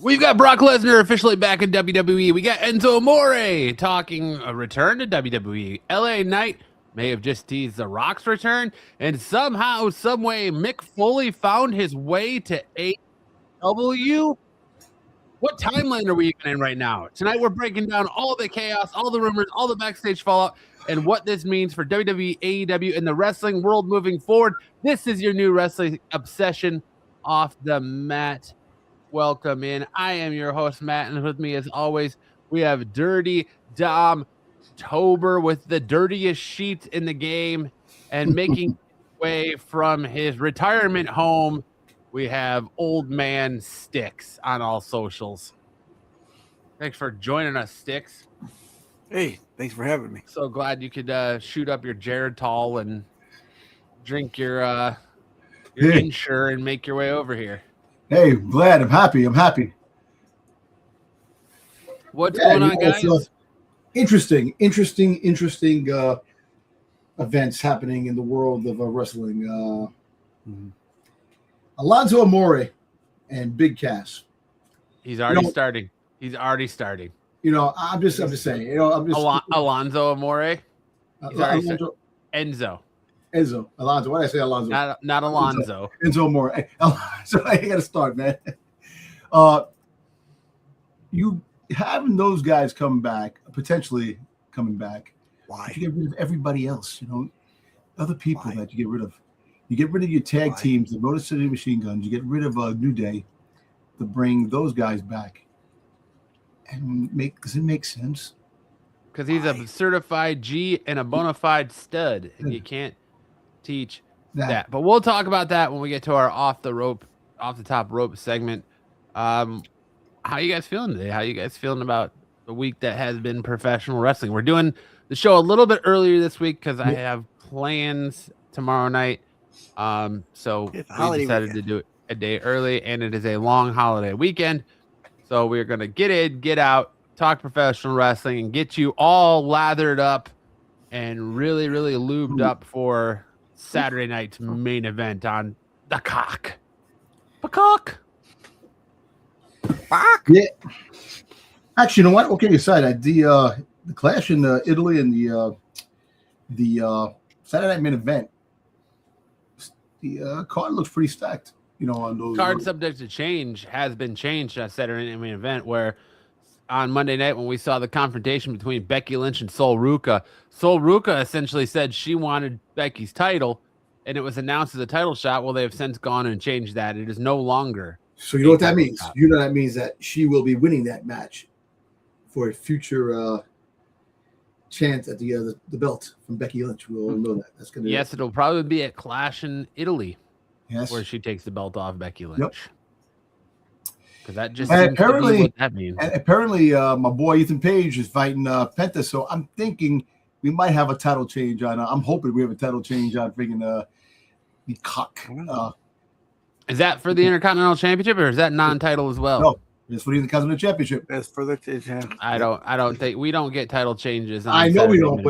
We've got Brock Lesnar officially back in WWE. We got Enzo Amore talking a return to WWE. LA Knight may have just teased The Rock's return. And somehow, someway, Mick Foley found his way to AEW. What timeline are we even in right now? Tonight, we're breaking down all the chaos, all the rumors, all the backstage fallout, and what this means for WWE, AEW, and the wrestling world moving forward. This is your new wrestling obsession off the mat. Welcome in. I am your host, Matt, and with me, as always, we have Dirty Dom Tober with the dirtiest sheets in the game and making way from his retirement home. We have Old Man Sticks on all socials. Thanks for joining us, Sticks. Hey, thanks for having me. So glad you could shoot up your Geritol and drink your Insure and make your way over here. Hey, glad. I'm happy. What's going on, guys? Interesting events happening in the world of wrestling. Alonzo Amore and Big Cass. He's already starting. You know, I'm just saying. You know, Alonzo Amore. Enzo. Alonzo. Why did I say Alonzo? Not Alonzo. Enzo Amore. So I got to start, man. You having those guys potentially coming back. Why? You get rid of everybody else. You know, other people that you get rid of. You get rid of your tag teams, the Motor City Machine Guns. You get rid of New Day to bring those guys back. And does it make sense? Because he's a certified G and a bona fide stud, and you can't teach that. But we'll talk about that when we get to our off the top rope segment. How you guys feeling today? How you guys feeling about the week that has been professional wrestling? We're doing the show a little bit earlier this week because I have plans tomorrow night. So we decided to do it a day early, and it is a long holiday weekend. So we're gonna get in, get out, talk professional wrestling, and get you all lathered up and really, really lubed up for Saturday night's main event on the cock. Yeah. Actually, you know what? Okay, aside the clash in Italy and the Saturday night main event, the card looks pretty stacked. You know, on those card subject to change has been changed on Saturday night main event, where on Monday night when we saw the confrontation between Becky Lynch and Sol Ruca essentially said she wanted Becky's title, and it was announced as a title shot. Well, they have since gone and changed that. It is no longer. So you know what that means? Shot. You know that means that she will be winning that match for a future chance at the belt from Becky Lynch. We all know that. That's gonna. Yes, it'll probably be at Clash in Italy. Yes. Where she takes the belt off Becky Lynch. Yep. Because that just seems to be what that means. And apparently, my boy Ethan Page is fighting Penta, so I'm thinking we might have a title change on. I'm hoping we have a title change on freaking the cock. Is that for the Intercontinental Championship, or is that non-title as well? No, it's for the Intercontinental Championship. That's for the. I don't think we don't get title changes. I know we don't,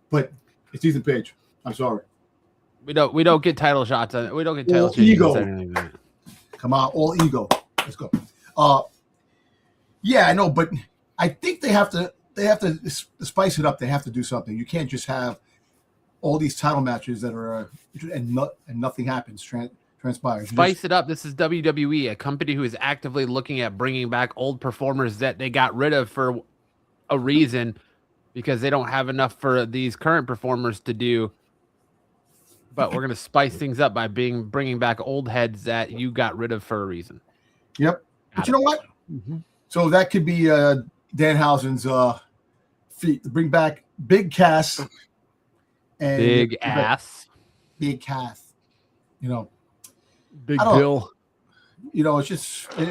but it's Ethan Page. I'm sorry. We don't get title shots on it. We don't get title changes. Ego. Come on, all ego. Let's go. Yeah, I know, but I think they have to spice it up. They have to do something. You can't just have all these title matches that are and nothing happens, transpires. Spice it up. This is WWE, a company who is actively looking at bringing back old performers that they got rid of for a reason, because they don't have enough for these current performers to do. But we're gonna spice things up by bringing back old heads that you got rid of for a reason. Yep. But you know what? Mm-hmm. So that could be Danhausen's feat to bring back Big Cass and Big Cass. You know, Big Bill. You know, it's just I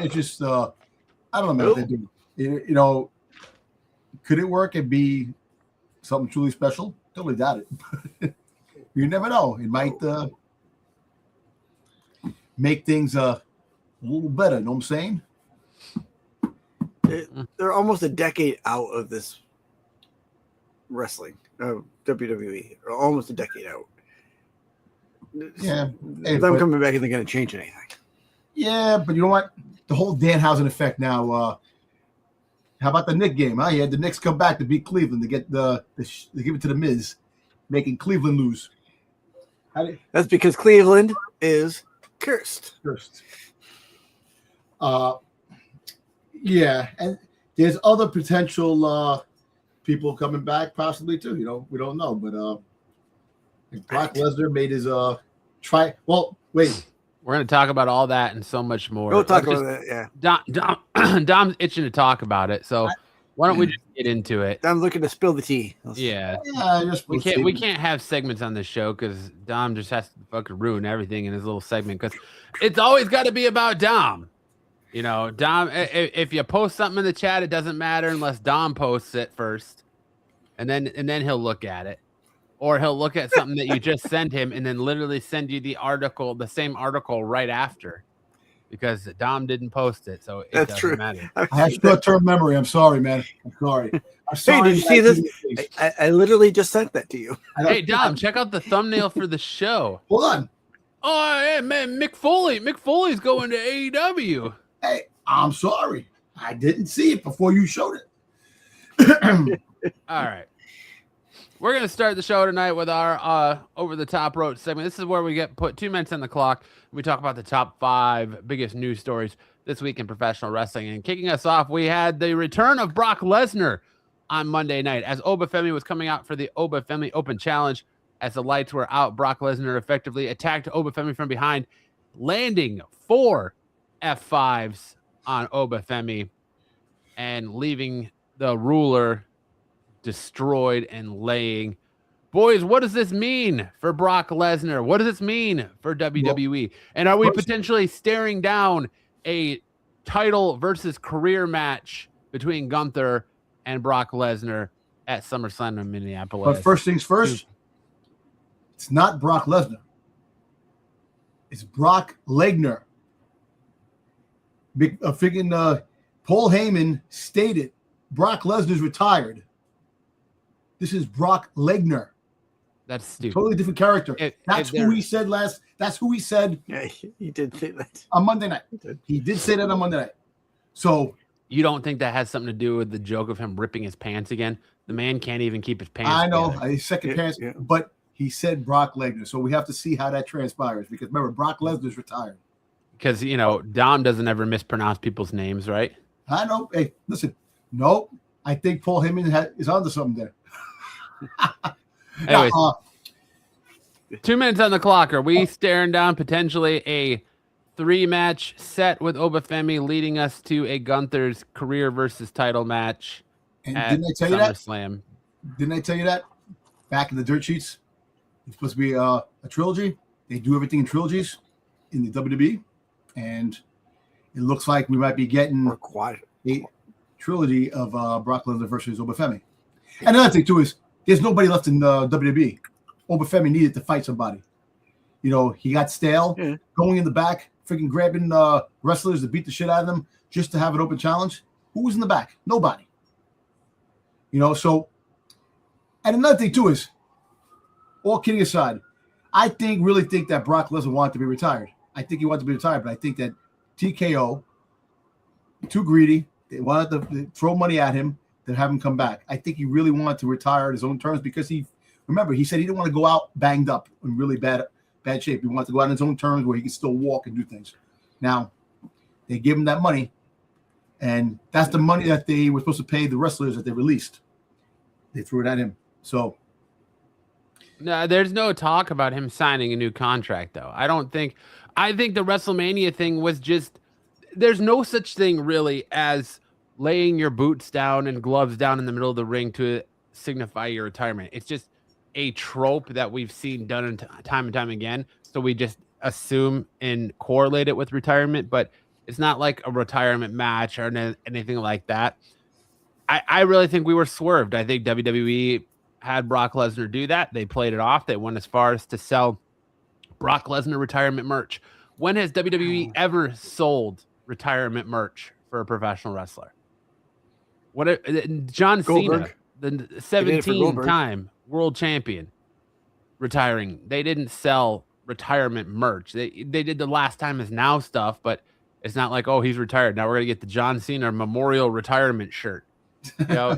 don't know, man. What they do. You know, could it work and be something truly special? Totally doubt it. You never know. It might make things a little better. You know what I'm saying? They're almost a decade out of this wrestling, WWE. Or almost a decade out. Yeah. Them coming back isn't going to change anything. Yeah, but you know what? the whole Danhausen effect now. How about the Knicks game? Huh? He had the Knicks come back to beat Cleveland to get to give it to the Miz, making Cleveland lose. That's because Cleveland is cursed. Yeah, and there's other potential people coming back possibly too. We don't know, but Brock Lesnar made his try. Well, wait. We're going to talk about all that and so much more. We'll talk about that, yeah. Dom's itching to talk about it, so why don't we just get into it? I'm looking to spill the tea. Yeah. We can't have segments on this show because Dom just has to fucking ruin everything in his little segment because it's always got to be about Dom. Dom, if you post something in the chat, it doesn't matter unless Dom posts it first, and then he'll look at it. Or he'll look at something that you just sent him and then literally send you the same article right after because Dom didn't post it. So it doesn't matter. I have short-term memory. I'm sorry, man. I'm sorry. Hey, did you see this? I literally just sent that to you. Hey, Dom, check out the thumbnail for the show. Hold on. Oh, yeah, man, Mick Foley. Mick Foley's going to AEW. Hey, I'm sorry. I didn't see it before you showed it. All right. We're going to start the show tonight with our Over the Top Rope segment. This is where we put 2 minutes on the clock. We talk about the top 5 biggest news stories this week in professional wrestling. And kicking us off, we had the return of Brock Lesnar on Monday night. As Obafemi was coming out for the Obafemi Open Challenge, as the lights were out, Brock Lesnar effectively attacked Obafemi from behind, landing 4 F5s on Obafemi and leaving the ruler destroyed and laying. Boys, what does this mean for Brock Lesnar? What does this mean for WWE? And are we potentially staring down a title versus career match between Gunther and Brock Lesnar at SummerSlam in Minneapolis? But first things first, it's not Brock Lesnar. It's Brock Lesnar. Paul Heyman stated Brock Lesnar's retired. This is Brock Lesnar. That's stupid. Totally different character. That's who he said last. That's who he said. Yeah, he did say that on Monday night. He did say that on Monday night. So you don't think that has something to do with the joke of him ripping his pants again? The man can't even keep his pants. I know, his second pants, but he said Brock Lesnar. So we have to see how that transpires because remember, Brock Lesnar's retired. Because Dom doesn't ever mispronounce people's names, right? I know. Hey, listen. No, I think Paul Heyman is onto something there. Anyways, 2 minutes on the clock. Are we staring down potentially a 3-match set with Obafemi leading us to a Gunther's career versus title match at didn't I tell you SummerSlam? Didn't I tell you that? Back in the dirt sheets, it's supposed to be a trilogy. They do everything in trilogies in the WWE, and it looks like we might be getting a trilogy of Brock Lesnar versus Obafemi. And another thing too is there's nobody left in WWE. Obafemi needed to fight somebody. He got stale going in the back, freaking grabbing wrestlers to beat the shit out of them just to have an open challenge. Who was in the back? Nobody. So, and another thing too is, all kidding aside, I really think that Brock Lesnar wanted to be retired. I think he wanted to be retired, but I think that TKO, too greedy, they wanted to throw money at him to have him come back. I think he really wanted to retire at his own terms because he said he didn't want to go out banged up in really bad shape. He wanted to go out on his own terms where he could still walk and do things. Now, they gave him that money, and that's the money that they were supposed to pay the wrestlers that they released. They threw it at him. So, no, there's no talk about him signing a new contract, though. I think the WrestleMania thing was just, there's no such thing really as laying your boots down and gloves down in the middle of the ring to signify your retirement. It's just a trope that we've seen done time and time again. So we just assume and correlate it with retirement, but it's not like a retirement match or anything like that. I really think we were swerved. I think WWE had Brock Lesnar do that. They played it off. They went as far as to sell Brock Lesnar retirement merch. When has WWE ever sold retirement merch for a professional wrestler? John Cena, the 17-time world champion, retiring. They didn't sell retirement merch. They did the last time is now stuff, but It's not like, oh, he's retired. Now we're gonna get the John Cena memorial retirement shirt. You know,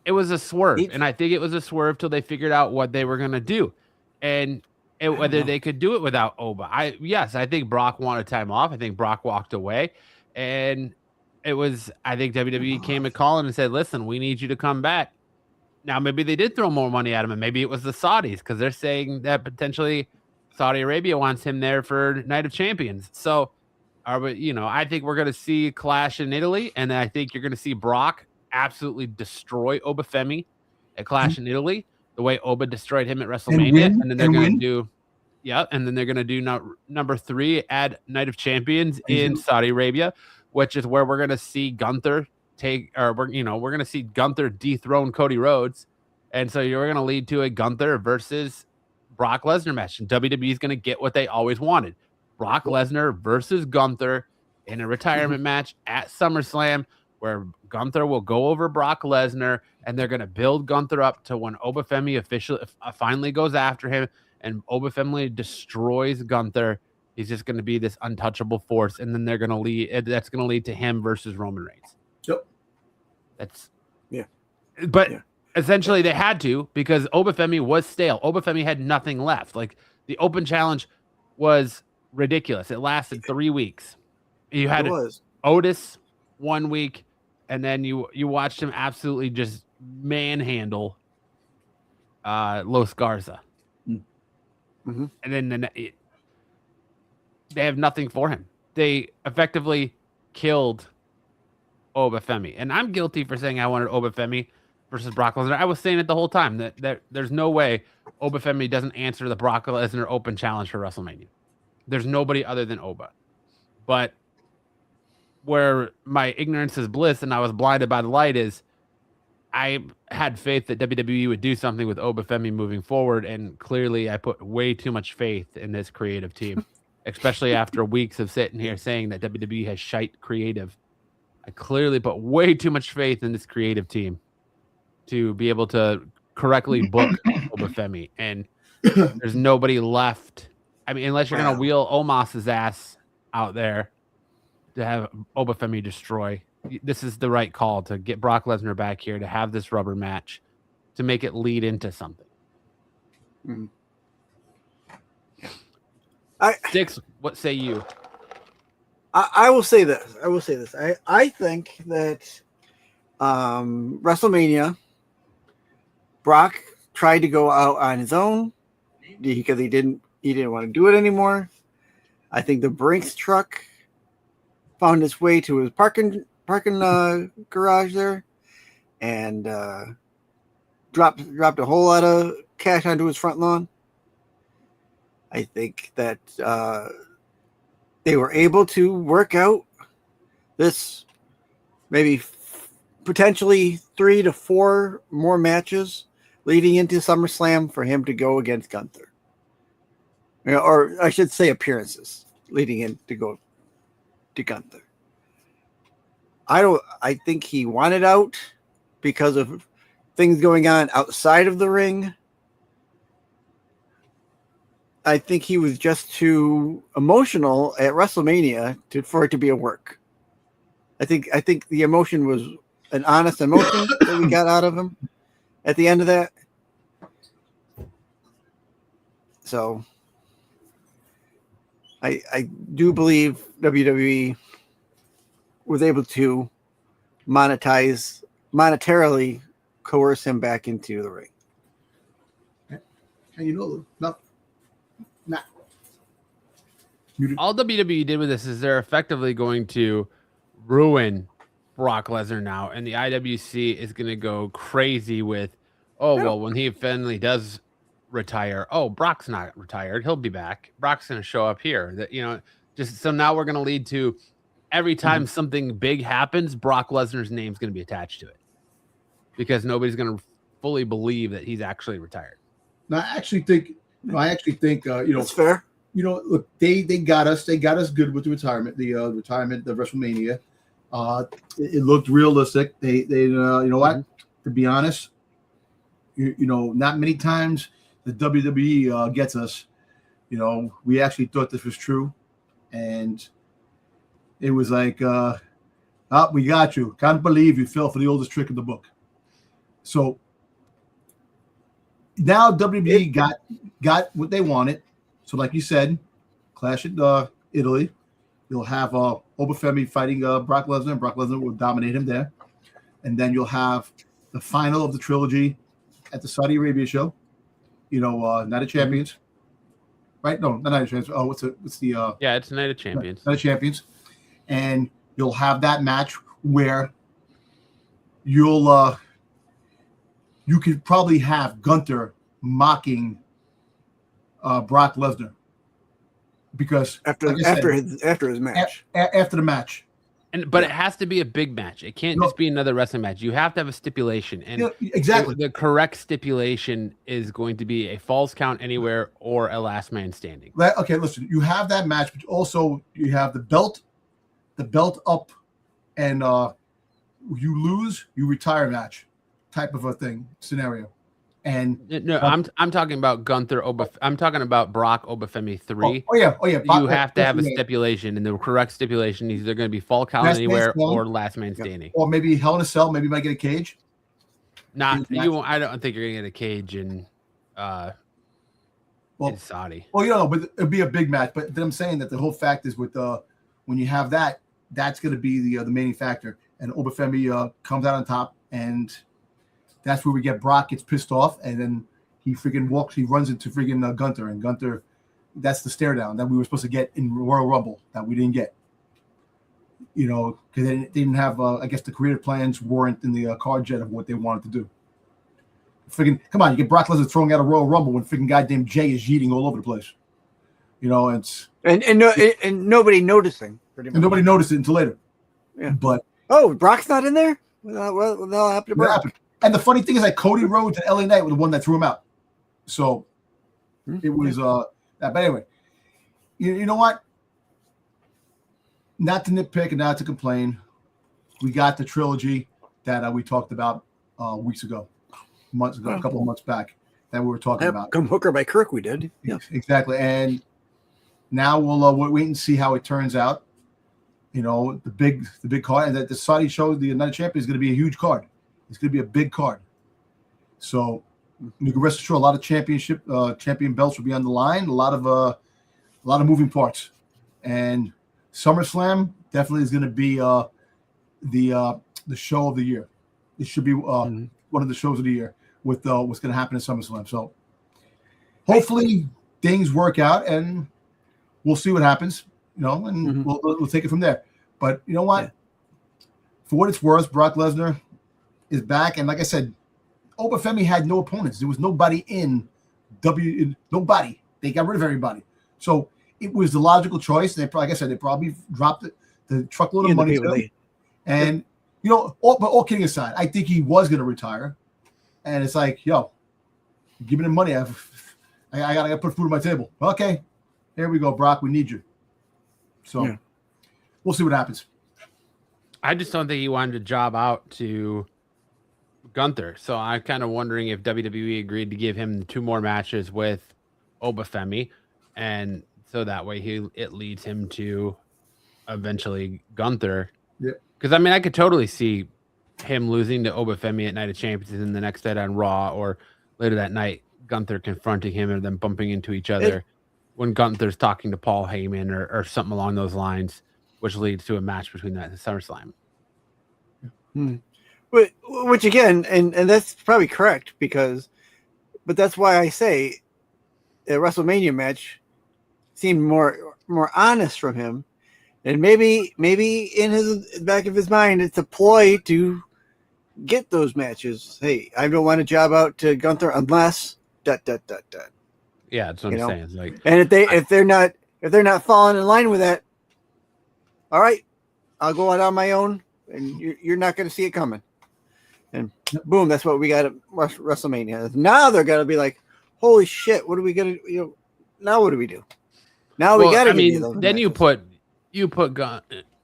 it was a swerve, and I think it was a swerve till they figured out what they were gonna do, and whether they could do it without Oba. I think Brock wanted time off. I think Brock walked away, and I think WWE came and called and said, "Listen, we need you to come back." Now, maybe they did throw more money at him, and maybe it was the Saudis because they're saying that potentially Saudi Arabia wants him there for Night of Champions. So, I think we're going to see Clash in Italy, and I think you're going to see Brock absolutely destroy Obafemi at Clash in Italy, the way Oba destroyed him at WrestleMania, and then they're going to do, and then they're going to do number 3 at Night of Champions in Saudi Arabia, which is where we're going to see Gunther we're going to see Gunther dethrone Cody Rhodes, and so you're going to lead to a Gunther versus Brock Lesnar match, and WWE is going to get what they always wanted: Brock Lesnar versus Gunther in a retirement match at SummerSlam, where Gunther will go over Brock Lesnar, and they're going to build Gunther up to when Obafemi officially finally goes after him, and Obafemi destroys Gunther. He's just going to be this untouchable force, and then they're going to lead. That's going to lead to him versus Roman Reigns. Yep. Essentially they had to, because Obafemi was stale. Obafemi had nothing left. Like, the open challenge was ridiculous. It lasted 3 weeks. You had Otis 1 week, and then you watched him absolutely just manhandle Los Garza. Mm-hmm. And then they have nothing for him. They effectively killed Obafemi. And I'm guilty for saying I wanted Obafemi versus Brock Lesnar. I was saying it the whole time that there's no way Obafemi doesn't answer the Brock Lesnar open challenge for WrestleMania. There's nobody other than Oba. But where my ignorance is bliss and I was blinded by the light is, I had faith that WWE would do something with Obafemi moving forward, and clearly I put way too much faith in this creative team, especially after weeks of sitting here saying that WWE has shite creative. I clearly put way too much faith in this creative team to be able to correctly book Obafemi, and there's nobody left. I mean, unless you're going to wheel Omos's ass out there to have Obafemi destroy. This is the right call to get Brock Lesnar back here, to have this rubber match, to make it lead into something. Six, what say you? I will say this. I think that WrestleMania, Brock tried to go out on his own because he didn't want to do it anymore. I think the Brinks truck found its way to his parking garage there, and dropped a whole lot of cash onto his front lawn. I think that they were able to work out this maybe potentially 3 to 4 more matches leading into SummerSlam for him to go against Gunther. Or I should say appearances leading in to go to Gunther. I think he wanted out because of things going on outside of the ring. I think he was just too emotional at WrestleMania for it to be a work. I think the emotion was an honest emotion that we got out of him at the end of that. So I do believe WWE was able to monetarily coerce him back into the ring. And all WWE did with this is they're effectively going to ruin Brock Lesnar now, and the IWC is going to go crazy with, when he finally does retire, Brock's not retired, he'll be back. Brock's going to show up here. So now we're going to lead to every time something big happens, Brock Lesnar's name's going to be attached to it, because nobody's going to fully believe that he's actually retired. Now, I actually think that's fair. Look, they got us good with the retirement, the WrestleMania. It looked realistic. They what? To be honest, not many times the WWE gets us. We actually thought this was true, and It was like, we got you. Can't believe you fell for the oldest trick in the book. So now WWE got what they wanted. So like you said, Clash at Italy. You'll have Obafemi fighting Brock Lesnar, and Brock Lesnar will dominate him there. And then you'll have the final of the trilogy at the Saudi Arabia show. Night of Champions. Right? No, not Night of Champions. Oh, what's the Yeah, it's Night of Champions. Night of Champions. And you'll have that match where you could probably have Gunther mocking Brock Lesnar. Because after his match. After the match. But it has to be a big match. It can't just be another wrestling match. You have to have a stipulation. And exactly. The correct stipulation is going to be a falls count anywhere or a last man standing. Okay, listen, you have that match, but also you have the belt up, and you lose, you retire match type of a scenario. And no, I'm talking about Gunther. I'm talking about Brock Obafemi 3. Oh yeah. You have to have a stipulation, and the correct stipulation is they're going to be fall count anywhere or last man standing, or maybe Hell in a Cell. Maybe you might get a cage. You won't. I don't think you're going to get a cage in Saudi. Well, but it'll be a big match. But then I'm saying that the whole fact is with when you have that, that's going to be the main factor, and Obafemi comes out on top, and that's where we get Brock gets pissed off, and then he runs into freaking Gunther, and Gunther, that's the stare down that we were supposed to get in Royal Rumble that we didn't get. Because they didn't have, I guess the creative plans weren't in the card yet of what they wanted to do. Freaking, come on, you get Brock Lesnar throwing out a Royal Rumble when freaking goddamn Jay is yeeting all over the place. It's and nobody noticing. And nobody noticed it until later. Yeah. But Brock's not in there. Well, that'll happen to Brock. And the funny thing is, like Cody Rhodes and LA Knight were the one that threw him out. So it was that. But anyway, you know what? Not to nitpick and not to complain. We got the trilogy that we talked about months ago, a couple of months back that we were talking about. Come Hooker by Kirk, we did. Yeah, exactly. And now we'll wait and see how it turns out. The big card, and that the Saudi show, the United Champion, is going to be a huge card. It's going to be a big card. So you can rest assured a lot of champion belts will be on the line. A lot of moving parts. And SummerSlam definitely is going to be the show of the year. It should be one of the shows of the year with what's going to happen in SummerSlam. So hopefully things work out, and we'll see what happens. And we'll take it from there. But you know what? Yeah. For what it's worth, Brock Lesnar is back, and like I said, Obafemi had no opponents. There was nobody in nobody. They got rid of everybody. So it was the logical choice. They probably dropped the truckload of money. And all kidding aside, I think he was going to retire. And it's like, give me the money. I gotta put food on my table. Okay, here we go, Brock. We need you. So we'll see what happens. I just don't think he wanted to job out to Gunther. So I'm kind of wondering if WWE agreed to give him 2 more matches with Obafemi, and so that way it leads him to eventually Gunther. Yeah. Because I could totally see him losing to Obafemi at Night of Champions, and the next night on Raw or later that night, Gunther confronting him and then bumping into each other when Gunther's talking to Paul Heyman or something along those lines, which leads to a match between that and SummerSlam. Which again, and that's probably correct but that's why I say a WrestleMania match seemed more honest from him, and maybe in his back of his mind it's a ploy to get those matches. Hey, I don't want to job out to Gunther unless ... Yeah, that's what I'm saying. It's like, and if they're not falling in line with that, all right, I'll go out on my own, and you're not going to see it coming. And boom, that's what we got at WrestleMania. Now they're going to be like, holy shit, what are we going to, now what do we do? Now we got to then matches. you put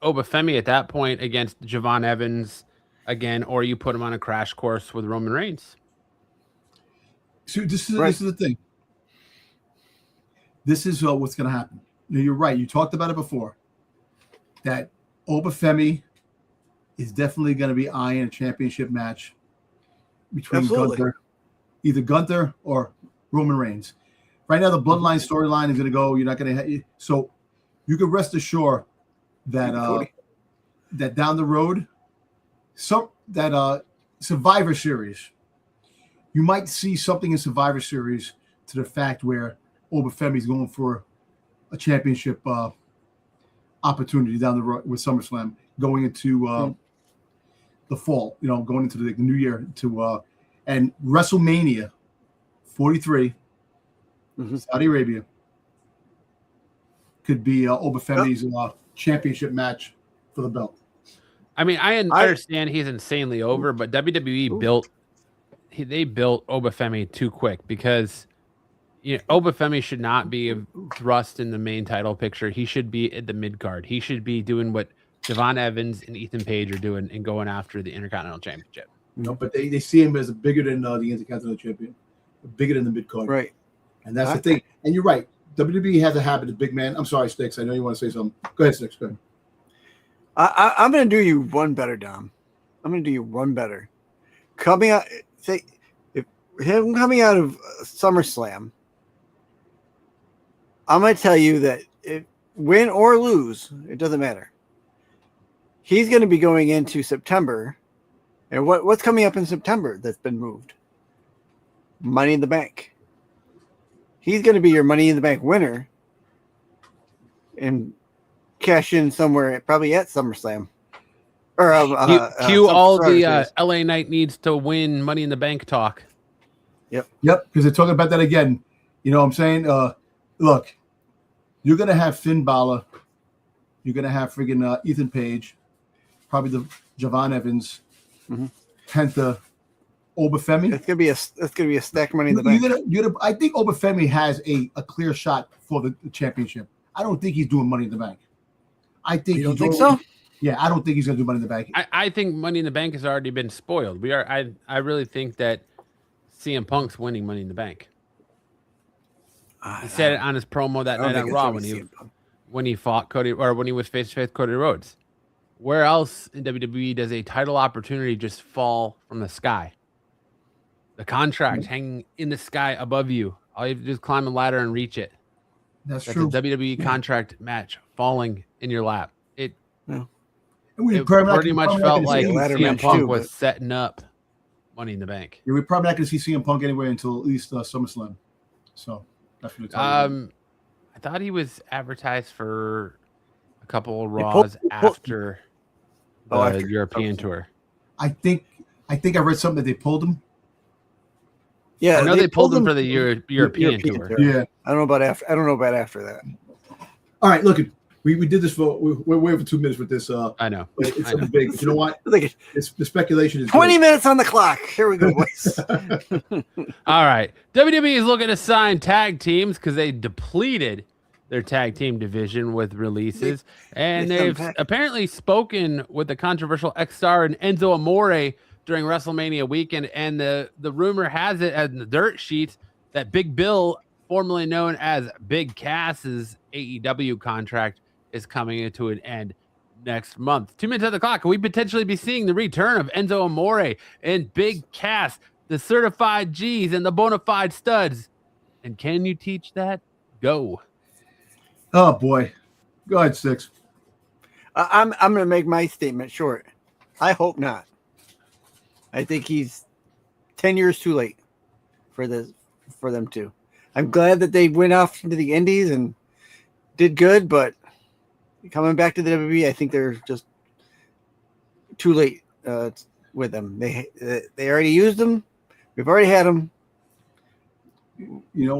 Obafemi at that point against Javon Evans again, or you put him on a crash course with Roman Reigns. So this is the thing. This is what's going to happen. You're right. You talked about it before. That Obafemi is definitely going to be eyeing a championship match between Absolutely. either Gunther or Roman Reigns. Right now, the Bloodline storyline is going to go. You're not going to so you can rest assured that that down the road, Survivor Series, you might see something in Survivor Series to the fact where Obafemi is going for a championship opportunity down the road with SummerSlam going into the fall, going into the new year and WrestleMania 43, Saudi Arabia, could be Obafemi's championship match for the belt. I mean, I understand he's insanely over, but WWE built Obafemi too quick because Obafemi should not be thrust in the main title picture. He should be at the mid card. He should be doing what Javon Evans and Ethan Page are doing and going after the Intercontinental Championship. But they see him as bigger than the Intercontinental Champion, bigger than the mid card. Right. And that's the thing. And you're right. WWE has a habit of big man. I'm sorry, Sticks. I know you want to say something. Go ahead, Sticks. Go ahead. I'm going to do you one better, Dom. I'm going to do you one better. Coming out of SummerSlam, I'm going to tell you that win or lose, it doesn't matter. He's going to be going into September. And what's coming up in September that's been moved? Money in the Bank. He's going to be your Money in the Bank winner and cash in somewhere, probably at SummerSlam. Or cue all the LA Knight needs to win Money in the Bank talk. Yep, because they're talking about that again. You know what I'm saying? Look, you're going to have Finn Balor. You're going to have friggin' Ethan Page. Probably the Javon Evans. Penta. Obafemi. It's gonna be a stack of Money in the Bank. I think Obafemi has a clear shot for the championship. I don't think he's doing Money in the Bank. I think you don't think so? Yeah, I don't think he's gonna do Money in the Bank. I think Money in the Bank has already been spoiled. I really think that CM Punk's winning Money in the Bank. He said it on his promo that night on Raw when he fought Cody, or when he was face to face Cody Rhodes. Where else in WWE does a title opportunity just fall from the sky? The contract hanging in the sky above you. All you have to do is climb a ladder and reach it. That's true. A WWE contract match falling in your lap. It pretty much felt like CM Punk was setting up Money in the Bank. Yeah, we're probably not going to see CM Punk anywhere until at least SummerSlam. So that's what I thought he was advertised for a couple of Raws after the European tour. I think I read something that they pulled him. Yeah, I know they pulled him for the European tour. Yeah, I don't know about after that. All right, look, we did this for we're over 2 minutes with this. I know, but it's something big. But you know what? The speculation is 20 minutes on the clock. Here we go, boys. All right, WWE is looking to sign tag teams because they depleted their tag team division with releases, and they've apparently spoken with the controversial ex-star and Enzo Amore during WrestleMania weekend, and the rumor has it in the dirt sheets that Big Bill, formerly known as Big Cass's AEW contract, is coming into an end next month. 2 minutes on the clock. Could we potentially be seeing the return of Enzo Amore and Big Cass, the certified G's and the bona fide studs? And can you teach that? Go. Oh boy, go ahead, Six. I'm going to make my statement short. I hope not. I think he's 10 years too late for them too. I'm glad that they went off into the Indies and did good, but coming back to the WWE, I think they're just too late with them. They already used them. We've already had them.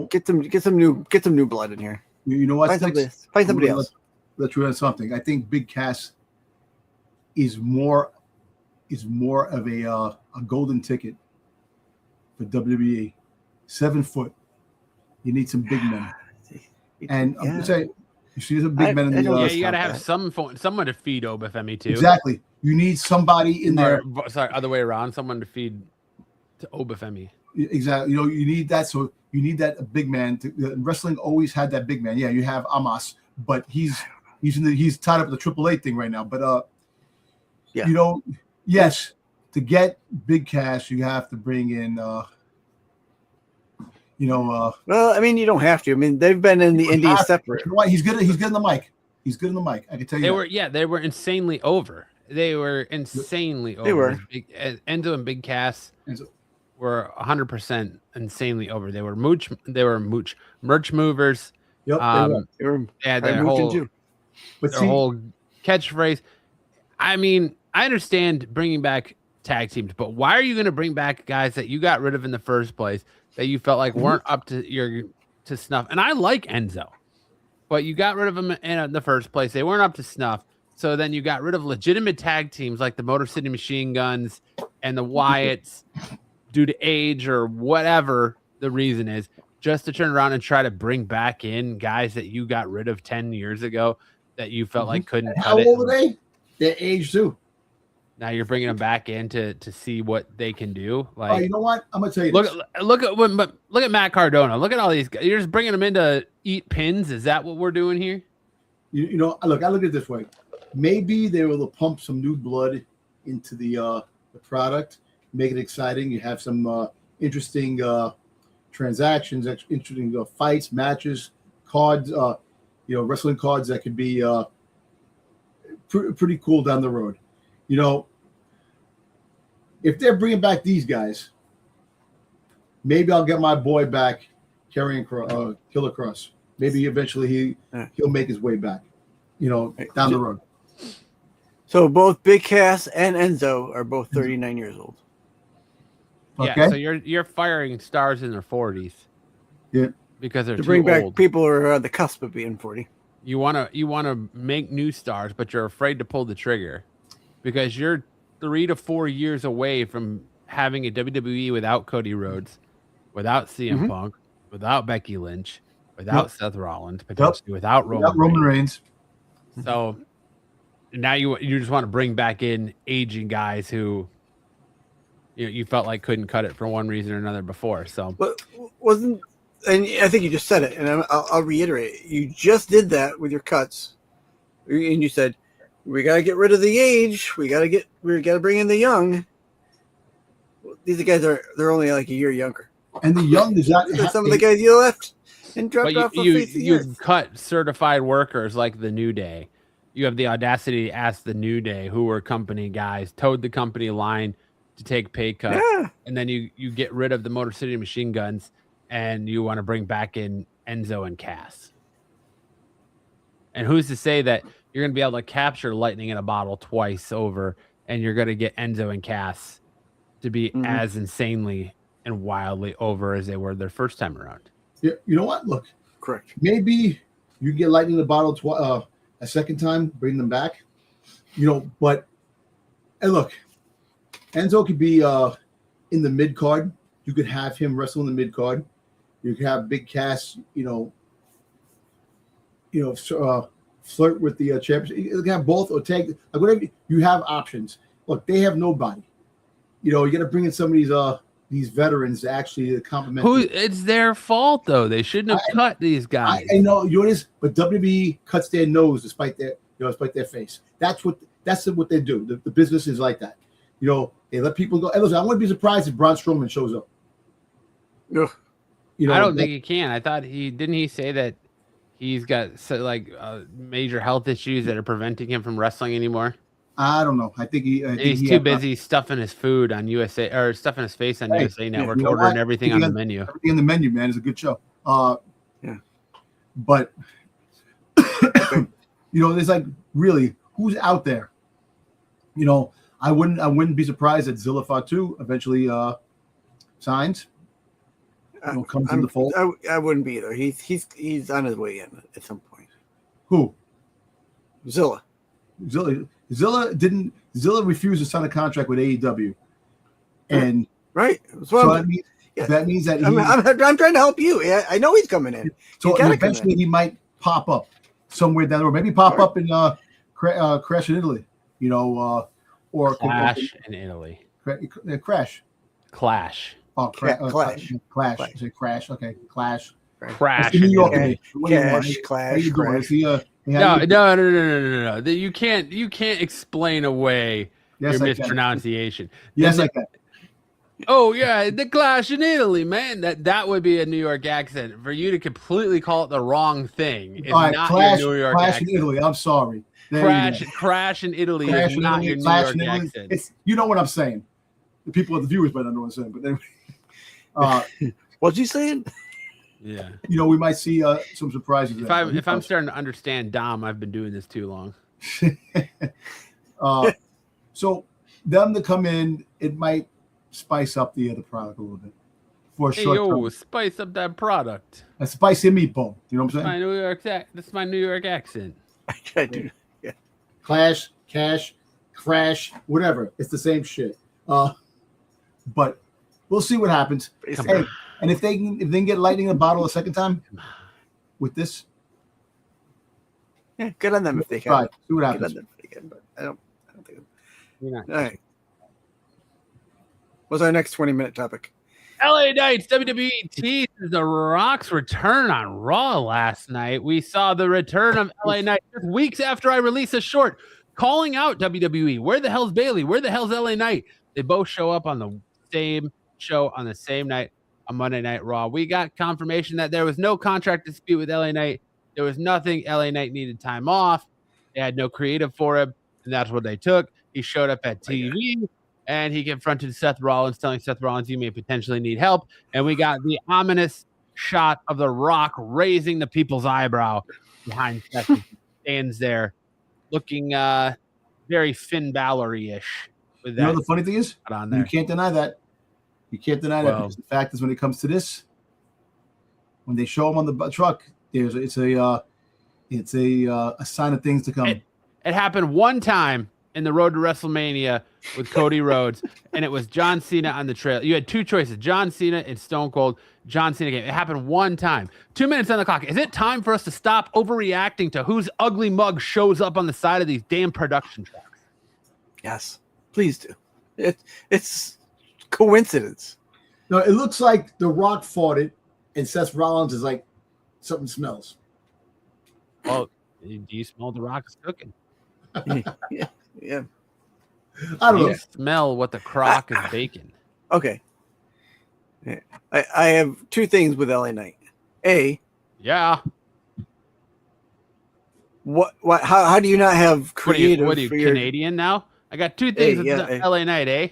Get some new blood in here. You know what? Find somebody else. Let's run something. I think Big Cass is more of a golden ticket for WWE. 7 foot. You need some big men. And I'm gonna say, you see some big men in the. You got to have someone to feed Obafemi too. Exactly. You need somebody in there. Sorry, other way around. Someone to feed to Obafemi. Exactly. You need that. So you need that big man. Wrestling always had that big man. Yeah, you have Amos, but he's He's tied up with the AAA thing right now. But Yeah. you know, yes, to get big cash, you have to bring in well, I mean, you don't have to. I mean, they've been in the indies separate. You know what? He's good in the mic. He's good in the mic. I can tell you. They were insanely over. They were insanely over. They were. Enzo and Big Cass Enzo. were 100% insanely over. They were merch movers. Yep. They were Yeah, their whole catchphrase. I mean, I understand bringing back tag teams, but why are you going to bring back guys that you got rid of in the first place that you felt like weren't up to snuff? And I like Enzo, but you got rid of them in the first place. They weren't up to snuff. So then you got rid of legitimate tag teams like the Motor City Machine Guns and the Wyatts due to age or whatever the reason is, just to turn around and try to bring back in guys that you got rid of 10 years ago that you felt like couldn't cut How it. old are they? They're age too. Now you're bringing them back in to see what they can do. Like, Oh, you know what? I'm gonna tell you. Look at Matt Cardona. Look at all these guys. You're just bringing them in to eat pins. Is that what we're doing here? You know, I look at it this way. Maybe they will pump some new blood into the product, make it exciting. You have some interesting transactions, interesting fights, matches, cards. Wrestling cards that could be pretty cool down the road. You know, if they're bringing back these guys, maybe I'll get my boy back, Killer Cross. Maybe eventually he'll make his way back. You know, down the road. So both Big Cass and Enzo are both 39 years old. Yeah, Okay. so you're firing stars in their 40s. Yeah. Because they're To too bring back old. people who are on the cusp of being 40. You wanna make new stars, but you're afraid to pull the trigger because you're 3 to 4 years away from having a WWE without Cody Rhodes, without CM Punk, without Becky Lynch, without Seth Rollins, potentially without Roman Reigns. So now you just want to bring back in aging guys who you felt like couldn't cut it for one reason or another before. So But wasn't, and I think you just said it, and I'll reiterate it. You just did that with your cuts, and you said we got to get rid of the age. We got to bring in the young. These guys they're only like a year younger. And the young is not Some of the guys you left and dropped off. You cut certified workers like the New Day. You have the audacity to ask the New Day, who were company guys, towed the company line to take pay cuts, and then you get rid of the Motor City Machine Guns, and you want to bring back in Enzo and Cass. And who's to say that you're going to be able to capture lightning in a bottle twice over, and you're going to get Enzo and Cass to be as insanely and wildly over as they were their first time around? Yeah, you know what? Look, Correct. maybe you get lightning in the bottle a second time, bring them back. You know, but and look, Enzo could be in the mid card. You could have him wrestle in the mid card. You could have Big Cass, flirt with the championship. You can have both or tag, like whatever. You have options. Look, they have nobody. You got to bring in some of these veterans to actually compliment. It's their fault though. They shouldn't have cut these guys. I know you know this, but WWE cuts their nose despite their face. That's what they do. The business is like that. They let people go. And listen, I wouldn't be surprised if Braun Strowman shows up. Ugh. I don't think he can. I thought he say that he's got major health issues that are preventing him from wrestling anymore. I don't know. I think he's too busy stuffing his food on USA or stuffing his face on USA Network, ordering everything on the menu. Everything on the menu, man, is a good show. Yeah. But there's like really who's out there. I wouldn't be surprised that Zilla Fatu eventually signs. Comes in the fold. I wouldn't be either. He's on his way in at some point. Who? Zilla refused to sign a contract with AEW, and right. So that means that I'm trying to help you. I know he's coming in. So eventually he might pop up somewhere down the road. Maybe pop up in Crash in Italy, or Clash in Italy. Crash. Clash. Oh, Clash. Clash. I say Crash. Okay, Clash. Crash. New York. Clash. How you doing? No. You can't explain away Yes, your I can. mispronunciation. Yes, I can. Oh yeah, the Clash in Italy, man. That would be a New York accent. For you to completely call it the wrong thing is All right, not Clash, your New York Clash accent. in Italy. I'm sorry. There you go. Crash in Italy Clash is in not Italy, your New Clash York in Italy. accent. It's, you know what I'm saying. The people, the viewers might not know what I'm saying, but anyway. What'd you say? Yeah. You know, we might see some surprises. If I'm starting to understand Dom, I've been doing this too long. So them to come in, it might spice up the product a little bit for a short term. Spice up that product. A spicy meatball. You know what I'm saying? That's my New York accent. I do. Yeah. Clash, cash, crash, whatever. It's the same shit. But we'll see what happens. Hey, and if they can get lightning in a bottle a second time with this, yeah, good on them if they can. Right. See what happens. Good on them if they can, but I don't think. You're not. All right. What's our next 20-minute topic? LA Knights, WWE teased The Rock's return on Raw last night. We saw the return of LA Knight just weeks after I released a short calling out WWE. Where the hell's Bailey? Where the hell's LA Knight? They both show up on the same show on the same night on Monday Night Raw. We got confirmation that there was no contract dispute with LA Knight. There was nothing. LA Knight needed time off. They had no creative for him, and that's what they took. He showed up at TV. And he confronted Seth Rollins, telling Seth Rollins, you may potentially need help. And we got the ominous shot of The Rock raising the people's eyebrow behind Seth. He stands there looking very Finn Balor-ish. You know the funny thing is, on there. You can't deny that. You can't deny that. Because the fact is, when it comes to this, when they show him on the truck, it's a sign of things to come. It happened one time in the road to WrestleMania with Cody Rhodes, and it was John Cena on the trail. You had two choices, John Cena and Stone Cold. John Cena game. It happened one time. 2 minutes on the clock. Is it time for us to stop overreacting to whose ugly mug shows up on the side of these damn production trucks? Yes, please do. It's coincidence. No, it looks like The Rock fought it, and Seth Rollins is like, something smells. Well, do you smell The Rock's cooking? Yeah. I don't know. Smell what the crock is baking. Okay. I have two things with LA Knight. Yeah. How do you not have creative? What are you Canadian now? I got two things with LA Knight, eh?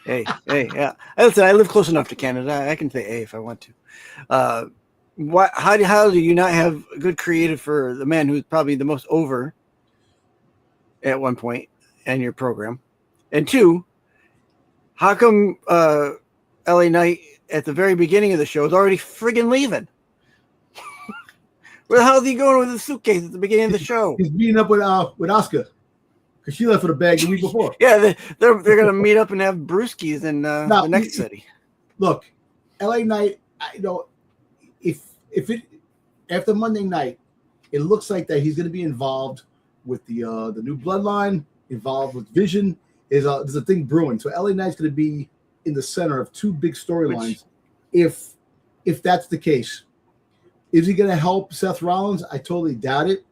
Hey, yeah. Listen, I live close enough to Canada. I can say A if I want to. How do you not have good creative for the man who's probably the most over at one point in your program? And two, how come LA Knight at the very beginning of the show is already friggin' leaving? Where the hell is he going with his suitcase at the beginning of the show? He's meeting up with Oscar because she left with a bag the week before. Yeah, they're gonna meet up and have brewskis in the next city. Look, LA Knight, if it after Monday night, it looks like that he's gonna be involved with the new bloodline, involved with Vision. There's a thing brewing. So LA Knight's gonna be in the center of two big storylines. If that's the case. Is he going to help Seth Rollins? I totally doubt it.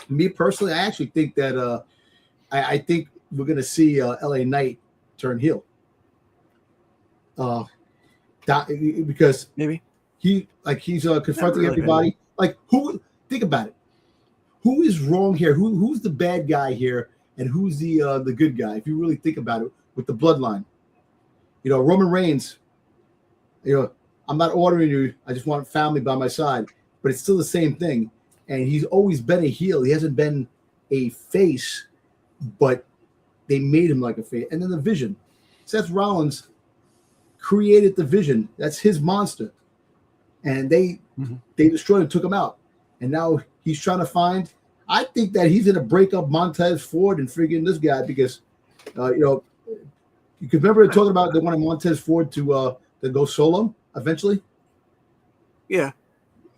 Me personally, I actually think that I think we're going to see LA Knight turn heel. Because maybe he's confronting everybody. Like, who? Think about it. Who is wrong here? Who's the bad guy here, and who's the good guy? If you really think about it, with the bloodline, Roman Reigns. I'm not ordering you. I just want family by my side. But it's still the same thing. And he's always been a heel. He hasn't been a face, but they made him like a face. And then the Vision. Seth Rollins created the Vision. That's his monster. And they destroyed him, took him out. And now he's trying to find. I think that he's going to break up Montez Ford and friggin' this guy because, you could remember talking about they wanted Montez Ford to go solo eventually. Yeah.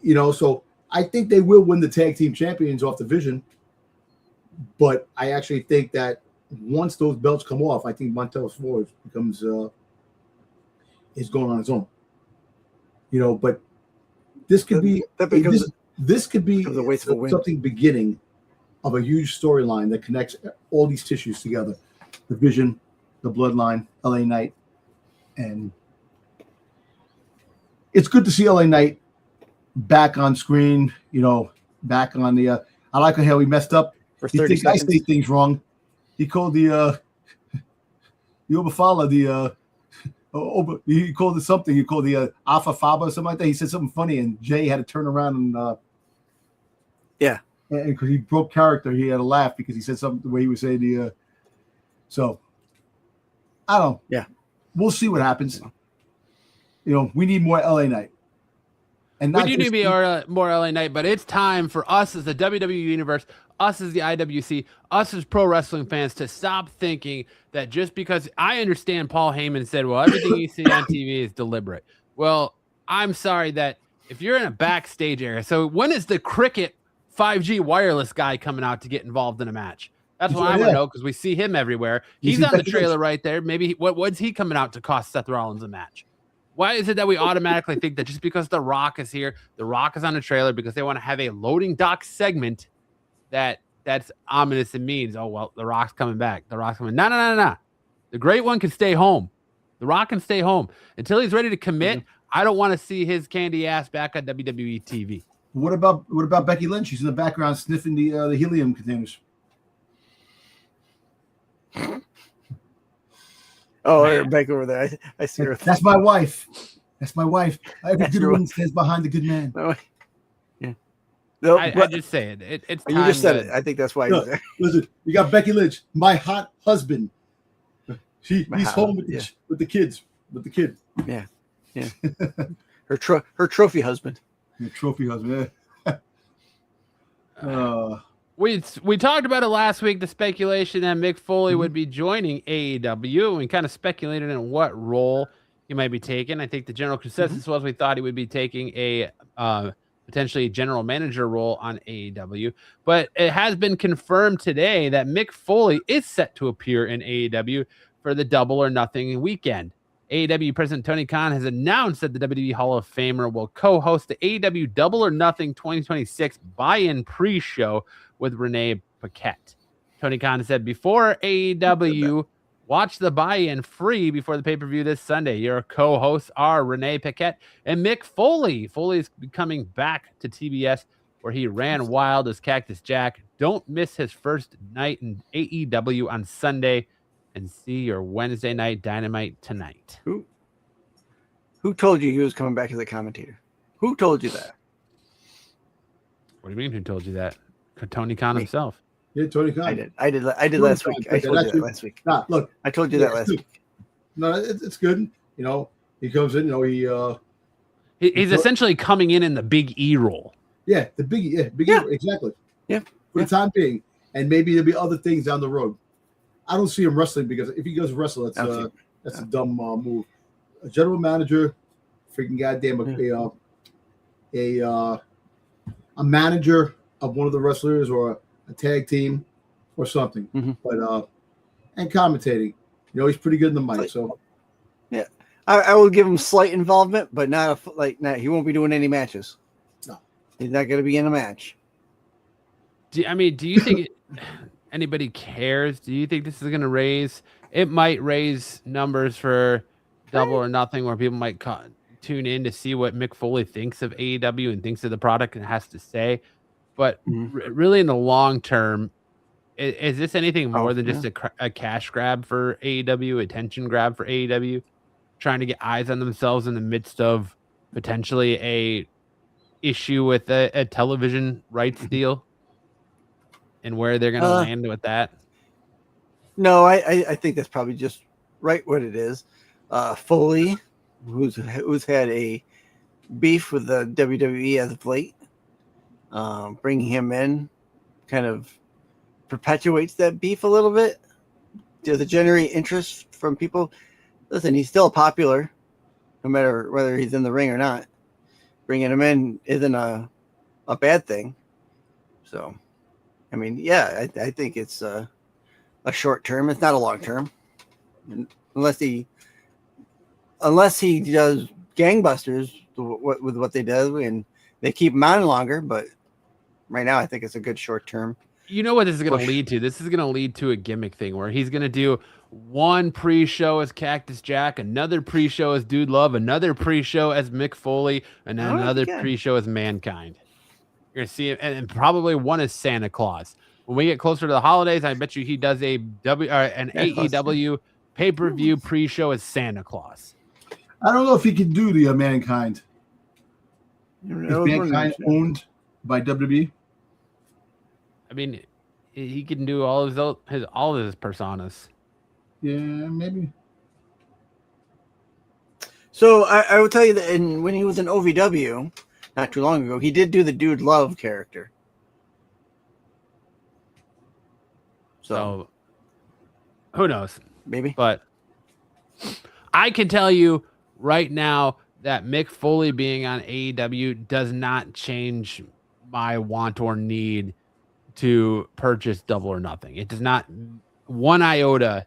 So I think they will win the tag team champions off the Vision. But I actually think that once those belts come off, I think Montez Ford becomes is going on his own. But this could be This could be It was a wasteful win. something beginning of a huge storyline that connects all these tissues together. The Vision, the Bloodline, LA Knight, and it's good to see LA Knight back on screen, back on the I like how he messed up. For He 30 thinks I seconds. say things wrong. He called the Obafala he called it something. He called the Alpha Faba or something like that. He said something funny, and Jay had to turn around and Yeah. and because he broke character, he had to laugh because he said something the way he was saying the. So, I don't know. Yeah. We'll see what happens. We need more LA Knight. And We not do just- need to be more LA Knight, but it's time for us as the WWE Universe, us as the IWC, us as pro wrestling fans to stop thinking that just because I understand Paul Heyman said, well, everything you see on TV is deliberate. Well, I'm sorry that if you're in a backstage area, so when is the Cricket 5G wireless guy coming out to get involved in a match? That's what I want to know because we see him everywhere. He's on the trailer right there. Maybe what's he coming out to cost Seth Rollins a match? Why is it that we automatically think that just because The Rock is here, The Rock is on the trailer because they want to have a loading dock segment that's ominous and means, oh, well, The Rock's coming back. The Rock's coming. No. The great one can stay home. The Rock can stay home. Until he's ready to commit, I don't want to see his candy ass back on WWE TV. What about Becky Lynch? She's in the background sniffing the helium containers. Oh, back over there. I see her. That's my wife. Every good woman stands behind the good man. Yeah. No, I just say it. It's you time just said to- it. I think that's why No, he's there. listen, you got Becky Lynch, my hot husband. He's home with the kids. With the kid. Yeah. Her trophy husband. Your trophy husband. Yeah. We talked about it last week, the speculation that Mick Foley would be joining AEW, and we kind of speculated in what role he might be taking. I think the general consensus was we thought he would be taking a potentially general manager role on AEW, but it has been confirmed today that Mick Foley is set to appear in AEW for the Double or Nothing weekend. AEW President Tony Khan has announced that the WWE Hall of Famer will co-host the AEW Double or Nothing 2026 buy-in pre-show with Renee Paquette. Tony Khan said, before AEW, watch the buy-in free before the pay-per-view this Sunday. Your co-hosts are Renee Paquette and Mick Foley. Foley is coming back to TBS, where he ran wild as Cactus Jack. Don't miss his first night in AEW on Sunday, and see your Wednesday night Dynamite tonight. Who told you he was coming back as a commentator? Who told you that? What do you mean? Who told you that? Tony Khan himself. Yeah, Tony Khan. I did last week. I told you that last week. Nah, look, I told you that last week. No, it's good. He comes in. He's essentially coming in the Big E role. Yeah, the big. Yeah, big. Yeah. Exactly. Yeah. For the time being, and maybe there'll be other things down the road. I don't see him wrestling because if he goes wrestle, that's a dumb move. A general manager, freaking goddamn, a manager of one of the wrestlers or a tag team or something. But and commentating, he's pretty good in the mic. So yeah, I will give him slight involvement, but not he won't be doing any matches. No, he's not going to be in a match. Do you think anybody cares? Do you think this is going to raise? It might raise numbers for Double or Nothing, where people might tune in to see what Mick Foley thinks of AEW and thinks of the product and has to say. But really, in the long term, is this anything more than just a cash grab for AEW, attention grab for AEW, trying to get eyes on themselves in the midst of potentially a issue with a television rights deal? And where they're going to land with that? No, I think that's probably just right what it is. Foley, who's had a beef with the WWE as of late, bringing him in kind of perpetuates that beef a little bit. Does it generate interest from people? Listen, he's still popular, no matter whether he's in the ring or not. Bringing him in isn't a bad thing. So, I think it's a short term. It's not a long term, unless he does gangbusters with what they do and they keep him on longer, but right now I think it's a good short term. You know what this is going to lead to? This is going to lead to a gimmick thing where he's going to do one pre-show as Cactus Jack, another pre-show as Dude Love, another pre-show as Mick Foley, and then another pre-show as Mankind. You're going to see it, and probably one as Santa Claus. When we get closer to the holidays, I bet you he does an AEW pay-per-view pre-show as Santa Claus. I don't know if he can do the Mankind. Is Mankind owned by WWE? I mean, he can do all of his personas. Yeah, maybe. So I will tell you that when he was in OVW not too long ago, he did do the Dude Love character. So who knows? Maybe. But I can tell you right now that Mick Foley being on AEW does not change my want or need to purchase Double or Nothing. It does not one iota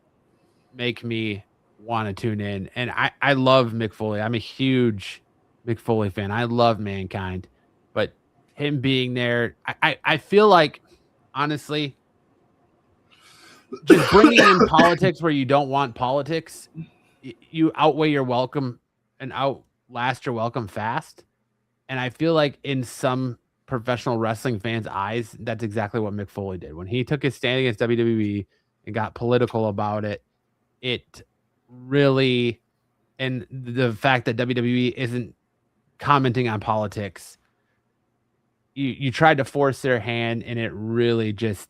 make me want to tune in. And I love Mick Foley. I'm a huge Mick Foley fan. I love Mankind. But him being there, I feel like, honestly, just bringing in politics where you don't want politics, you outweigh your welcome and outlast your welcome fast. And I feel like in some professional wrestling fans' eyes, that's exactly what Mick Foley did. When he took his stand against WWE and got political about it, it really, and the fact that WWE isn't commenting on politics, you tried to force their hand, and it really just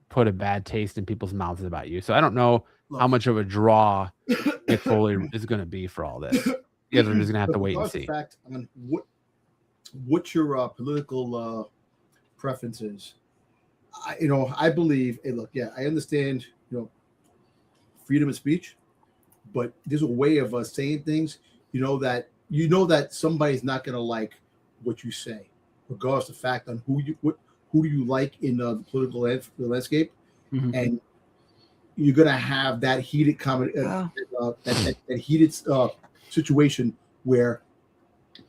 put a bad taste in people's mouths about you. So I don't know how much of a draw Mick Foley is going to be for all this. You guys are just going to have to wait and see. Fact on what your political preferences? I believe. Hey, look, yeah, I understand. Freedom of speech, but there's a way of saying things. You know that somebody's not going to like what you say, regardless of fact on who do you like in the political landscape, and you're going to have that heated comment, that heated situation where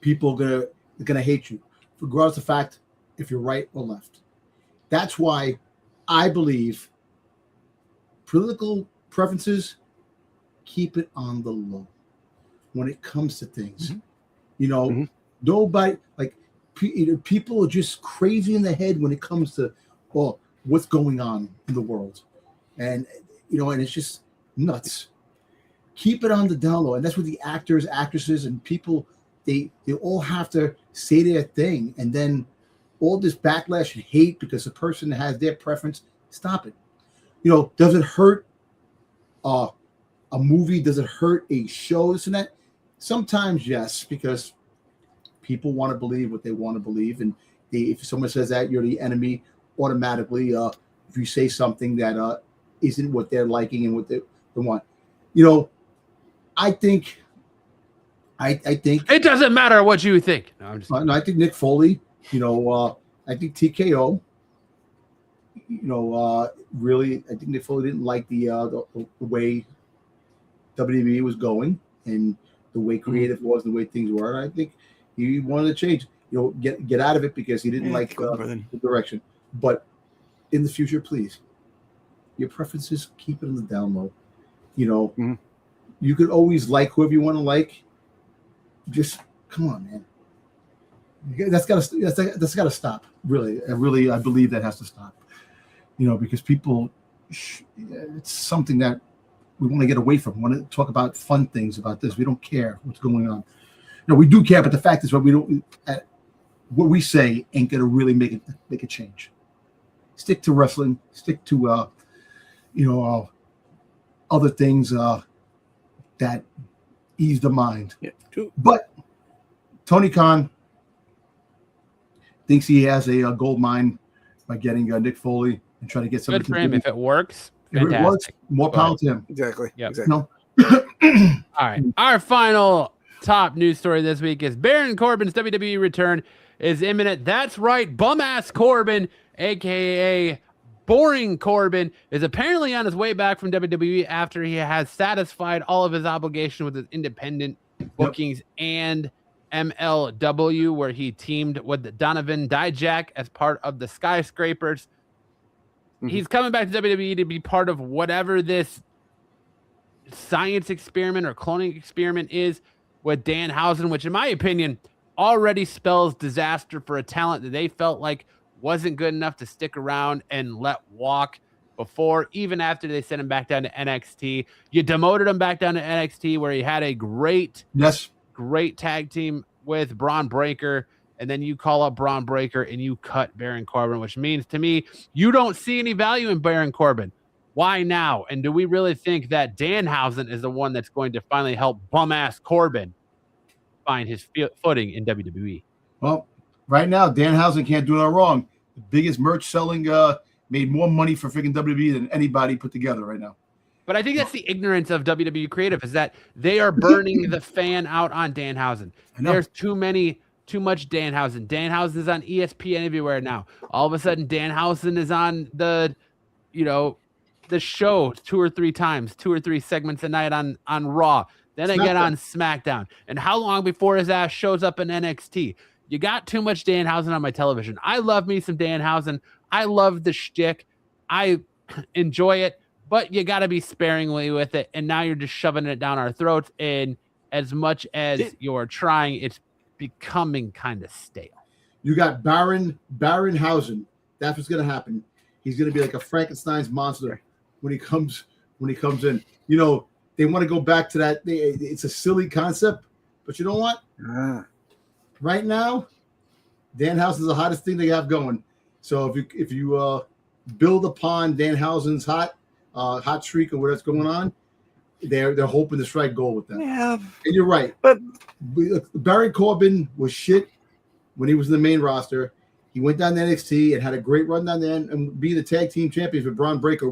people are gonna hate you, regardless of fact if you're right or left. That's why I believe political preferences, keep it on the low when it comes to things. Nobody, like, people are just crazy in the head when it comes to what's going on in the world, and and it's just nuts. Keep it on the down low, and that's what the actors, actresses, and people, they all have to say their thing, and then all this backlash and hate because the person has their preference. Stop it. Does it hurt a movie? Does it hurt a show? This and that. Sometimes yes, because people want to believe what they want to believe, and if someone says that, you're the enemy automatically. If you say something that isn't what they're liking and what they want, I think it doesn't matter what you think. No, I'm just I think Mick Foley, I think TKO, really, I think Mick Foley didn't like the way WWE was going and the way creative was, the way things were. And I think he wanted to change, get out of it because he didn't like the direction. But in the future, please, your preferences, keep it on the down low. You could always like whoever you want to like. Just come on, man. That's got to stop. Really, I believe that has to stop. Because people, it's something that we want to get away from. We want to talk about fun things about this. We don't care what's going on. We do care, but the fact is, what we say ain't gonna really make a change. Stick to wrestling. Stick to other things that ease the mind. Yeah, true. But Tony Khan thinks he has a gold mine by getting Mick Foley and trying to get somebody. Good for him. If it works, fantastic. If it works, more power to him. Exactly. Yep. Exactly. All right. Our final top news story this week is Baron Corbin's WWE return is imminent. That's right. Bum-ass Corbin, a.k.a. Boring Corbin, is apparently on his way back from WWE after he has satisfied all of his obligation with his independent bookings and MLW, where he teamed with Donovan Dijak as part of the Skyscrapers. He's coming back to WWE to be part of whatever this science experiment or cloning experiment is with Danhausen, which in my opinion already spells disaster for a talent that they felt like wasn't good enough to stick around and let walk before, even after they sent him back down to NXT. You demoted him back down to NXT, where he had a great tag team with Braun Breaker, and then you call up Braun Breaker and you cut Baron Corbin, which means to me you don't see any value in Baron Corbin. Why now? And do we really think that Danhausen is the one that's going to finally help bum-ass Corbin find his footing in WWE? Well, right now, Danhausen can't do no wrong. The biggest merch selling made more money for freaking WWE than anybody put together right now. But I think that's the ignorance of WWE creative, is that they are burning the fan out on Danhausen. There's too much Danhausen. Danhausen is on ESPN everywhere now. All of a sudden, Danhausen is on the show 2 or 3 times, 2 or 3 segments a night on Raw, then again on SmackDown. And how long before his ass shows up in NXT? You got too much Danhausen on my television. I love me some Danhausen. I love the shtick. I enjoy it, but you got to be sparingly with it. And now you're just shoving it down our throats. And as much as you're trying, it's becoming kind of stale. You got Baronhausen. That's what's going to happen. He's going to be like a Frankenstein's monster when he comes in. You know, they want to go back to that. It's a silly concept, but you know what? Right now, Danhausen is the hottest thing they have going. So if you build upon Danhausen's hot streak or whatever's going on, they're hoping to strike gold with that. Yeah, and you're right. But Baron Corbin was shit when he was in the main roster. He went down to NXT and had a great run down there, and being the tag team champions with Braun Breaker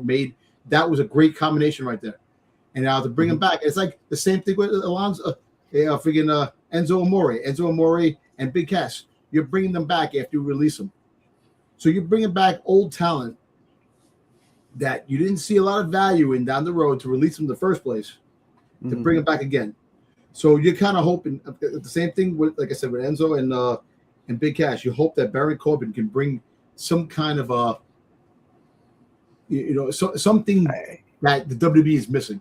that was a great combination right there. And now to bring him back, it's like the same thing with Enzo Amore and Big Cass. You're bringing them back after you release them. So you're bringing back old talent that you didn't see a lot of value in down the road to release them in the first place, to bring them back again. So you're kind of hoping the same thing with, like I said, with Enzo and Big Cass. You hope that Baron Corbin can bring some kind of something that the WWE is missing.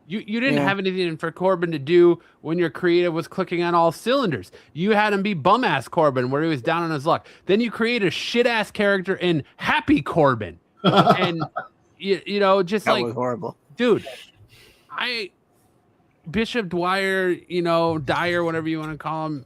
You didn't have anything for Corbin to do when your creative was clicking on all cylinders. You had him be bum-ass Corbin, where he was down on his luck. Then you create a shit-ass character in Happy Corbin. And, just that like... was horrible. Dude, Bishop Dwyer, Dyer, whatever you want to call him,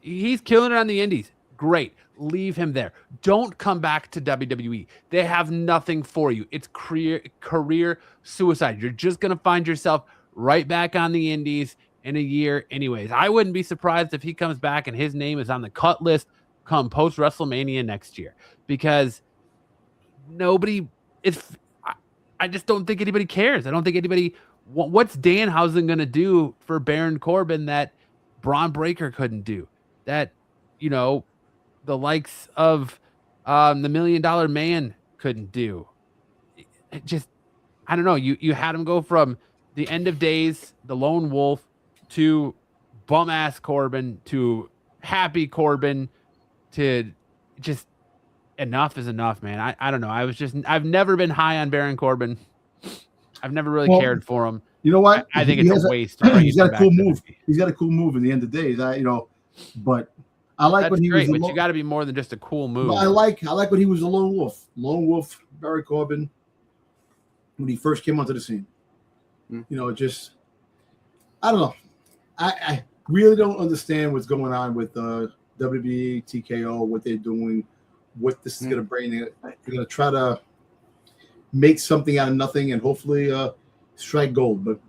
he's killing it on the indies. Great. Leave him there. Don't come back to WWE. They have nothing for you. It's career suicide. You're just going to find yourself right back on the indies in a year anyways. I wouldn't be surprised if he comes back and his name is on the cut list come post WrestleMania next year, because I just don't think anybody cares. I don't think anybody, what's Danhausen going to do for Baron Corbin that Braun Breaker couldn't do, that, the likes of the $1 Million Man couldn't do? It just, I don't know. You had him go from the End of Days, the Lone Wolf, to bum ass Corbin, to Happy Corbin, to just enough is enough, man. I don't know. I've never been high on Baron Corbin. I've never really cared for him. You know what? I think it's a waste. He's got a cool move. He's got a cool move in the End of Days. But I like when he was. But you got to be more than just a cool move. But I like when he was a lone wolf. Lone wolf, Baron Corbin, when he first came onto the scene. Just I don't know. I really don't understand what's going on with WWE, TKO, what they're doing, what this is going to bring. They're going to try to make something out of nothing and hopefully strike gold. But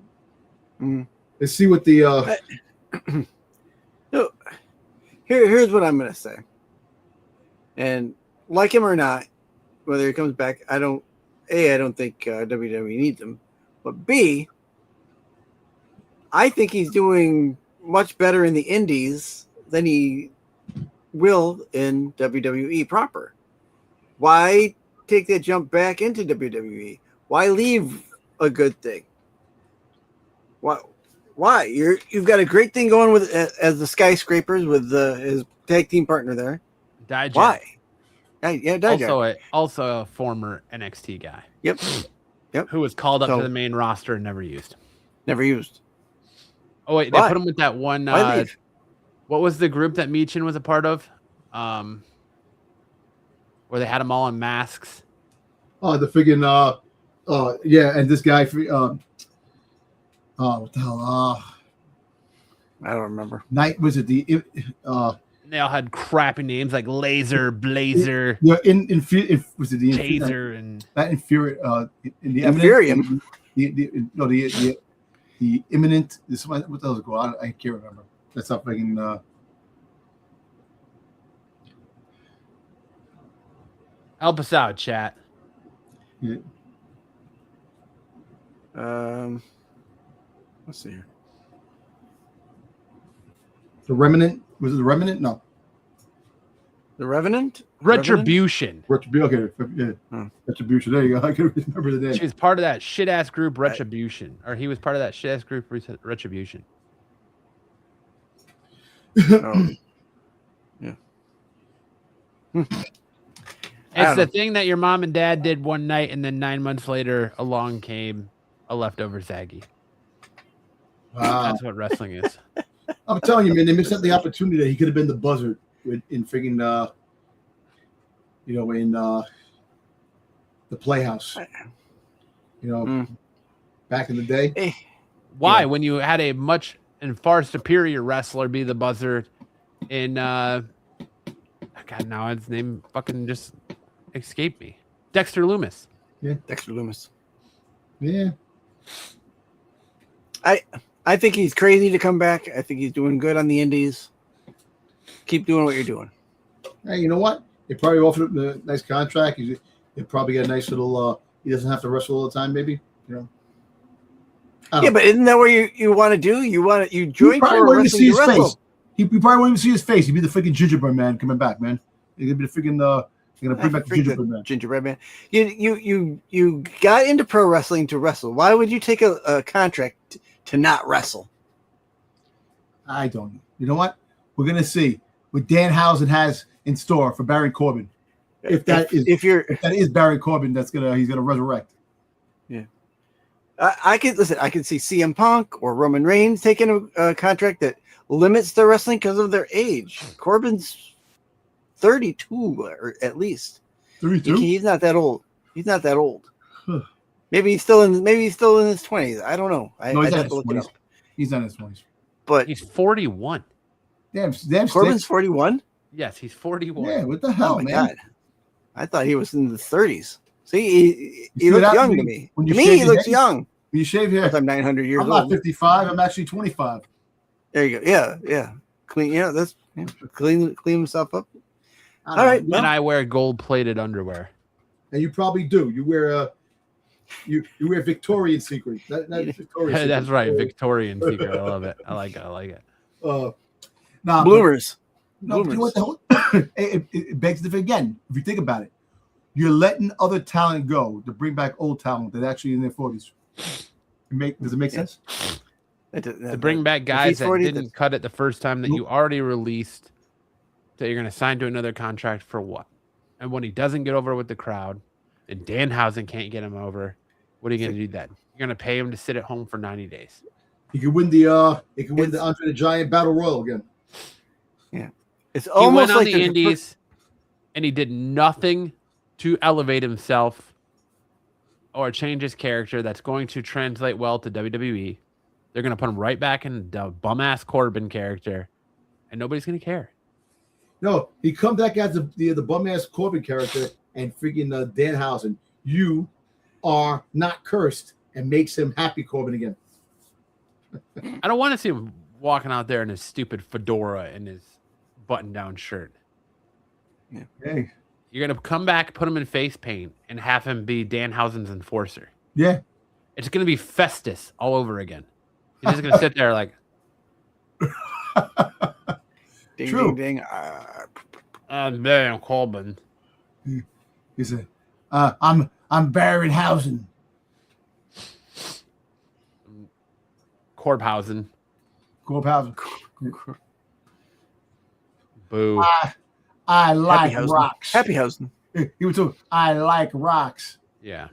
let's see what the. So, here's what I'm going to say. And like him or not, whether he comes back, I don't think WWE needs him. But B, I think he's doing much better in the indies than he will in WWE proper. Why take that jump back into WWE? Why leave a good thing? Why? You've got a great thing going with as the Skyscrapers with his tag team partner there. Dijak. Why? Yeah, Dijak. Also a former NXT guy. Yep. Who was called up So- to the main roster and never used. Never used. Oh wait, Why? they put him with that one. Why leave? What was the group that Meechin was a part of? Where they had them all in masks. Oh, the friggin' yeah, and this guy what the hell? I don't remember. Night was it the They all had crappy names like Laser, Blazer, yeah, was it the Taser, and that inferior in the Inferium. The imminent what the hell is it called? I can't remember. That's not friggin' help us out, chat. yeah. Let's see here. The Remnant. Was it the Remnant? No. The Revenant? Retribution. Retribution. Okay. Yeah. Hmm. Retribution. There you go. I can remember the name. She was part of that shit ass group Retribution, or he was part of that shit ass group Retribution. Oh. Yeah. It's the thing that your mom and dad did one night, and then 9 months later, along came a leftover Zaggy. Wow. That's what wrestling is. I'm telling you, man, they missed out the opportunity that he could have been the buzzard in friggin' in the Playhouse. Back in the day. Why? Yeah. When you had a much and far superior wrestler be the buzzer in God, now his name fucking just escaped me. Dexter Loomis. Yeah. Dexter Loomis. Yeah. I think he's crazy to come back. I think he's doing good on the indies. Keep doing what you're doing. Hey, you know what? They probably offered him a nice contract. He'll probably get a nice little. He doesn't have to wrestle all the time. Maybe Yeah, but isn't that what you want to do? You join for wrestling to wrestle. He probably won't even see his face. He'd be the freaking gingerbread man coming back, man. He's gonna be the freaking. You're gonna bring back the gingerbread man. Gingerbread man. You got into pro wrestling to wrestle. Why would you take a contract to not wrestle? I don't know. You know what? We're gonna see what Danhausen has in store for Baron Corbin. If that is Baron Corbin, he's gonna resurrect. Yeah. I could see CM Punk or Roman Reigns taking a contract that limits their wrestling because of their age. Corbin's 32 or at least. 32. He's not that old. Maybe he's still in his 20s. I don't know. No, he's I'd not have to look it up. He's not in his 20s. But He's 41. Damn. Corbin's 41. Yes, he's 41. Yeah. What the hell, Oh my man? god! I thought he was in the 30s. See, he see looks what young happens to me. when To you me, shave he your looks head? young. When you shave here, I'm 900 years I'm old. not 55. I'm actually 25. There you go. Yeah. Clean. Yeah, clean himself up. All right. And I wear gold-plated underwear. And you probably do. You wear you wear Victorian Secret. Not Victorian Secret. That's right, Victorian secret. I love it. I like it. Bloomers. No, but you know what the hell? It begs the thing again. If you think about it, you're letting other talent go to bring back old talent that actually in their 40s. Does it make sense? To bring back guys that didn't cut it the first time that you already released, that you're going to sign to another contract for what? And when he doesn't get over with the crowd, and Danhausen can't get him over, what are you going to do then? You're going to pay him to sit at home for 90 days. He could win the Andre the Giant Battle Royal again. Yeah, it's He almost went on like the Indies, and he did nothing to elevate himself or change his character that's going to translate well to WWE. They're going to put him right back in the bum-ass Corbin character, and nobody's going to care. No, he come back as the bum-ass Corbin character and freaking Danhausen. You are not cursed, and makes him happy Corbin again. I don't want to see him walking out there in his stupid fedora and his button-down shirt. Yeah. Hey. You're going to come back, put him in face paint, and have him be Danhausen's enforcer. Yeah. It's going to be Festus all over again. He's just going to sit there like... ding, True. ding, ding. Damn, Corbin. He said, I'm Baronhausen. Korphausen. Korphausen. Boo. I like Happyhausen. rocks. Happyhausen. He was talking, I like rocks. Yeah.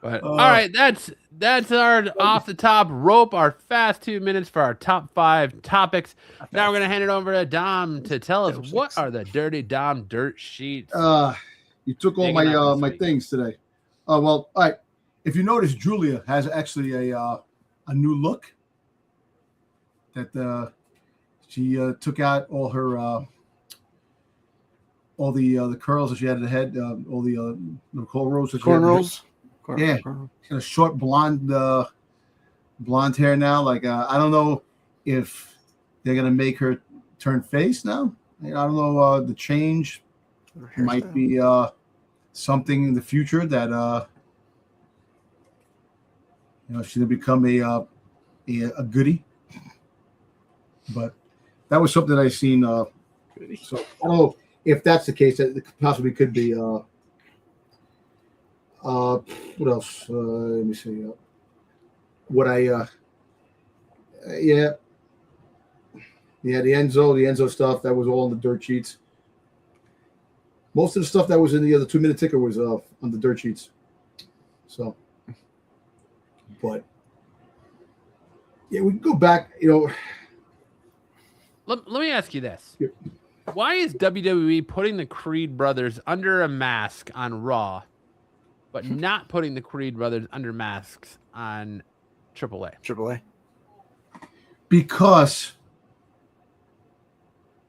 But all right, that's our off the top rope, our fast 2 minutes for our top 5 topics. Now we're gonna hand it over to Dom to tell us what are the Dirty Dom dirt sheets. You took all Digging up my this week. things today. Well, all right. If you notice, Julia has actually a new look. That she took out all her all the curls that she had in the head, all the cornrows. Cornrows. Yeah, and a short blonde hair now. Like I don't know if they're gonna make her turn face now. I don't know. The change might be something in the future that she's gonna become a goodie. But that was something that I seen. So I don't know if that's the case. That it possibly could be. What else? Let me see. What I the Enzo stuff that was all on the dirt sheets. Most of the stuff that was in the other 2 minute ticker was on the dirt sheets. So, but yeah, we can go back. Let me ask you this. Yeah. Why is WWE putting the Creed brothers under a mask on Raw, but not putting the Creed brothers under masks on AAA? AAA. Because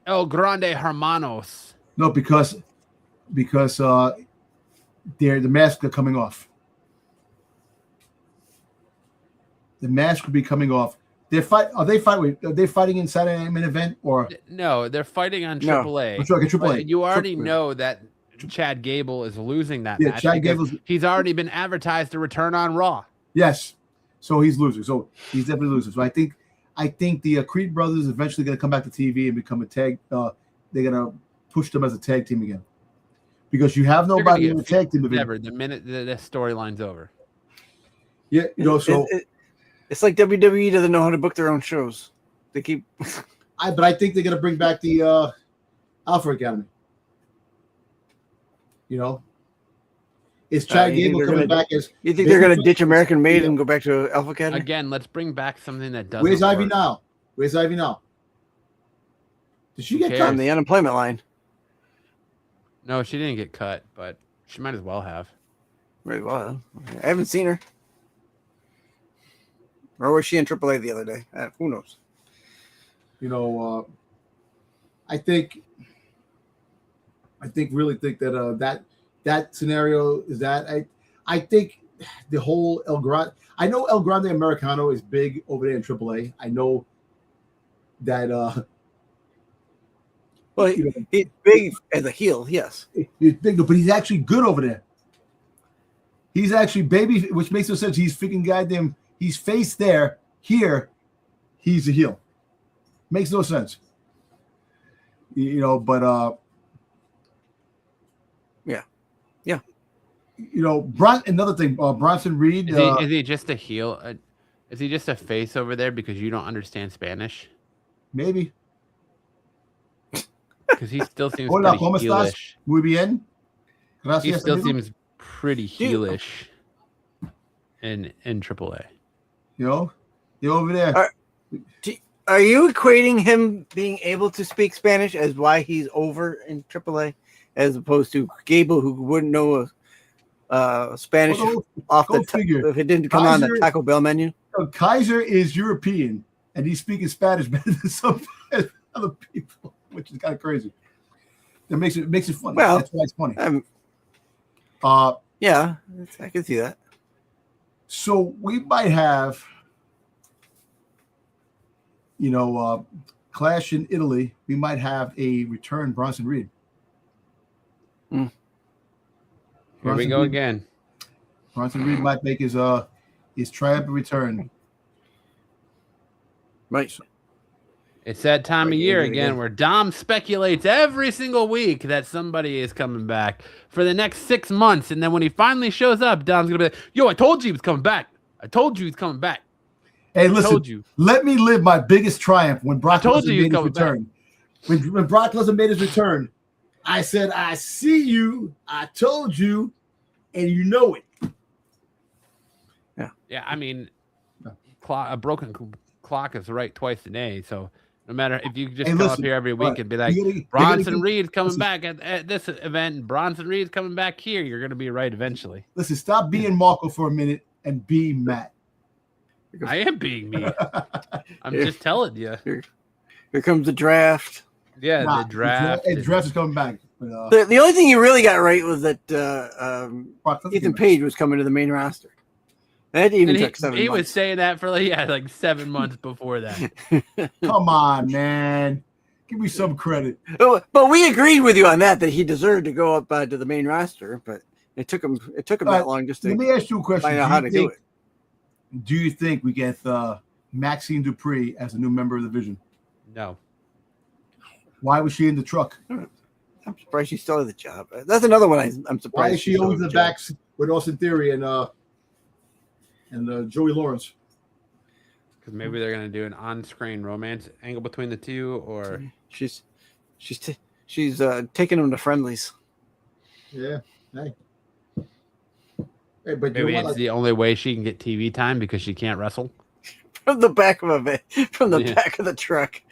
El Grande Hermanos. no, because the masks are coming off. The mask will be coming off. Are they fighting in Saturday Night event or No, they're fighting on No. AAA. Which one? Okay, AAA. But you already AAA. know that Chad Gable is losing that Yeah, match. Chad because Gable's- he's already been advertised to return on Raw. Yes, so he's losing. So he's definitely losing. So I think the Creed brothers is eventually going to come back to TV and become a tag. They're going to push them as a tag team again because you have They're gonna nobody get in the tag team division. Never. The minute the storyline's over. Yeah, so It's like WWE doesn't know how to book their own shows. They keep. but I think they're going to bring back the Alpha Academy. Is Chad you think Gable they're coming gonna- back as? You think they're gonna ditch American Made and go back to Alpha Academy? Again, let's bring back something that doesn't Where's Ivy work. now? Where's Ivy now? Did she get cares? cut? On the unemployment line. No, she didn't get cut, but she might as well have. Very well. I haven't seen her. Or was she in AAA the other day? Who knows? I really think that that scenario is that I think the whole El Grande. I know El Grande Americano is big over there in AAA. I know that. Well, he's big as a heel, yes. He's big, but he's actually good over there. He's actually baby, which makes no sense. He's freaking goddamn. He's face there. Here, he's a heel. Makes no sense. But yeah. Another thing, Bronson Reed. Is he just a heel? Is he just a face over there because you don't understand Spanish? Maybe. Because he still seems Hola, pretty ¿cómo estás? heelish. Muy bien. He Gracias. still amigo. seems pretty heelish in AAA. You're over there. Are you equating him being able to speak Spanish as why he's over in AAA, as opposed to Gable, who wouldn't know Spanish off the figure. if it didn't come on the Kaiser- Taco Bell menu? Kaiser is European, and he's speaking Spanish better than some other people, which is kind of crazy. That makes it funny. Well, that's why it's funny. Yeah, I can see that. So we might have, Clash in Italy. We might have a return Bronson Reed. Here we Bronson go Reed- again. Bronson Reed might make his triumphant return. Right. It's that time of Right, year yeah, again yeah. where Dom speculates every single week that somebody is coming back for the next 6 months. And then when he finally shows up, Dom's going to be like, yo, I told you he was coming back. I told you he's coming back. Hey, listen. Told you. Let me live my biggest triumph when Brock told Lesnar you made his return. When Brock Lesnar made his return, I said, "I see you. I told you, and you know it." Yeah, I mean, a broken clock is right twice a day. So no matter if you just come up here every week and be like, Bronson Reed's coming back at this event, and Bronson Reed's coming back here, you're going to be right eventually. Listen, stop being Marco for a minute and be Matt. I am being me. I'm just telling you. Here comes the draft. Yeah, the draft. The draft is coming back. But, the only thing you really got right was that Ethan Page was coming to the main roster. That even took 7 months. He was saying that for like 7 months before that. Come on, man. Give me some credit. But we agreed with you on that he deserved to go up to the main roster, but it took him that long just to let me ask you a question. Find out how to do it. Do you think we get Maxine Dupree as a new member of the division? No. Why was she in the truck? I'm surprised she still has the job. That's another one I'm surprised. Why is she always in the back with Austin Theory and Joey Lawrence? Because maybe they're gonna do an on-screen romance angle between the two, or she's taking them to friendlies. Yeah. Hey, but maybe it's the only way she can get TV time because she can't wrestle. From the back of back of the truck.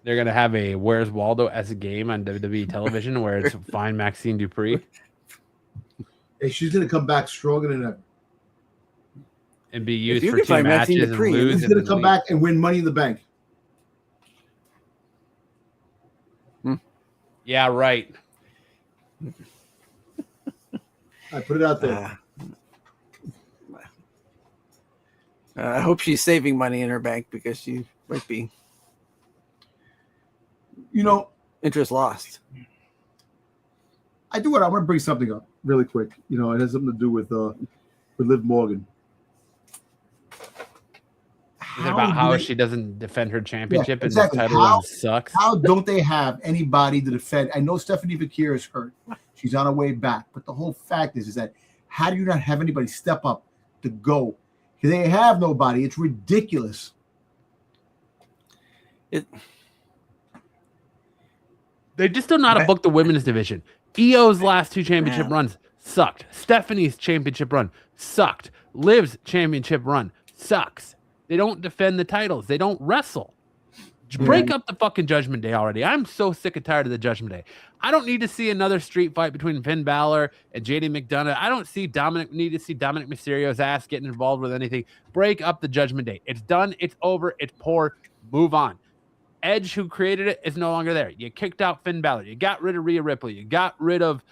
They're gonna have a Where's Waldo as a game on WWE television where it's Find Maxine Dupree. Hey, she's gonna come back stronger than ever. And be used for 2 matches and lose. She's gonna come back and win Money in the Bank. Yeah, right. I put it out there. I hope she's saving money in her bank because she might be, interest lost. I want to bring something up really quick. It has something to do with Liv Morgan. Is it about how she doesn't defend her championship and the title run sucks? How don't they have anybody to defend? I know Stephanie Vakir is hurt. She's on her way back. But the whole fact is that how do you not have anybody step up to go? They have nobody. It's ridiculous. They just don't know how to book the women's division. EO's last 2 championship runs sucked. Stephanie's championship run sucked. Liv's championship run sucks. They don't defend the titles. They don't wrestle. Break up the fucking Judgment Day already. I'm so sick and tired of the Judgment Day. I don't need to see another street fight between Finn Balor and JD McDonough. I don't need to see Dominic Mysterio's ass getting involved with anything. Break up the Judgment Day. It's done. It's over. It's poor. Move on. Edge, who created it, is no longer there. You kicked out Finn Balor. You got rid of Rhea Ripley. You got rid of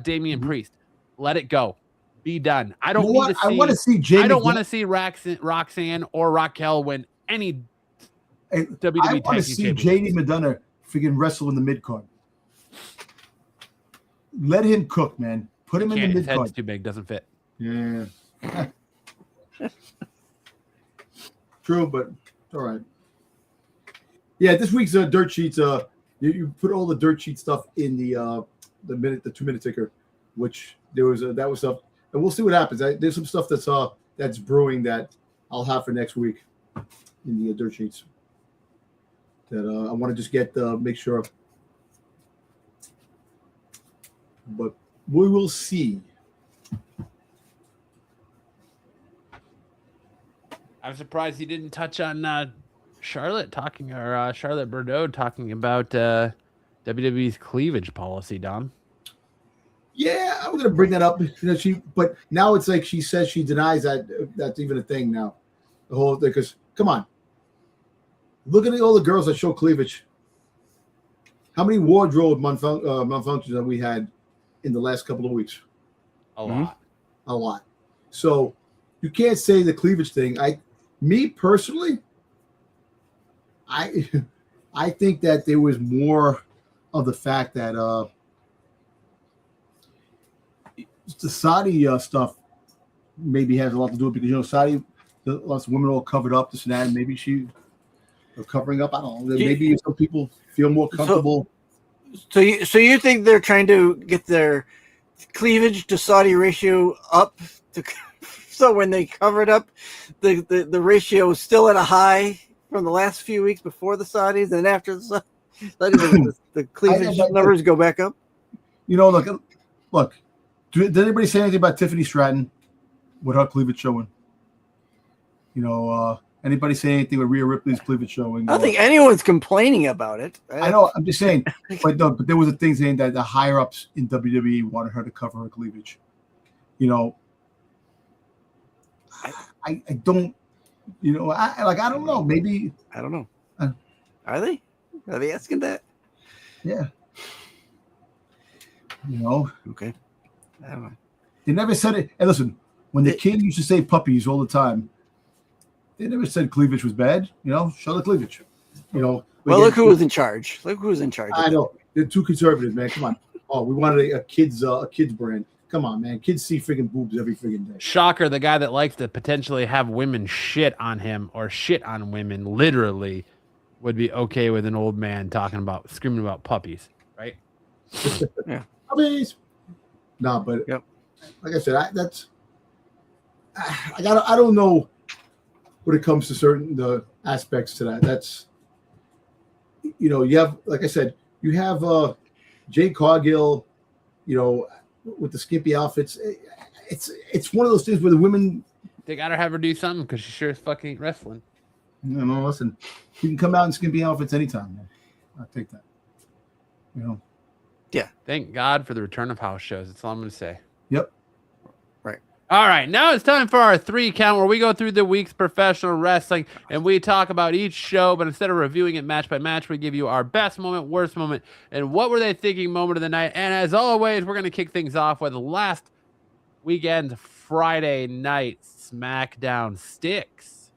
Damian Priest. Let it go. Be done. I don't need to see. I want to see Jamie. I don't want to see Roxanne or Raquel win any WWE. I want to see JD McDonough freaking wrestle in the mid card. Let him cook, man. Put him in the mid card. His head's too big. Doesn't fit. Yeah. True, but all right. Yeah, this week's dirt sheets. You put all the dirt sheet stuff in the 2-minute ticker, which there was that was stuff, and we'll see what happens. There's some stuff that's brewing that I'll have for next week in the dirt sheets. That I want to just get make sure, but we will see. I'm surprised he didn't touch on Charlotte Bordeaux talking about WWE's cleavage policy, Dom. Yeah, I was going to bring that up. But now it's like she says she denies that that's even a thing now. The whole thing, because come on, look at all the girls that show cleavage. How many wardrobe malfunctions have we had in the last couple of weeks? A lot. A lot. So you can't say the cleavage thing. Me personally, I think that there was more of the fact that the Saudi stuff maybe has a lot to do with it because Saudi, lots of women all covered up this and that, and maybe she covering up. I don't know. Maybe some people feel more comfortable. So you think they're trying to get their cleavage to Saudi ratio up to, so when they cover it up, the ratio is still at a high from the last few weeks before the Saudis, and after the Saudis, the cleavage numbers go back up. You know, look. Did anybody say anything about Tiffany Stratton with her cleavage showing? You know, anybody say anything with Rhea Ripley's cleavage showing? I don't think anyone's complaining about it. I know. I'm just saying, but there was a thing saying that the higher ups in WWE wanted her to cover her cleavage. You know, I don't. You know, I don't know. Maybe I don't know. Are they asking that? Yeah. You know. Okay. I don't know. They never said it. And listen, when the King used to say puppies all the time, they never said cleavage was bad. You know, show the cleavage. You know. Well, look who was in charge. Look who's in charge. I know. They're too conservative, man. Come on. Oh, we wanted a kids brand. Come on, man. Kids see freaking boobs every freaking day. Shocker, the guy that likes to potentially have women shit on him or shit on women literally would be okay with an old man screaming about puppies, right? Yeah. Puppies. No, but yep. Like I said, I don't know when it comes to certain aspects to that. That's, you know, you have, like I said, you have Jade Cargill, you know, with the skimpy outfits. It's one of those things where the women, they gotta have her do something because she sure as fuck ain't wrestling. No, listen, you can come out in skimpy outfits anytime, man. I'll take that. You know. Yeah. Thank God for the return of house shows. That's all I'm going to say. Yep. Right. All right. Now it's time for our 3 count where we go through the week's professional wrestling and we talk about each show, but instead of reviewing it match by match, we give you our best moment, worst moment, and what were they thinking moment of the night. And as always, we're going to kick things off with last weekend's Friday night SmackDown sticks.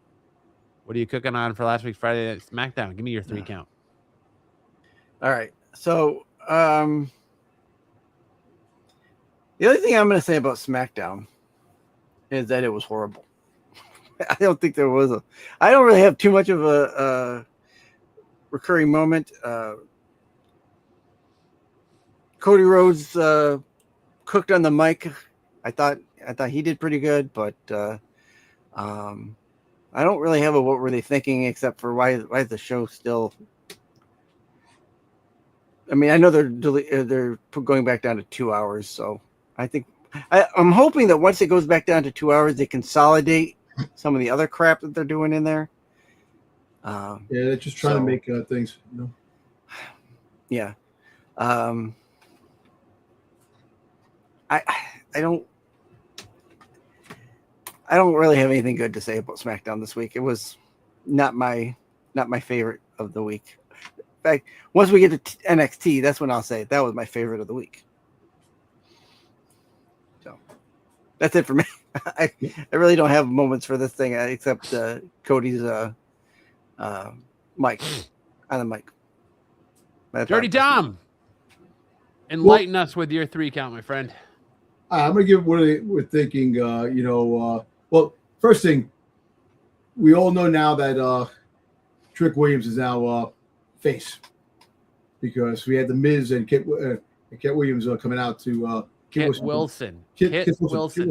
What are you cooking on for last week's Friday night SmackDown? Give me your 3 count. All right. So, the only thing I'm going to say about SmackDown is that it was horrible. I don't think there was I don't really have too much of a recurring moment. Cody Rhodes cooked on the mic. I thought he did pretty good, but I don't really have a what were they thinking except for why is the show still. I mean, I know they're going back down to 2 hours, so I think I'm hoping that once it goes back down to 2 hours, they consolidate some of the other crap that they're doing in there. Yeah, they're just trying to make things, you know. Yeah. I don't really have anything good to say about SmackDown this week. It was not my favorite of the week. In fact, once we get to NXT, that's when I'll say that was my favorite of the week. So that's it for me. I really don't have moments for this thing except Cody's mic on the mic. Dirty Dom, enlighten us with your 3 count, my friend. I'm going to give what we're thinking. Well, first thing, we all know now that Trick Williams is now face, because we had the Miz and Kit Williams coming out to Kit Wilson,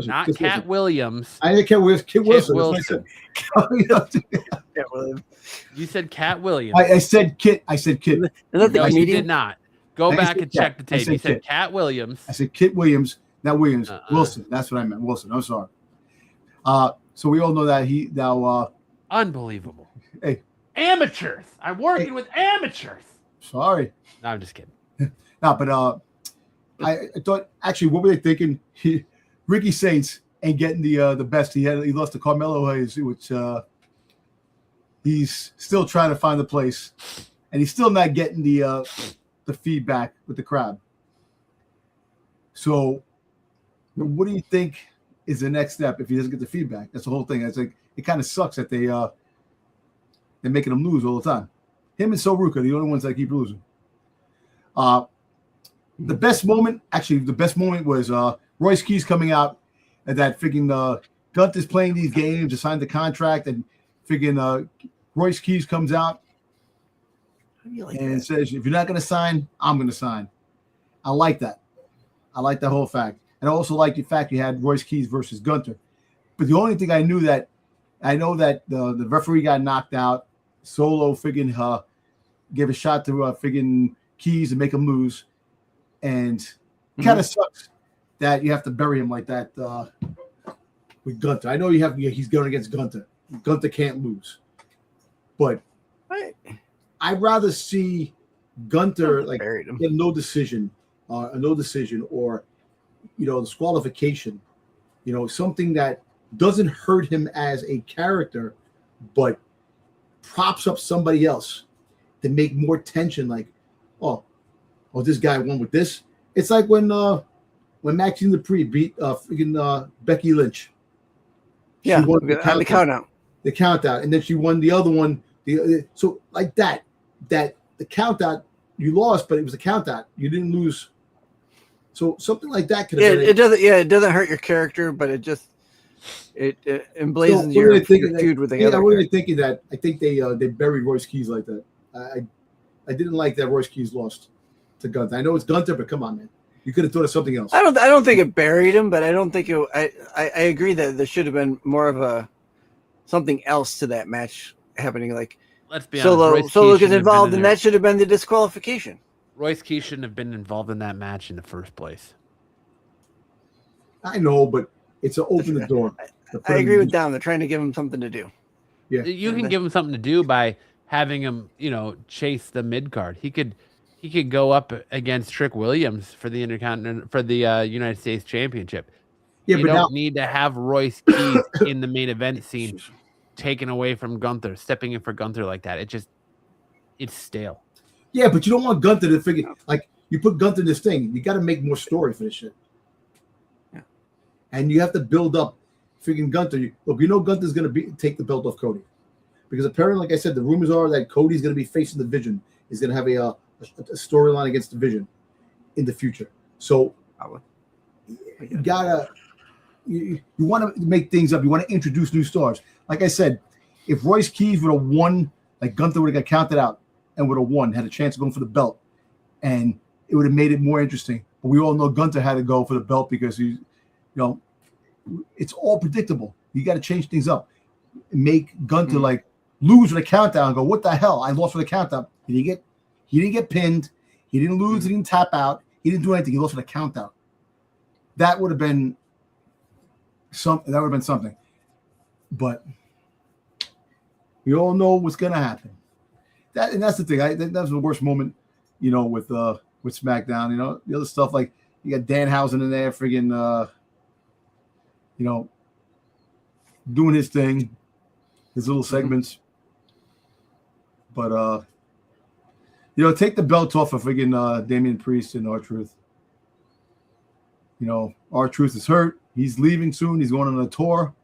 not Cat Williams. I think Kit Wilson. Kit Wilson. Cat Williams. You said Cat Williams. I said Kit. I said Kit. No, you did not. Go back and check the tape. You said Cat Williams. I said Kit Williams, not Williams. Wilson. That's what I meant. Wilson. I'm sorry. So we all know that he now. Unbelievable. Hey. Amateurs. I'm working with amateurs. Sorry. No, I'm just kidding. No, but I thought, actually, what were they thinking? Ricky Saints ain't getting the best. He lost to Carmelo Hayes, which he's still trying to find the place, and he's still not getting the feedback with the crowd. So, what do you think is the next step if he doesn't get the feedback? That's the whole thing. It's like it kind of sucks that they're making him lose all the time. Him and Soruka are the only ones that keep losing. The best moment was Royce Keys coming out and that freaking Gunther's playing these games to sign the contract, and freaking Royce Keys comes out and says, "If you're not going to sign, I'm going to sign." I like that. I like that whole fact. And I also like the fact you had Royce Keys versus Gunther. But the only thing I know that the referee got knocked out. Solo friggin' gave a shot to friggin' Keys and make him lose. And kind of sucks that you have to bury him like that with Gunther. I know he's going against Gunther. Gunther can't lose. But I'd rather see Gunther like get no decision or disqualification. Something that doesn't hurt him as a character, but props up somebody else to make more tension. Like, oh, this guy won with this. It's like when Maxine Dupree beat Becky Lynch. She won the count out. The count out, and then she won the other one. So like that the count out, you lost, but it was a count out. You didn't lose. So something like that could have been. It doesn't hurt your character, but it emblazons your feud with the other. I wasn't thinking that. I think they buried Royce Keys like that. I didn't like that Royce Keys lost to Gunther. I know it's Gunther, but come on, man. You could have thought of something else. I don't think it buried him, but I don't think it. I agree that there should have been more of something else to that match happening. Like, let's be honest, Solo gets involved, and that should have been the disqualification. Royce Keys shouldn't have been involved in that match in the first place. I know, but it's to open the door. I agree with Dom. They're trying to give him something to do. Yeah, you can give him something to do by having him, chase the mid card. He could go up against Trick Williams for the United States Championship. Yeah, you but don't need to have Royce Keys in the main event scene, taken away from Gunther, stepping in for Gunther like that. It's stale. Yeah, but you don't want Gunther to figure like you put Gunther in this thing. You got to make more story for this shit. Yeah, and you have to build up. Freaking Gunther. Look, Gunther's going to take the belt off Cody, because apparently, like I said, the rumors are that Cody's going to be facing the Vision. He's going to have a storyline against the Vision in the future. So you gotta you want to make things up. You want to introduce new stars. Like I said, if Royce Keys would have won, like Gunther would have got counted out and would have won, had a chance of going for the belt, and it would have made it more interesting. But we all know Gunther had to go for the belt because he's, it's all predictable. You got to change things up. Make Gunther like lose with a countdown and go, what the hell? I lost with a countdown. He didn't get pinned. He didn't lose. He didn't tap out. He didn't do anything. He lost with a countdown. That would have been something. But we all know what's going to happen. That's the thing. That was the worst moment, with SmackDown. The other stuff, like you got Danhausen in there, friggin', doing his thing, his little segments. But take the belt off of friggin' Damian Priest and R-Truth. R-Truth is hurt. He's leaving soon. He's going on a tour.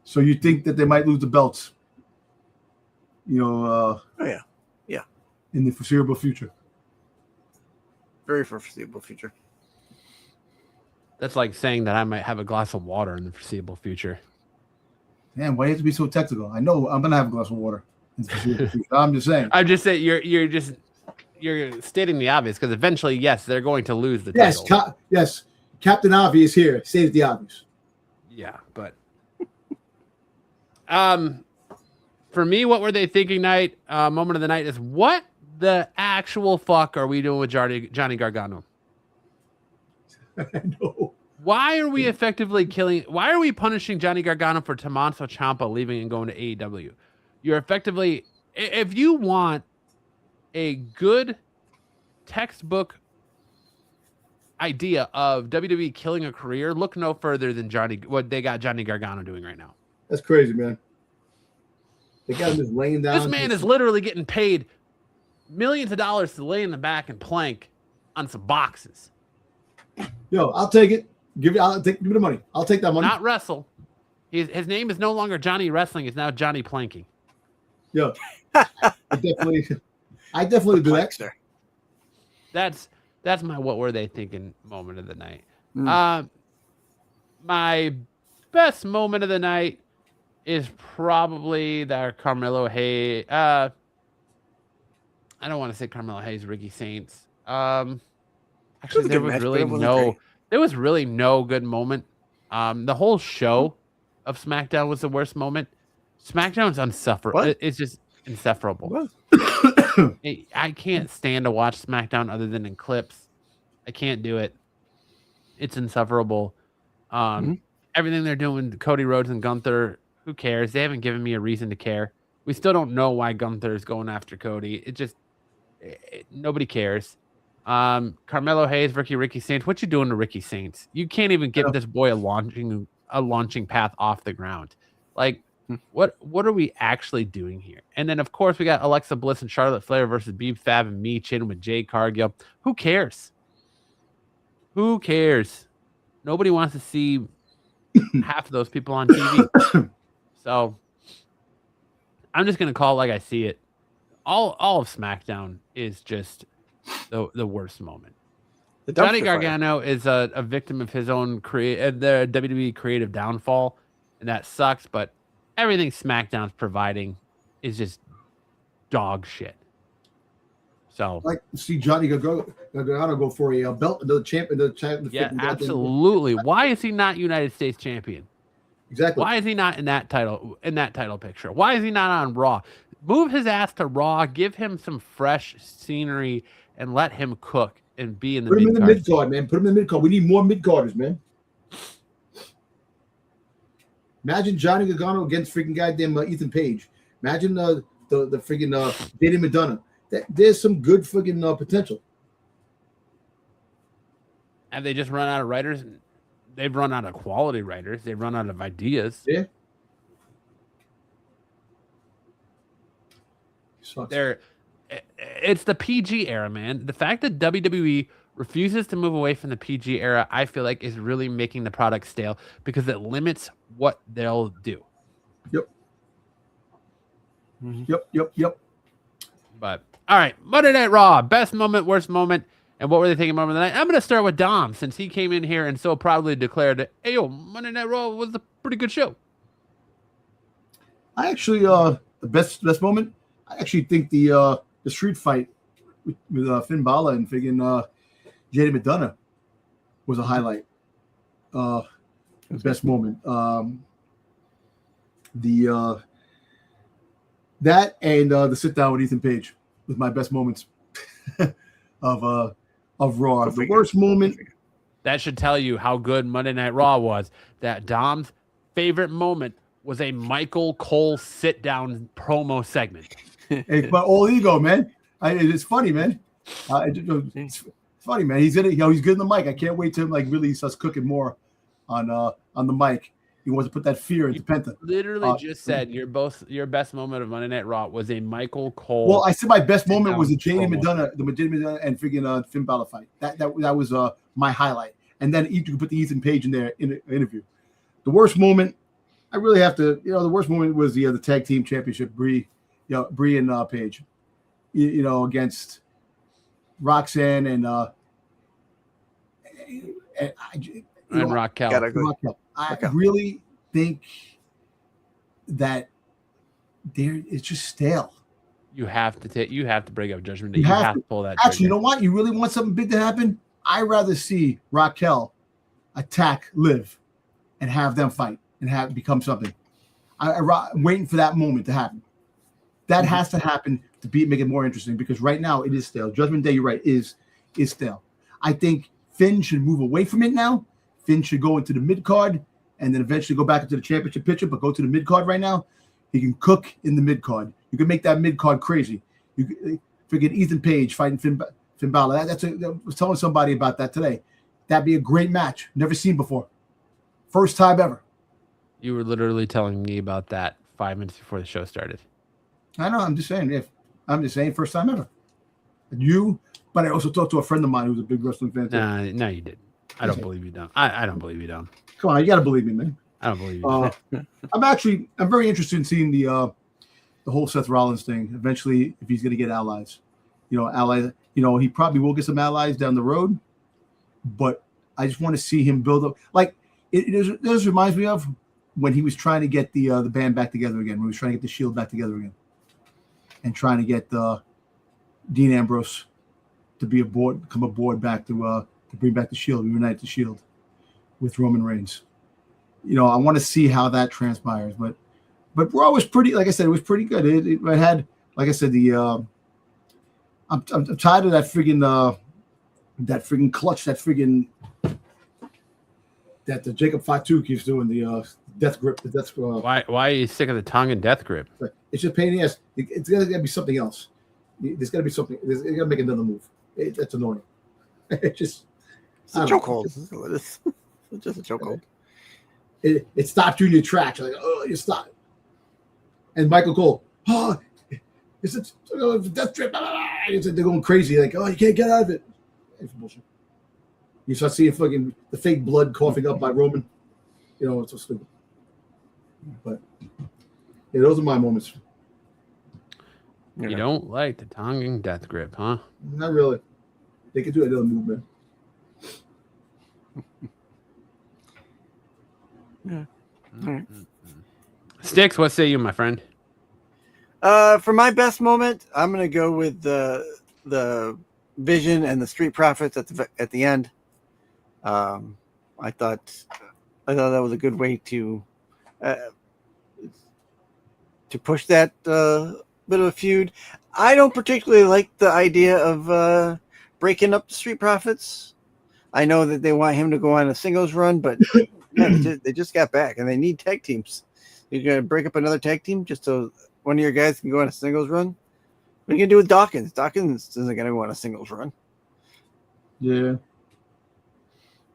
So you think that they might lose the belts? Yeah. In the foreseeable future. Very foreseeable future. That's like saying that I might have a glass of water in the foreseeable future. Man, why do you have to be so technical? I know I'm gonna have a glass of water in the foreseeable future. I'm just saying. I'm just saying you're stating the obvious, because eventually, yes, they're going to lose the title. Yes, Captain Obvious here saves the obvious. Yeah, but for me, what were they thinking night? Moment of the night is, what the actual fuck are we doing with Johnny Gargano? I know. Why are we why are we punishing Johnny Gargano for Tommaso Ciampa leaving and going to AEW? You're effectively, if you want a good textbook idea of WWE killing a career, look no further than what they got Johnny Gargano doing right now. That's crazy, man. They got him just laying down. This man is literally getting paid millions of dollars to lay in the back and plank on some boxes. Yo, I'll take it. Give me the money. I'll take that money. Not wrestle. His name is no longer Johnny Wrestling. It's now Johnny Planking. Yo, I definitely do that. That's my what were they thinking moment of the night. My best moment of the night is probably the Carmelo Hayes. I don't want to say Carmelo Hayes, Ricky Saints. Actually, was a there good was match, but really it wasn't great. there was really no good moment. The whole show of SmackDown was the worst moment. SmackDown's unsufferable. What? It's just insufferable. What? I can't stand to watch SmackDown other than in clips. I can't do it. It's insufferable. Everything they're doing, Cody Rhodes and Gunther, who cares? They haven't given me a reason to care. We still don't know why Gunther is going after Cody. It just nobody cares. Carmelo Hayes, Ricky Saints. What you doing to Ricky Saints? You can't even get this boy a launching path off the ground. Like, what are we actually doing here? And then of course we got Alexa Bliss and Charlotte Flair versus Beeb Fab and Michin with Jade Cargill. Who cares? Who cares? Nobody wants to see half of those people on TV. So I'm just gonna call it like I see it. All of SmackDown is just the worst moment. Johnny Gargano is a victim of his own the WWE creative downfall, and that sucks. But everything SmackDown's providing is just dog shit. So, like see Johnny Gargano go for a belt, the champion, yeah, absolutely. Why is he not United States champion? Exactly. Why is he not in that title picture? Why is he not on Raw? Move his ass to Raw. Give him some fresh scenery and let him cook and be in the mid-card. Put him in the mid-card, man. Put him in the mid-card. We need more mid-carders, man. Imagine Johnny Gargano against freaking goddamn Ethan Page. Imagine the freaking Dana Madonna. There's some good freaking potential. Have they just run out of writers? They've run out of quality writers. They've run out of ideas. Yeah. It's the PG era, man. The fact that WWE refuses to move away from the PG era, I feel like is really making the product stale because it limits what they'll do. Yep. Yep. But all right, Monday Night Raw, best moment, worst moment, and what were they thinking moment of the night? I'm going to start with Dom since he came in here and so proudly declared, "Hey, yo, Monday Night Raw was a pretty good show." I actually the best moment. I actually think the street fight with Finn Balor and friggin' Jade Madonna was a highlight. The best moment. That and the sit down with Ethan Page was my best moments of Raw. The worst moment. That should tell you how good Monday Night Raw was. That Dom's favorite moment was a Michael Cole sit down promo segment. Hey, but all ego, man. It's funny, man. It's funny, man. He's good in the mic. I can't wait to him really starts cooking more on the mic. He wants to put that fear into Penta. Literally just said your best moment of Monday Night Raw was a Michael Cole. Well, I said my best moment was the Jade Madonna, and friggin' Finn Balor fight. That was my highlight. And then you could put the Ethan Page in there in the interview. The worst moment, I really have to. The worst moment was the tag team championship, Brie and Paige. Against Roxanne and Raquel. Raquel. I really think that it's just stale. You have to break up Judgment Day. You have to pull that. Actually, you know what? You really want something big to happen? I'd rather see Raquel attack Liv and have them fight and become something. I'm waiting for that moment to happen. That has to happen to make it more interesting because right now it is stale. Judgment Day, you're right, is stale. I think Finn should move away from it now. Finn should go into the mid-card and then eventually go back into the championship picture, but go to the mid-card right now. He can cook in the mid-card. You can make that mid-card crazy. You forget Ethan Page fighting Finn Balor. I was telling somebody about that today. That'd be a great match. Never seen before. First time ever. You were literally telling me about that 5 minutes before the show started. I know. I'm just saying first time ever. But I also talked to a friend of mine who's a big wrestling fan. No, you didn't. I don't believe you don't. I don't believe you don't. Come on, you gotta believe me, man. I don't believe you. I'm very interested in seeing the whole Seth Rollins thing. Eventually, if he's gonna get allies, allies. He probably will get some allies down the road. But I just want to see him build up. Like it just reminds me of when he was trying to get the band back together again. When he was trying to get the Shield back together again, and trying to get Dean Ambrose to come aboard back to bring back the Shield, reunite the Shield with Roman Reigns. I want to see how that transpires, but Raw was pretty, like I said, it was pretty good. It had, like I said, I'm tired of that friggin' clutch, that the Jacob Fatu keeps doing, the death grip. Why are you sick of the tongue and death grip? It's just pain in the ass. It's got to be something else. There's got to be something. It's got to make another move. That's annoying. It's a chokehold. It's just a chokehold. It stopped you in your tracks. You're like, oh, you stop. And Michael Cole, it's a death trip. They're going crazy. Like, oh, you can't get out of it. It's bullshit. You start seeing fucking the fake blood coughing up by Roman. It's so stupid. But yeah, those are my moments. You don't like the tongue and death grip, huh? Not really. They could do another move, man. Yeah. All right. Sticks, what say you, my friend? For my best moment, I'm gonna go with the Vision and the Street Profits at the end. I thought that was a good way to push that bit of a feud. I don't particularly like the idea of breaking up the Street Profits. I know that they want him to go on a singles run, but they just got back and they need tag teams. You're going to break up another tag team just so one of your guys can go on a singles run? What are you going to do with Dawkins? Dawkins isn't going to go on a singles run. Yeah.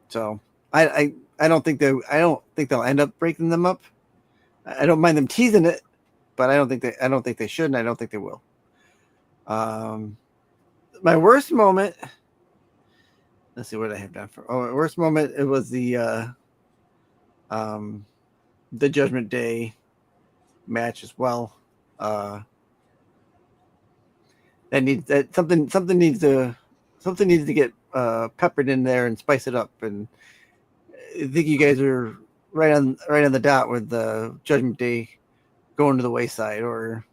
So I don't think they'll end up breaking them up. I don't mind them teasing it, but I don't think they should, and I don't think they will. My worst moment. Let's see what I have down for. Oh, my worst moment. It was the Judgment Day match as well. Something needs to get peppered in there and spice it up. And I think you guys are right on the dot with the Judgment Day going to the wayside, or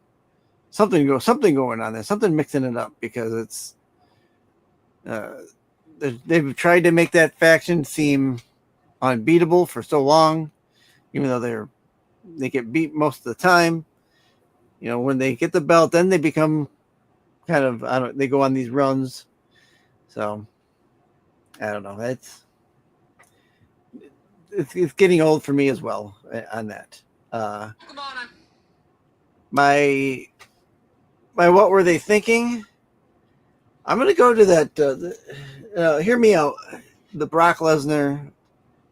something going on there, something mixing it up, because it's they've tried to make that faction seem unbeatable for so long, even though they get beat most of the time. When they get the belt, then they become kind of, they go on these runs. So I don't know. It's getting old for me as well on that. My what were they thinking? I'm going to go to that. Hear me out. The Brock Lesnar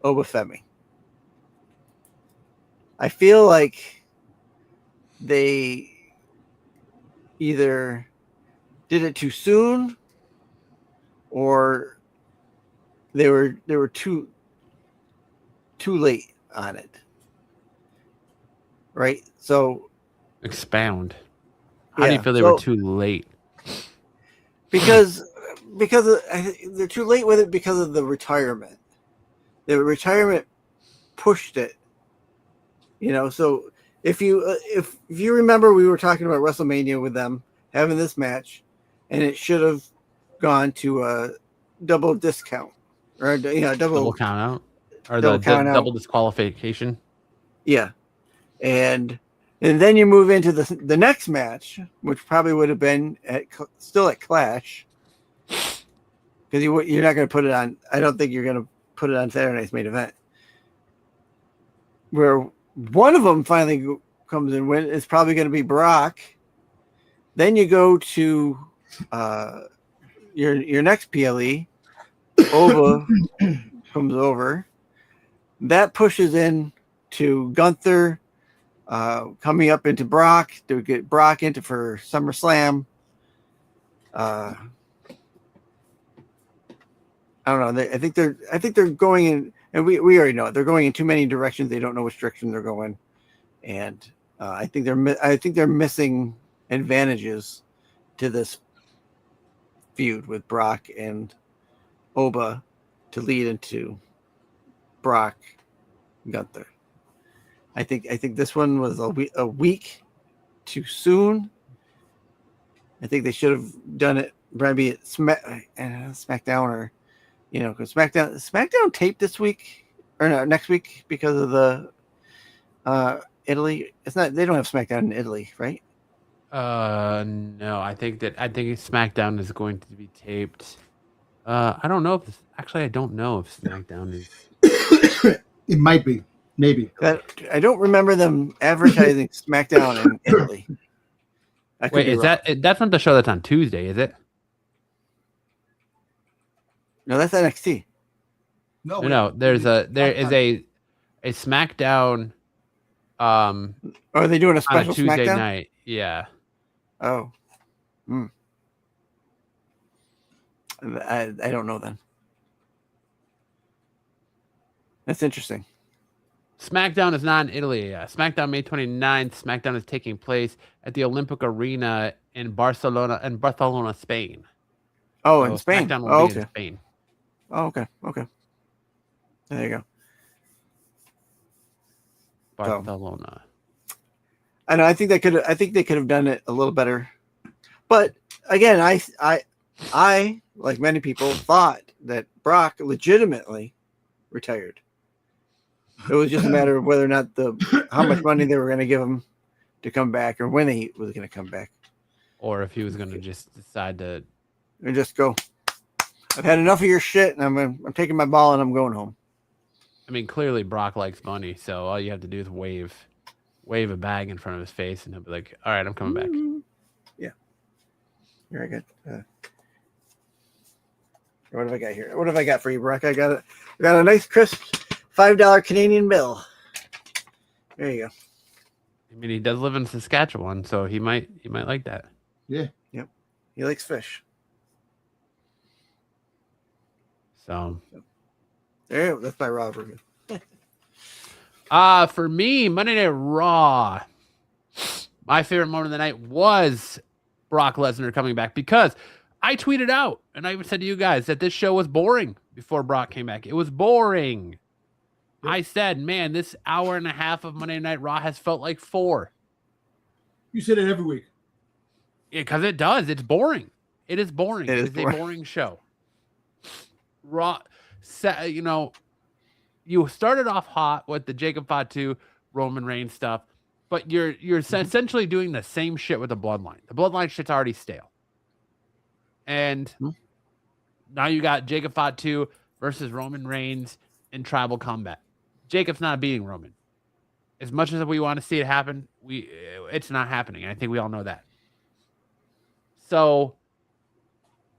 Obafemi. I feel like they either did it too soon, or they were too late on it. Right? So expound. How do you feel they were too late? Because they're too late with it because of the retirement. The retirement pushed it. So if you remember, we were talking about WrestleMania with them having this match, and it should have gone to a double discount, or double count out, or the double disqualification. Yeah, and then you move into the next match, which probably would have been still at Clash, because you're not going to put it on. I don't think you're going to put it on Saturday Night's Main Event, where one of them finally comes in. When it's probably going to be Brock. Then you go to your next PLE. Oba comes over. That pushes in to Gunther, coming up into Brock to get Brock into for SummerSlam. I don't know. I think they're going in, and we already know it. They're going in too many directions. They don't know which direction they're going, and I think they're missing advantages to this feud with Brock and Oba to lead into Brock Gunther. I think this one was a week too soon. I think they should have done it maybe SmackDown or because SmackDown taped this week or no, next week because of the Italy. It's not. They don't have SmackDown in Italy, right? No. I think SmackDown is going to be taped. I don't know if I don't know if SmackDown is. It might be, maybe. I don't remember them advertising SmackDown in Italy. Wait, is that's not the show that's on Tuesday, is it? No, that's NXT. No. There is a SmackDown. Are they doing a special on a Tuesday SmackDown night? Yeah. Oh. I don't know then. That's interesting. SmackDown is not in Italy. SmackDown May 29th. SmackDown is taking place at the Olympic Arena in Barcelona, Spain. Oh, So in Spain. SmackDown will be in Spain. Oh, okay. There you go. Barcelona. I know. I think they could have done it a little better. But again, I like many people thought that Brock legitimately retired. It was just a matter of whether or not how much money they were going to give him to come back, or when he was going to come back, or if he was going to just decide to and just go. I've had enough of your shit, and I'm taking my ball and I'm going home. I mean, clearly Brock likes money, so all you have to do is wave a bag in front of his face, and he'll be like, "All right, I'm coming back." Yeah. Here I got. What have I got here? What have I got for you, Brock? I got a nice crisp $5 Canadian bill. There you go. I mean, he does live in Saskatchewan, so he might like that. Yeah. Yep. He likes fish. So there, that's my Raw review. For me, Monday Night Raw, my favorite moment of the night was Brock Lesnar coming back, because I tweeted out, and I even said to you guys, that this show was boring before Brock came back. It was boring. Yep. I said, man, this hour and a half of Monday Night Raw has felt like 4. You said it every week. Yeah, because it does. It's boring. It is boring. It is a boring show. Raw, you started off hot with the Jacob Fatu, Roman Reigns stuff, but you're essentially doing the same shit with the Bloodline. The Bloodline shit's already stale. And now you got Jacob Fatu versus Roman Reigns in tribal combat. Jacob's not beating Roman. As much as we want to see it happen, it's not happening. I think we all know that. So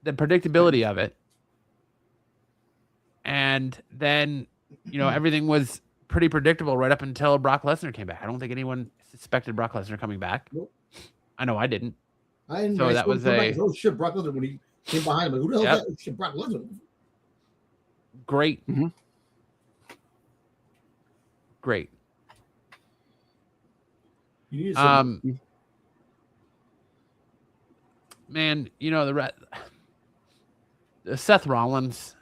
the predictability of it, and then everything was pretty predictable right up until Brock Lesnar came back. I don't think anyone suspected Brock Lesnar coming back. Nope. I know I didn't. So that was oh shit, Brock Lesnar when he came behind him. Like, who the hell is that? Shit, Brock Lesnar. Great. Mm-hmm. Great. Man, the Seth Rollins.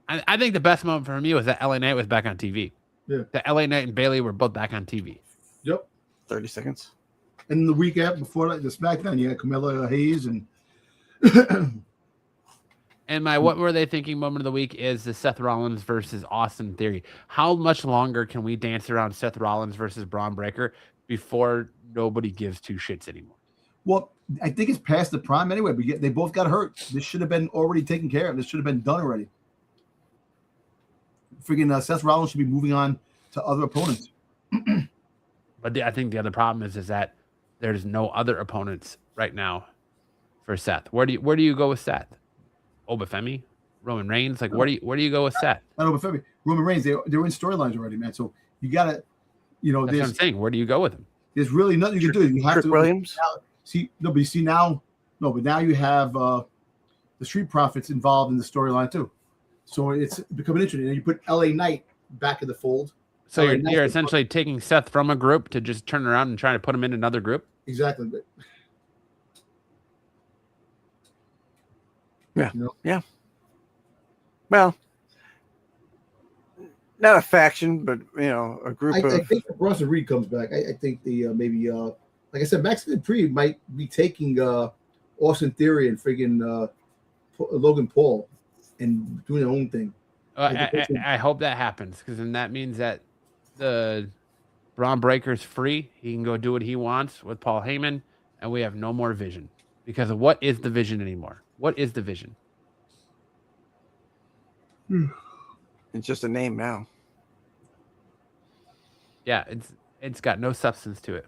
I think the best moment for me was that LA Knight was back on TV. Yeah. The LA Knight and Bayley were both back on TV. Yep. 30 seconds. And the week after, before the SmackDown, you had Carmella Hayes and. And my what were they thinking moment of the week is the Seth Rollins versus Austin Theory. How much longer can we dance around Seth Rollins versus Braun Breaker before nobody gives two shits anymore? Well, I think it's past the prime anyway. But they both got hurt. This should have been already taken care of. This should have been done already. Freaking Seth Rollins should be moving on to other opponents. But I think the other problem is that there's no other opponents right now for Seth. Where do you go with Seth? Obafemi, Roman Reigns, like where do you go with Seth? Not Obafemi, Roman Reigns. They're in storylines already, man. So you gotta, that's what I'm saying. Where do you go with him? There's really nothing you can do. You have to Williams. Now you have the Street Profits involved in the storyline too. So it's becoming interesting. And you put LA Knight back in the fold. So you're essentially taking Seth from a group to just turn around and try to put him in another group. Exactly. Yeah. Yeah. Well, not a faction, but a group of. I think if Bronson Reed comes back, I think the maybe like I said, Max Dupree might be taking Austin Theory and friggin' Logan Paul and doing their own thing. I hope that happens, because then that means that the Braun Breaker's free. He can go do what he wants with Paul Heyman, and we have no more Vision. Because of what is the Vision anymore? What is the Vision? It's just a name now. Yeah, it's got no substance to it.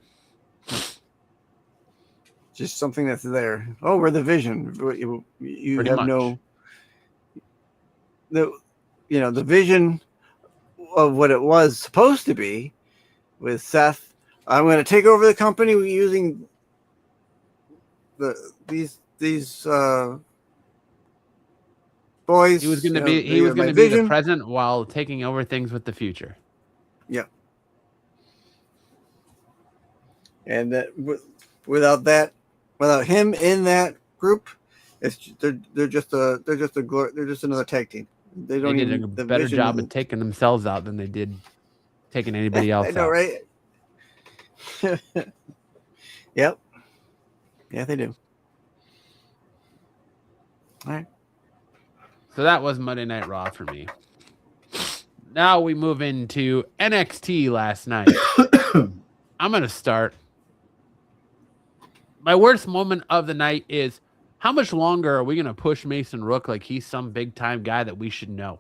Just something that's there. Oh, we're the Vision. You Pretty have much. the vision of what it was supposed to be with Seth. I'm going to take over the company using these boys. He was going to be the present while taking over things with the future. Yeah. And that without him in that group, they're just another tag team. They did a better job of taking themselves out than they did taking anybody else I know, out. right? Yep. Yeah, they do. All right. So that was Monday Night Raw for me. Now we move into NXT last night. I'm going to start. My worst moment of the night is, how much longer are we going to push Mason Rook like he's some big time guy that we should know?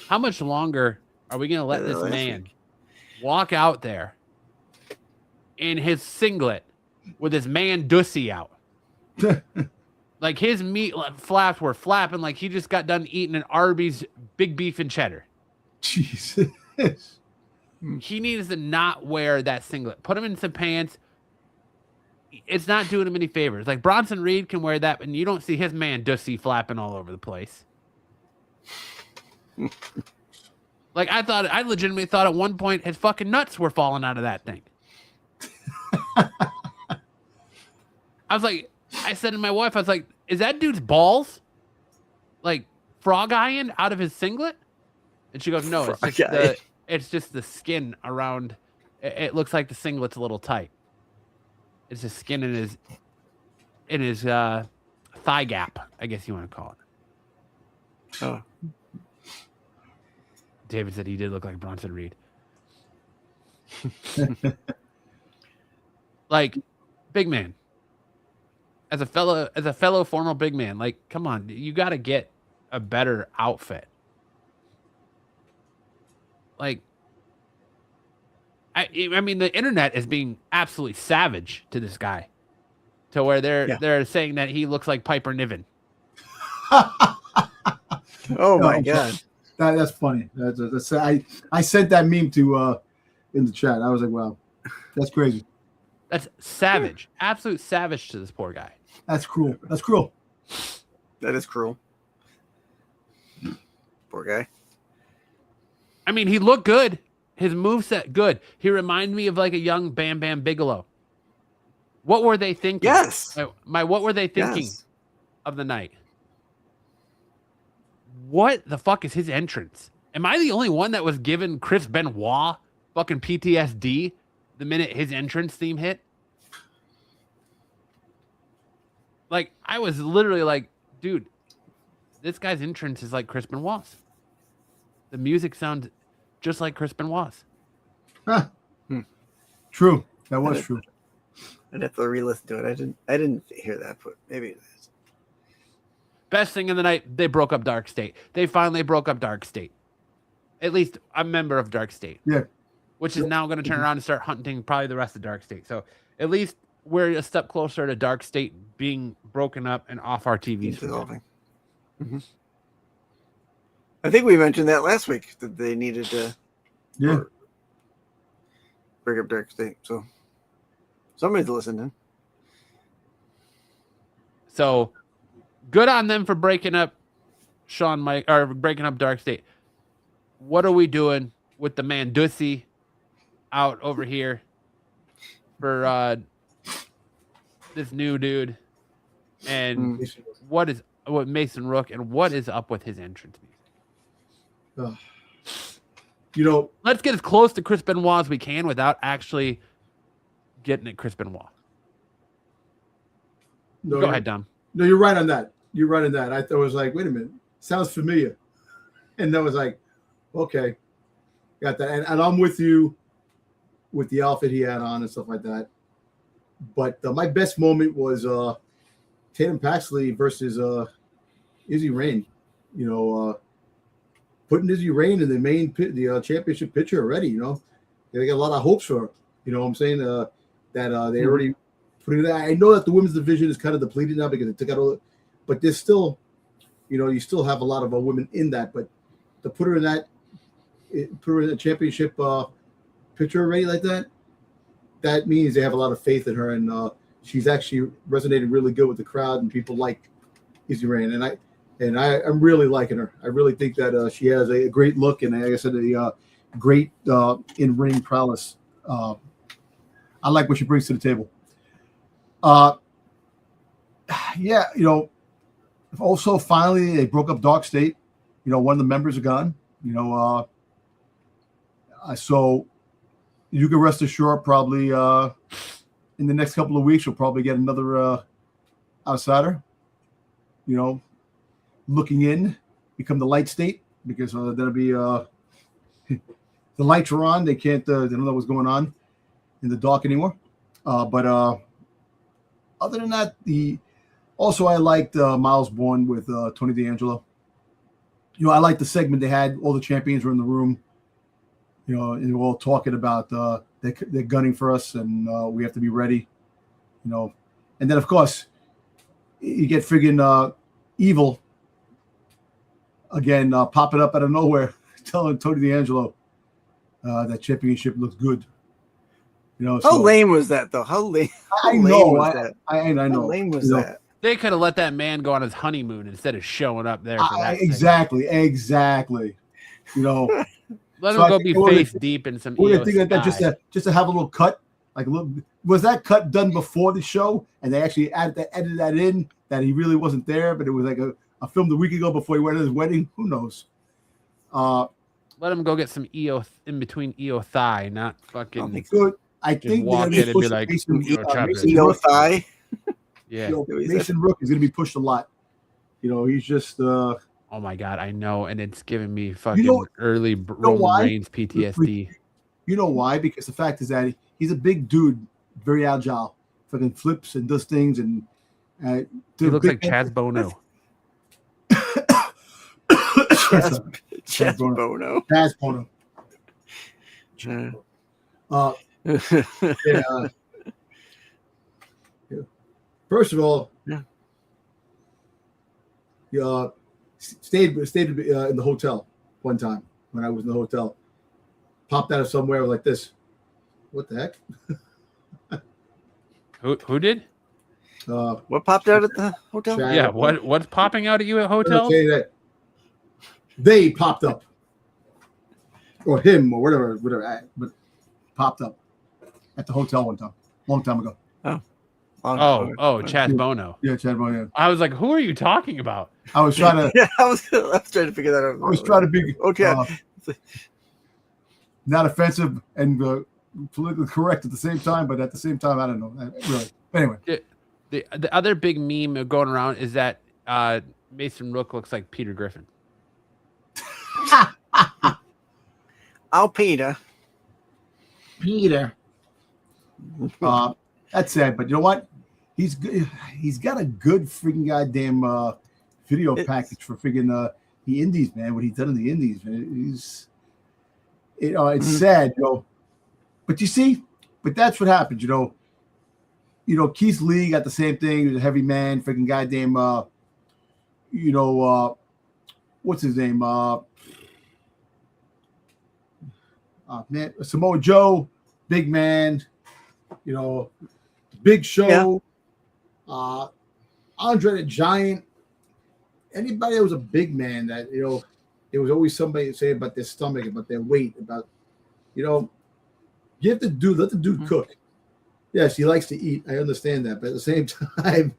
How much longer are we going to let this man walk out there in his singlet with his man Dussy out? Like his meat flaps were flapping like he just got done eating an Arby's big beef and cheddar. Jesus. He needs to not wear that singlet. Put him in some pants. It's not doing him any favors. Like Bronson Reed can wear that, and you don't see his man Dussy flapping all over the place. Like I legitimately thought at one point his fucking nuts were falling out of that thing. I said to my wife, I was like, is that dude's balls like frog eyeing out of his singlet? And she goes, no, it's just the skin around. It looks like the singlet's a little tight. It's the skin in his thigh gap, I guess you want to call it. Oh. David said he did look like Bronson Reed. Like, big man. As a fellow former big man, like, come on, you got to get a better outfit. Like, I mean, the internet is being absolutely savage to this guy, to where they're saying that he looks like Piper Niven. Oh my god, that's funny. I sent that meme to in the chat. I was like, wow, that's crazy. That's savage, absolute savage to this poor guy. That's cruel. That's cruel. That is cruel. Poor guy. I mean, he looked good. His moveset, good. He reminded me of like a young Bam Bam Bigelow. What were they thinking? Yes. What were they thinking of the night? What the fuck is his entrance? Am I the only one that was given Chris Benoit fucking PTSD the minute his entrance theme hit? Like, I was literally like, dude, this guy's entrance is like Chris Benoit's. The music sounds just like Chris Benoit's. Huh. True. That was true. I'd have to re-listen to it. I didn't hear that, but maybe it is. Best thing of the night, they broke up Dark State. They finally broke up Dark State. At least a member of Dark State. Yeah. Which is now going to turn around and start hunting probably the rest of Dark State. So at least we're a step closer to Dark State being broken up and off our TVs. Mm-hmm. I think we mentioned that last week, that they needed to break up Dark State. So somebody's listening. So good on them for breaking up breaking up Dark State. What are we doing with the man Dussy out over here for this new dude? And what Mason Rook, and what is up with his entrance music? Let's get as close to Chris Benoit as we can without actually getting at Chris Benoit. No, Go ahead, Dom. No, you're right on that. You're right on that. I thought it was like, wait a minute, sounds familiar. And that was like, okay, got that. And I'm with you with the outfit he had on and stuff like that. But my best moment was Tatum Paxley versus Izzy Rain. You know, putting Izzy Rain in the main championship picture already. You know, they got a lot of hopes for her. You know what I'm saying? That they already putting that. I know that the women's division is kind of depleted now because they took out all, but there's still, you know, you still have a lot of women in that. But to put her in a championship picture already like that, that means they have a lot of faith in her, and she's actually resonated really good with the crowd, and people like Izzy Rain, and I'm really liking her. I really think that she has a great look, and like I said, a great in-ring prowess. I like what she brings to the table. Yeah, you know. Also, finally, they broke up Dark State. You know, one of the members are gone. You know, so you can rest assured, probably in the next couple of weeks, you'll probably get another outsider. You know, looking in, become the light state, because that'll be the lights are on. They can't. They don't know what's going on in the dark anymore. But other than that, also I liked Miles Bourne with Tony D'Angelo. You know, I liked the segment they had. All the champions were in the room. You know, and they were all talking about they're gunning for us, and we have to be ready. You know, and then of course you get friggin' Evil again popping up out of nowhere, telling Tony D'Angelo that championship looks good. You know, how lame was that though? How lame? I know. I know. How lame was that? They could have let that man go on his honeymoon instead of showing up there. For that exactly. You know, let him go be face deep in some. What think like that just to have a little cut, like a little. Was that cut done before the show, and they actually edited that in that he really wasn't there, but it was like a filmed a week ago before he went to his wedding? Who knows? Let him go get some EO in between EO thigh, not fucking. Good. I think walk in and be like EO thigh. Yeah, Mason Rook is going to be pushed a lot. You know, he's just. Oh my god, I know, and it's giving me fucking early Roman Reigns PTSD. You know why? Because the fact is that he's a big dude, very agile, fucking flips and does things, and he looks like Chaz Bono. Chaz Bono. Chaz Bono. First of all, stayed in the hotel one time when I was in the hotel. Popped out of somewhere like this. What the heck? Who did? What popped out at the hotel? Yeah, what's popping out at you at hotels? They popped up, or him, or whatever, but popped up at the hotel one time, long time ago. Chaz Bono. Yeah, Chaz Bono. Yeah. I was like, who are you talking about? I was trying to. Yeah, I was trying to figure that out. I was trying to be okay. Not offensive and politically correct at the same time, but at the same time, I don't know. Really. But anyway. The other big meme going around is that Mason Rook looks like Peter Griffin. Peter. That's sad, but you know what? He's good. He's got a good freaking goddamn video package for freaking the Indies, man. What he's done in the Indies, man. It's sad, you know. But you see, that's what happens, you know. You know, Keith Lee got the same thing. He was a heavy man, freaking goddamn. What's his name? Man, Samoa Joe, big man. You know, Big Show, Andre the Giant. Anybody that was a big man, that, you know, there was always somebody say about their stomach, about their weight, about, you know, let the dude cook. Yes, he likes to eat. I understand that, but at the same time,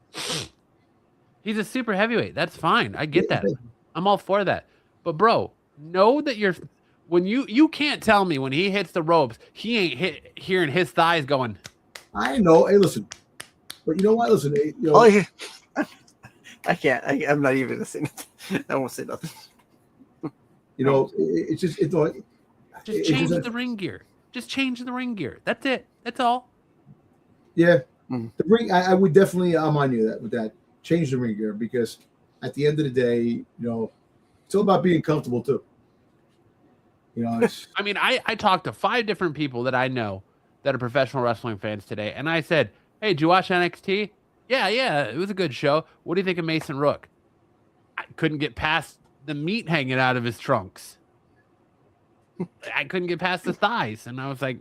he's a super heavyweight. That's fine. I get that. I'm all for that. But bro, know that when you can't tell me when he hits the ropes, he ain't hearing his thighs going. I know. Hey, listen. But you know what? Listen, Oh, yeah. I can't. I'm not even gonna say nothing. I won't say nothing. It's just change the ring gear. Just change the ring gear. That's it. That's all. Yeah, Mm. the ring. I would definitely. I'm on you with that. Change the ring gear because at the end of the day, it's all about being comfortable too. I mean, I talked to 5 different people that I know that are professional wrestling fans today, and I said, "Hey, did you watch NXT? Yeah, it was a good show. What do you think of Mason Rook?" I couldn't get past the meat hanging out of his trunks. I couldn't get past the thighs, and I was like,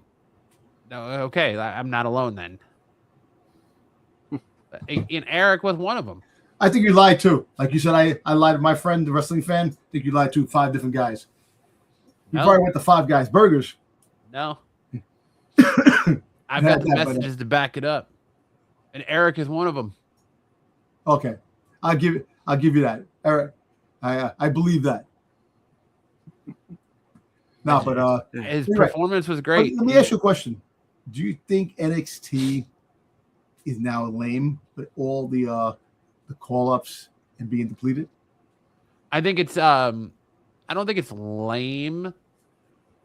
"No, okay, I'm not alone then." And Eric was one of them. I think you lied too. Like you said, I lied to my friend, the wrestling fan. I think you lied to 5 different guys. You probably went to 5 guys burgers. No. I've got the messages to back it up. And Eric is one of them. Okay. I'll give you that. Eric, I believe that. No, but his performance was great. Let me ask you a question. Do you think NXT is now lame with all the call-ups and being depleted? I think it's I don't think it's lame.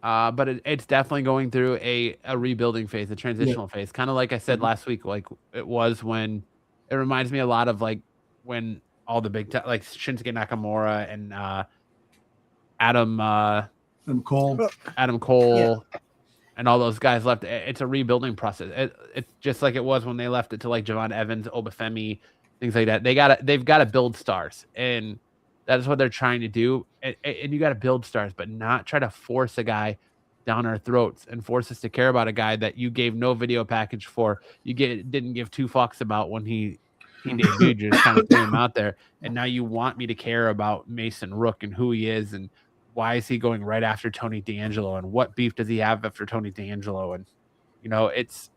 But it's definitely going through a rebuilding phase, a transitional phase. Kind of like I said last week, like it was when it reminds me a lot of like when all the big like Shinsuke Nakamura and Adam Cole and all those guys left. It's a rebuilding process. It's just like it was when they left it to like Javon Evans, Obafemi, things like that. They've got to build stars, and that is what they're trying to do. And you got to build stars, but not try to force a guy down our throats and force us to care about a guy that you gave no video package for. You didn't give 2 fucks about when he debuted. You just kind of threw him out there. And now you want me to care about Mason Rook and who he is and why is he going right after Tony D'Angelo and what beef does he have after Tony D'Angelo? And, it's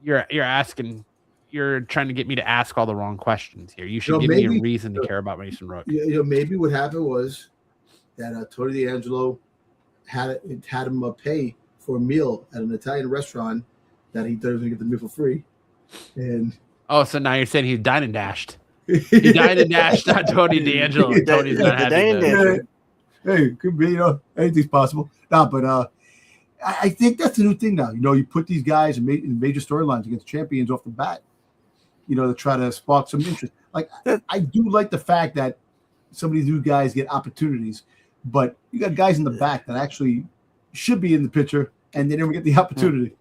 you're trying to get me to ask all the wrong questions here. You should give me a reason to care about Mason Rook. Maybe what happened was that Tony D'Angelo had him pay for a meal at an Italian restaurant that he thought he was going to get the meal for free. And so now you're saying he dined and dashed. He dined and dashed on Tony D'Angelo. Tony's not happy. Hey, could be, anything's possible. No, but I think that's the new thing now. You put these guys in major storylines against champions off the bat. To try to spark some interest. Like I do like the fact that some of these new guys get opportunities, but you got guys in the back that actually should be in the picture and they never get the opportunity.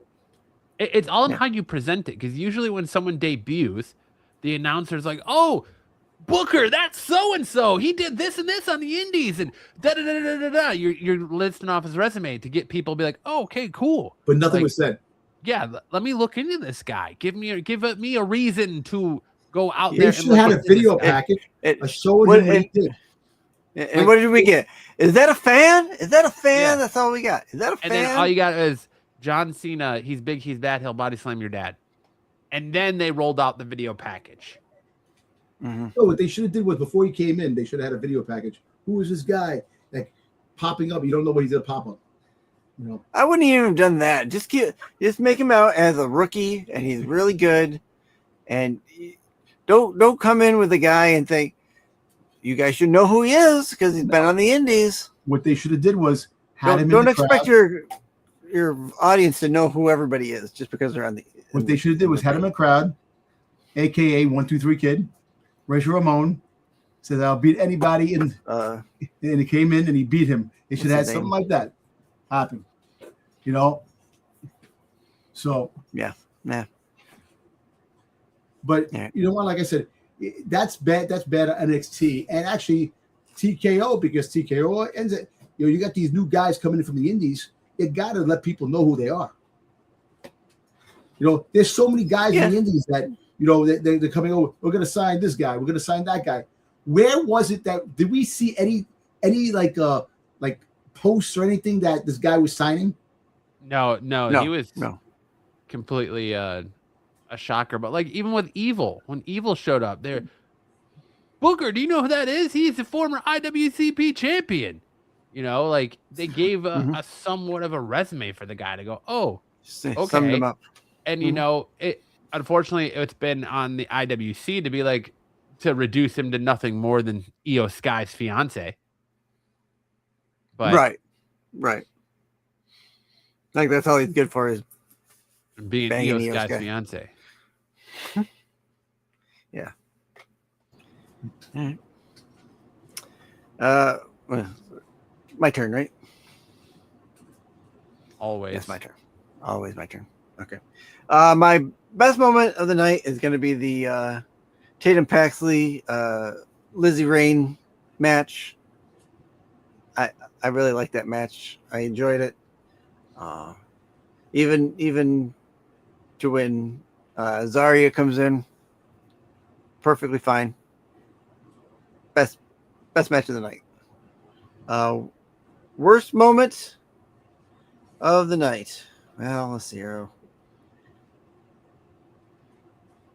It's all in how you present it, because usually when someone debuts, the announcer's like, "Oh, Booker, that's so and so. He did this and this on the Indies, and da da da da da da." You're listing off his resume to get people to be like, "Oh, okay, cool." But nothing was said. Yeah, let me look into this guy. Give me a reason to go out there. They should have had a video package showing him what he did. And what did we get? Is that a fan? Is that a fan? Yeah. That's all we got. Is that a fan? And then all you got is John Cena. He's big. He's bad. He'll body slam your dad. And then they rolled out the video package. Mm-hmm. So what they should have did was before he came in, they should have had a video package. Who is this guy like popping up? You don't know what he's gonna pop up. I wouldn't even have done that. Just make him out as a rookie, and he's really good. And don't come in with a guy and think you guys should know who he is because he's been on the Indies. What they should have did was don't expect your audience to know who everybody is just because they're on the. What they should have did was had him in the crowd, aka 1-2-3 Kid, Razor Ramon, says I'll beat anybody, and he came in and he beat him. They should have had something like that happen. So yeah. But you know what? Like I said, that's bad. That's bad at NXT and actually TKO, because TKO ends it. You got these new guys coming in from the Indies. You got to let people know who they are. There's so many guys in the Indies that they're coming over. We're going to sign this guy. We're going to sign that guy. Where was it that did we see any like posts or anything that this guy was signing? No, he was completely a shocker. But like even with Evil, when Evil showed up there, Booker, do you know who that is? He's the former IWCP champion. Like they gave a somewhat of a resume for the guy to go, oh, okay. Summed him up. And unfortunately, it's been on the IWC to be like to reduce him to nothing more than Io Sky's fiance. But right. Like that's all he's good for is being banging Io Io Sky's Sky. fiance. Yeah. All right. Well, my turn, right? Always. It's my turn. Always my turn. Okay. My best moment of the night is going to be the Tatum Paxley, Lizzie Rain match. I really like that match. I enjoyed it. Even to when Zarya comes in, perfectly fine. Best match of the night. Worst moment of the night. Well, let's see here.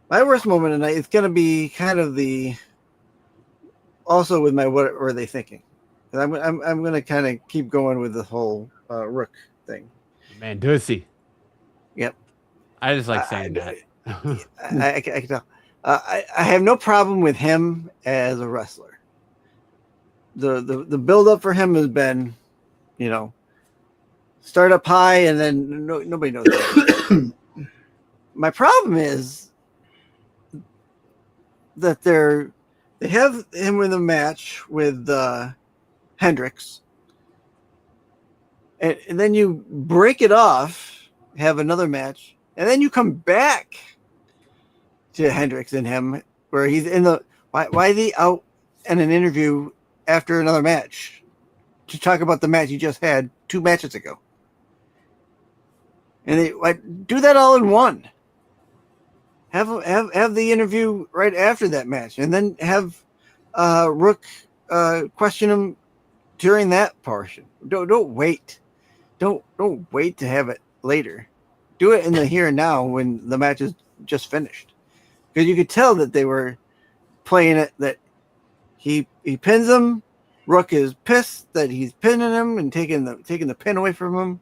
My worst moment of the night is going to be kind of also with my what were they thinking? I'm going to kind of keep going with the whole Rook thing. Mandusi. Yep. I just like saying that. I can tell. I have no problem with him as a wrestler. The build up for him has been, start up high and then nobody knows. My problem is that they have him in a match with Hendricks, and then you break it off, have another match, and then you come back to Hendricks and him where he's in the why is he out in an interview after another match to talk about the match you just had 2 matches ago, and they do that all in one. Have the interview right after that match, and then have Rook question him during that portion. Don't wait. Don't wait to have it later. Do it in the here and now when the match is just finished, because you could tell that they were playing it that he pins him. Rook is pissed that he's pinning him and taking the pin away from him.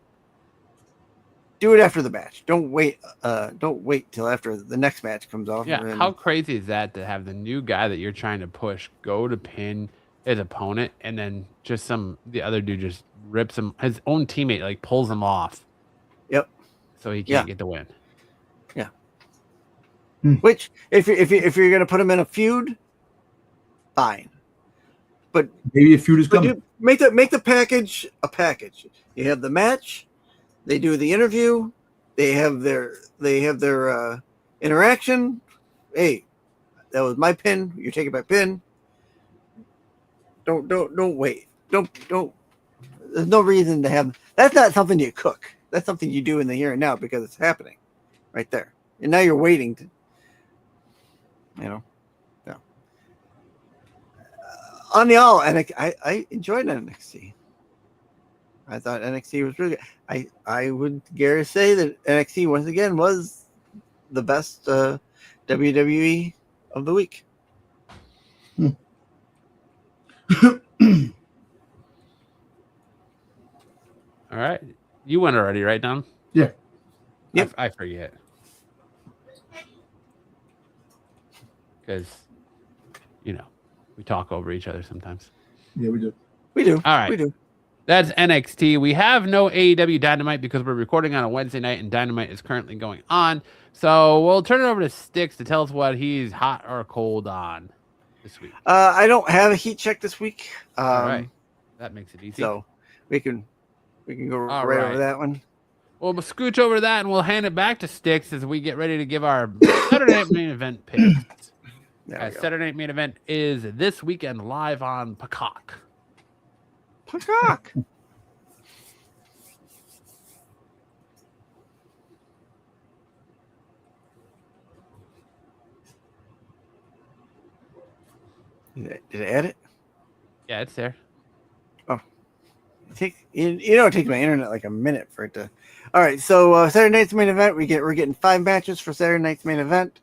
Do it after the match. Don't wait. Don't wait till after the next match comes off. Yeah, how crazy is that to have the new guy that you're trying to push go to pin his opponent, and then just the other dude just rips him, his own teammate like pulls him off. Yep. So he can't get the win. Yeah. Which if you're gonna put him in a feud, fine. But maybe a feud is coming. Make the package a package. You have the match. They do the interview. They have their interaction. Hey, that was my pin. You're taking my pin. Don't wait. Don't. There's no reason to have. That's not something you cook. That's something you do in the here and now because it's happening, right there. And now you're waiting to. Yeah. On the all, and I enjoyed NXT. I thought NXT was really good. I would dare say that NXT once again was the best WWE of the week. All right. You went already, right, Don? Yeah. Yep. I forget. Because, we talk over each other sometimes. Yeah, we do. We do. All right. We do. That's NXT. We have no AEW Dynamite because we're recording on a Wednesday night and Dynamite is currently going on. So we'll turn it over to Styx to tell us what he's hot or cold on this week. I don't have a heat check this week. All right. That makes it easy. So we can go All right right. over that one. We'll scooch over that and we'll hand it back to Styx as we get ready to give our Saturday Night Main Event picks. Saturday Night Main Event is this weekend live on Peacock. Peacock. Did it add it? Yeah, it's there. Oh, it takes my internet like a minute for it to. All right, so Saturday night's main event, we're getting 5 matches for Saturday night's main event.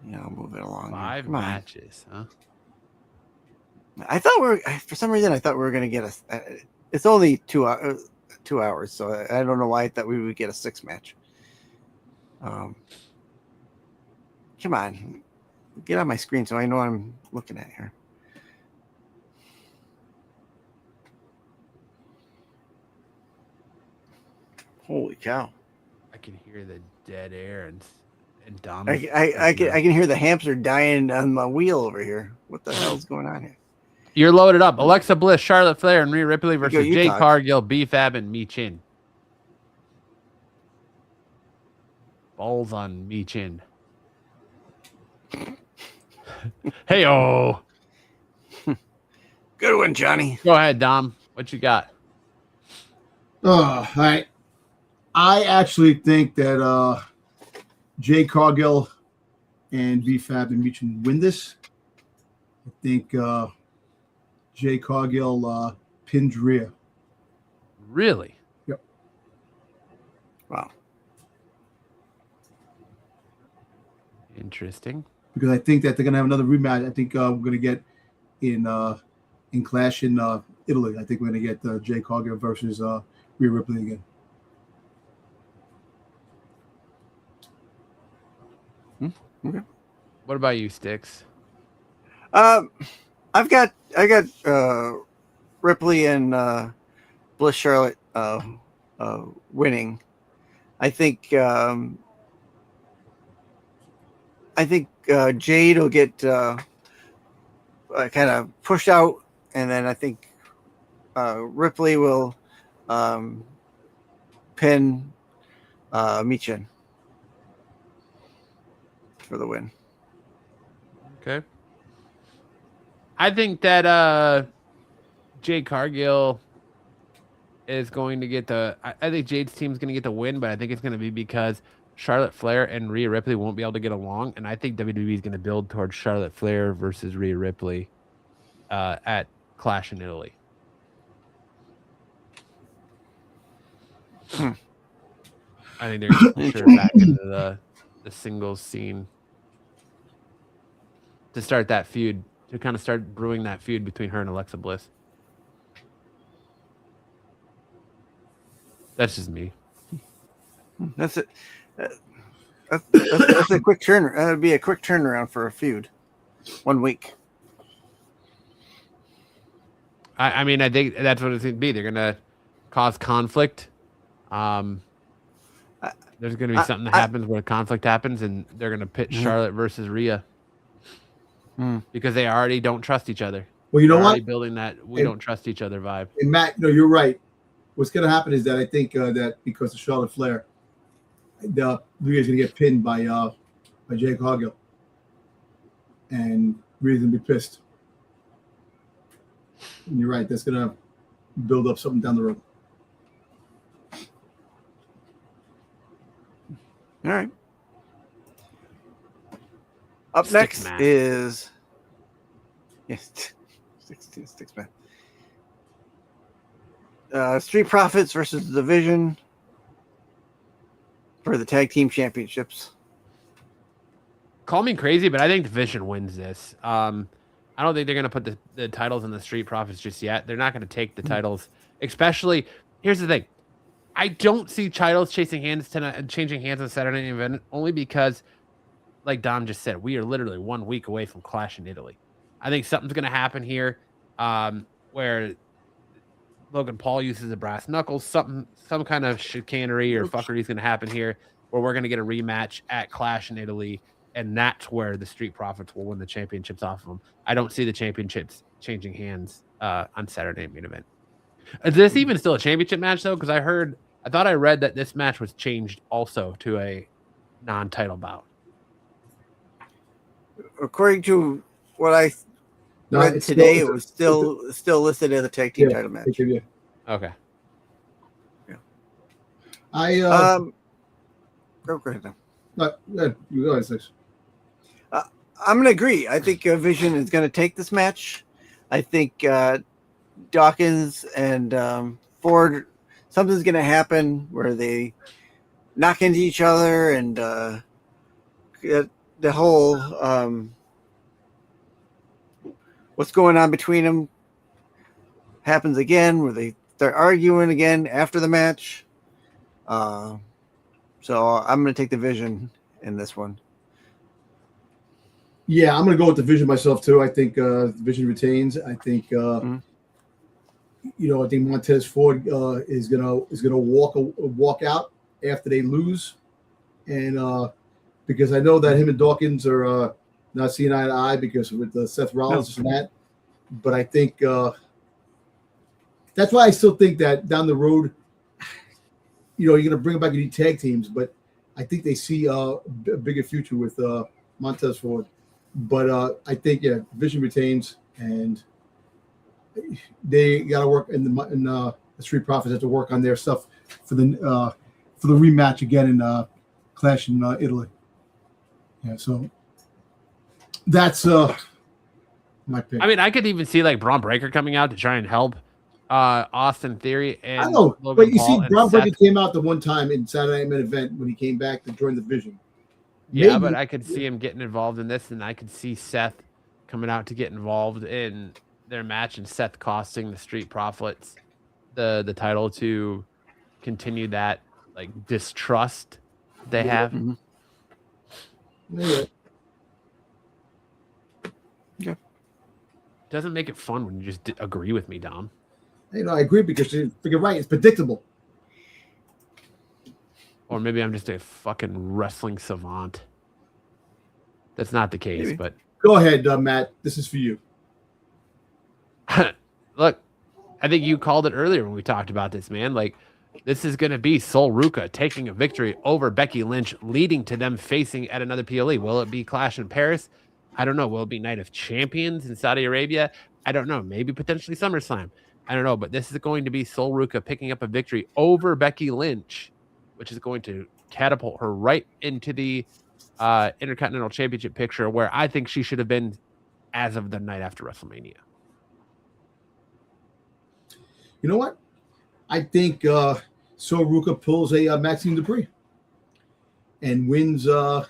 Yeah, I'll move it along. 5 matches, huh? I thought for some reason I thought we were going to get it's only 2 2 hours, so I don't know why I thought we would get a 6 match. Come on, get on my screen so I know what I'm looking at here. Holy cow! I can hear the dead air and Dom. I can hear the hamster dying on my wheel over here. What the hell's going on here? You're loaded up. Alexa Bliss, Charlotte Flair, and Rhea Ripley versus you Jade talk. Cargill, B-Fab, and Michin. Balls on Michin. Hey-oh. Good one, Johnny. Go ahead, Dom. What you got? All right. I actually think that Jay Cargill and B-Fab and Michin win this. I think Jay Cargill pins Rhea. Really? Yep. Wow. Interesting. Because I think that they're gonna have another rematch. I think we're gonna get in Clash in Italy. I think we're gonna get Jay Cargill versus Rhea Ripley again. Okay. What about you, Sticks? I got Ripley and Bliss Charlotte winning. I think Jade will get kind of pushed out, and then I think Ripley will pin Michin for the win. Okay. I think that Jade Cargill is going to get I think Jade's team is going to get the win, but I think it's going to be because Charlotte Flair and Rhea Ripley won't be able to get along, and I think WWE is going to build towards Charlotte Flair versus Rhea Ripley at Clash in Italy. I think they're going to push her back into the singles scene to start that feud, to kind of start brewing that feud between her and Alexa Bliss. That's just me. That's it. That's a quick turn. That would be a quick turnaround for a feud. 1 week. I mean, I think that's what it's going to be. They're going to cause conflict. There's going to be something that happens where conflict happens, and they're going to pit Charlotte versus Rhea because they already don't trust each other. Well, you know They're what? already building that don't trust each other vibe. And Matt, no, you're right. What's going to happen is that I think that because of Charlotte Flair, Rhea's going to get pinned by Jay Cargill, and Rhea's going to be pissed. And you're right. That's going to build up something down the road. All right. Up next is Sticks man. Street Profits versus the Division for the Tag Team Championships. Call me crazy, but I think Division wins this. I don't think they're going to put the titles in the Street Profits just yet. They're not going to take the titles, especially. Here's the thing. I don't see titles changing hands on Saturday night event only because, like Dom just said, we are literally 1 week away from Clash in Italy. I think something's going to happen here where Logan Paul uses the brass knuckles. Some kind of chicanery or fuckery is going to happen here where we're going to get a rematch at Clash in Italy, and that's where the Street Profits will win the championships off of them. I don't see the championships changing hands on Saturday night main event. Is this even still a championship match, though? Because I thought I read that this match was changed also to a non-title bout. According to what I read today, it was still listed as a tag team title match. Yeah. Okay. Yeah. Go ahead now. You go ahead, Six. I'm going to agree. I think Vision is going to take this match. I think Dawkins and Ford, something's going to happen where they knock into each other, and the whole what's going on between them happens again, where they start arguing again after the match. So I'm going to take the Vision in this one. Yeah, I'm going to go with the Vision myself too. I think Vision retains. I think I think Montez Ford is gonna walk out after they lose, and because I know that him and Dawkins are not seeing eye to eye because with Seth Rollins and that. But I think that's why I still think that down the road, you're going to bring back any tag teams, but I think they see a bigger future with Montez Ford. But I think Vision retains, and they got to work in the Street Profits have to work on their stuff for the rematch again in Clash in Italy. Yeah, so that's my pick. I mean, I could even see like Braun Breaker coming out to try and help Austin Theory. And I know, Logan but you Paul see, Braun Breaker Seth. came out the one time in Saturday Night Main Event when he came back to join the Vision. Yeah, but I could see him getting involved in this, and I could see Seth coming out to get involved in their match, and Seth costing the Street Profits the title to continue that like distrust they have. Mm-hmm. Yeah. Doesn't make it fun when you just agree with me, Dom. I agree because you're right. It's predictable. Or maybe I'm just a fucking wrestling savant. That's not the case, Maybe. But Go ahead, Matt. This is for you. Look, I think you called it earlier when we talked about this, man. Like, this is going to be Sol Ruca taking a victory over Becky Lynch, leading to them facing at another PLE. Will it be Clash in Paris? I don't know. Will it be Night of Champions in Saudi Arabia? I don't know. Maybe potentially SummerSlam. I don't know. But this is going to be Sol Ruca picking up a victory over Becky Lynch, which is going to catapult her right into the Intercontinental Championship picture, where I think she should have been as of the night after WrestleMania. You know what? I think Sol Ruca pulls a Maxine Dupree and wins in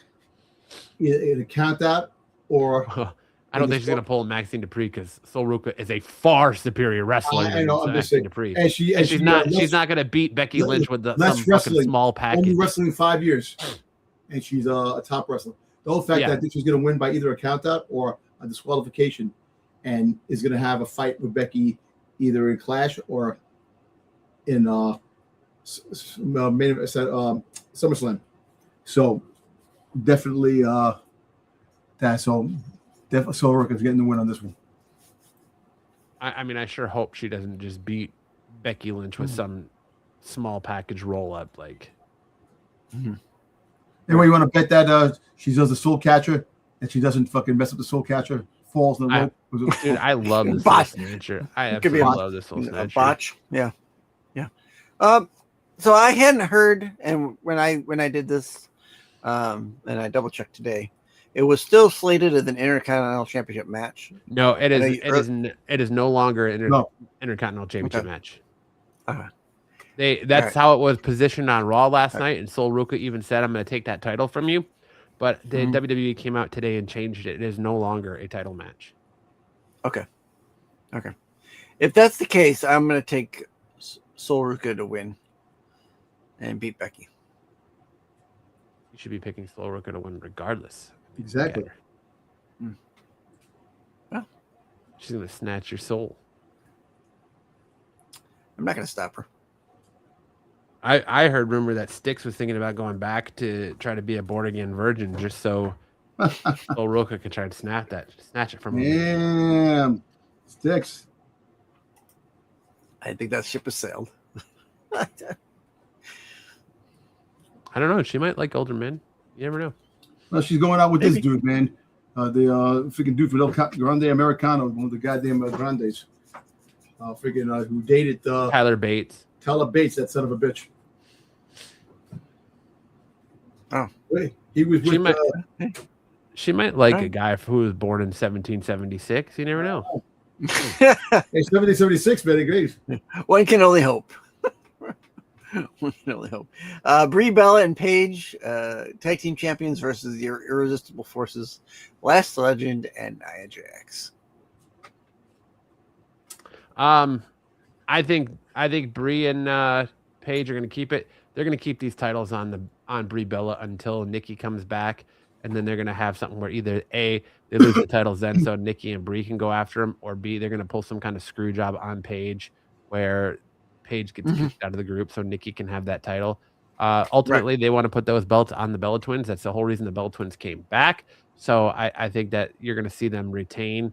a count out or. I don't think she's going to pull Maxine Dupree because Sol Ruca is a far superior wrestler than Maxine Dupree. And she's not going to beat Becky Lynch with some fucking small package. Only wrestling 5 years, and she's a top wrestler. The whole fact that I think she's going to win by either a count out or a disqualification, and is going to have a fight with Becky either in Clash or in SummerSlam. So definitely that. So definitely Sol Ruca's getting the win on this one. I mean, I sure hope she doesn't just beat Becky Lynch with some small package roll up. Like, anyway, you want to bet that she does the soul catcher and she doesn't fucking mess up the soul catcher, falls in the rope? Dude, I love the soul snatcher. I absolutely love the soul snatcher. A botch. Yeah. So I hadn't heard, and when I did this, and I double checked today, it was still slated as an Intercontinental Championship match. No, it is. It is no longer an Intercontinental Championship match. That's how it was positioned on Raw last night, and Sol Ruca even said, "I'm going to take that title from you." But the WWE came out today and changed it. It is no longer a title match. Okay. If that's the case, I'm going to take Sol Ruca to win and beat Becky. You should be picking Sol Ruca to win regardless. Exactly. Well, she's going to snatch your soul. I'm not going to stop her. I heard rumor that Styx was thinking about going back to try to be a born again virgin just so Sol Ruca could try to snatch it from him. Damn, Styx. I think that ship has sailed. I don't know. She might like older men. You never know. Well, she's going out with this dude, man. The freaking dude from El Grande Americano, one of the goddamn Grandes. Who dated Tyler Bates. Tyler Bates, that son of a bitch. Oh, wait, he was with. She might like a guy who was born in 1776. You never know. Hey, 1776, man, agrees. One can only hope. Brie Bella and Paige, tag team champions versus the Irresistible Forces, Last Legend and Nia Jax. I think Brie and Paige are going to keep it. They're going to keep these titles on Brie Bella until Nikki comes back, and then they're going to have something where either A, they lose the titles then so Nikki and Brie can go after them, or B, they're going to pull some kind of screw job on Paige where Paige gets kicked out of the group so Nikki can have that title. Ultimately, they want to put those belts on the Bella Twins. That's the whole reason the Bella Twins came back. So I think that you're going to see them retain.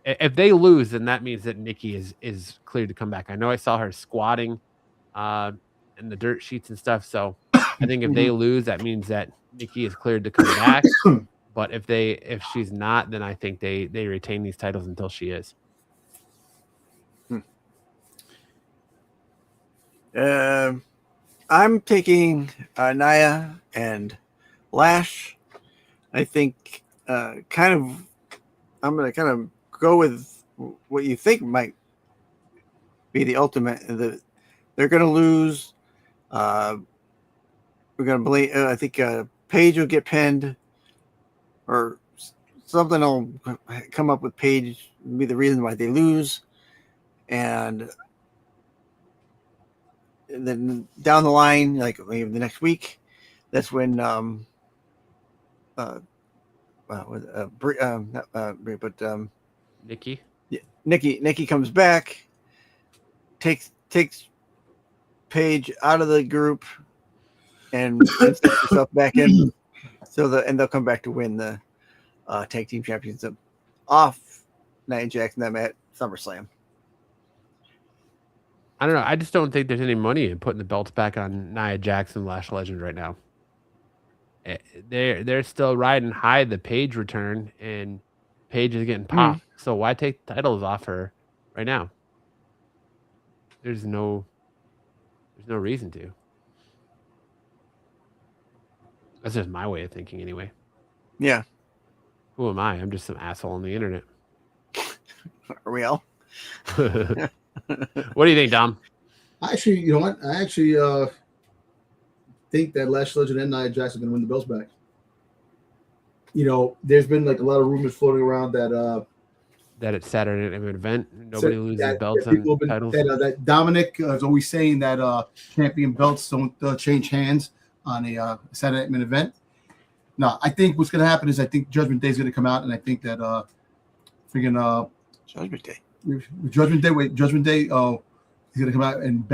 If they lose, then that means that Nikki is cleared to come back. I know I saw her squatting in the dirt sheets and stuff. So I think if they lose, that means that Nikki is cleared to come back. But if she's not, then I think they retain these titles until she is. I'm taking Nia and Lash. I think I'm going to kind of go with what you think might be the ultimate. They're going to lose. We're going to blame. I think Paige will get pinned, or something will come up with Paige be the reason why they lose, and then down the line, like maybe the next week, that's when Nikki. Yeah, Nikki comes back, takes Paige out of the group, and puts herself back in. So they'll come back to win the tag team championship off Nia Jax and them at SummerSlam. I don't know. I just don't think there's any money in putting the belts back on Nia Jax and Lash Legend right now. They're still riding high the Paige return, and Paige is getting popped. So why take titles off her right now? There's no reason to. That's just my way of thinking, anyway. Yeah. Who am I? I'm just some asshole on the internet. Are we all? What do you think, Dom? Actually, you know what? I actually think that Lash Legend and Nia Jax are going to win the belts back. You know, there's been like a lot of rumors floating around that it's Saturday night event. Nobody loses belts on titles. That Dominic is always saying that champion belts don't change hands on a Saturday night event. No, I think what's going to happen is I think Judgment Day is going to come out, and I think that Judgment Day. Judgment Day. He's going to come out and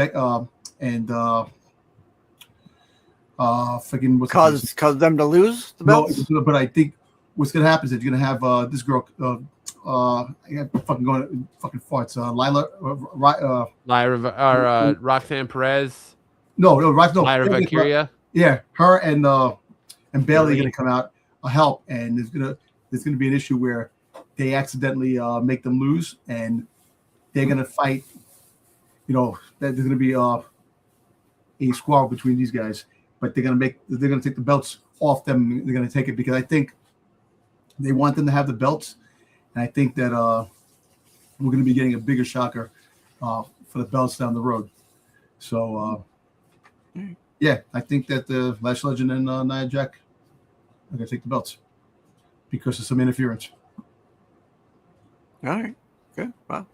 cause them to lose the belts. No, but I think what's going to happen is that you're going to have this girl. I got fucking farts. Lyra, Roxanne Perez. No, Lyra Valkyria. Yeah, her and Bailey are going to come out help, and there's going to be an issue where they accidentally make them lose, and they're going to fight. You know, there's going to be a squabble between these guys, but they're going to take the belts off them. They're going to take it because I think they want them to have the belts, and I think that we're going to be getting a bigger shocker for the belts down the road. So, yeah, I think that the Lash Legend and Nia Jax are going to take the belts because of some interference. All right. Good. Wow.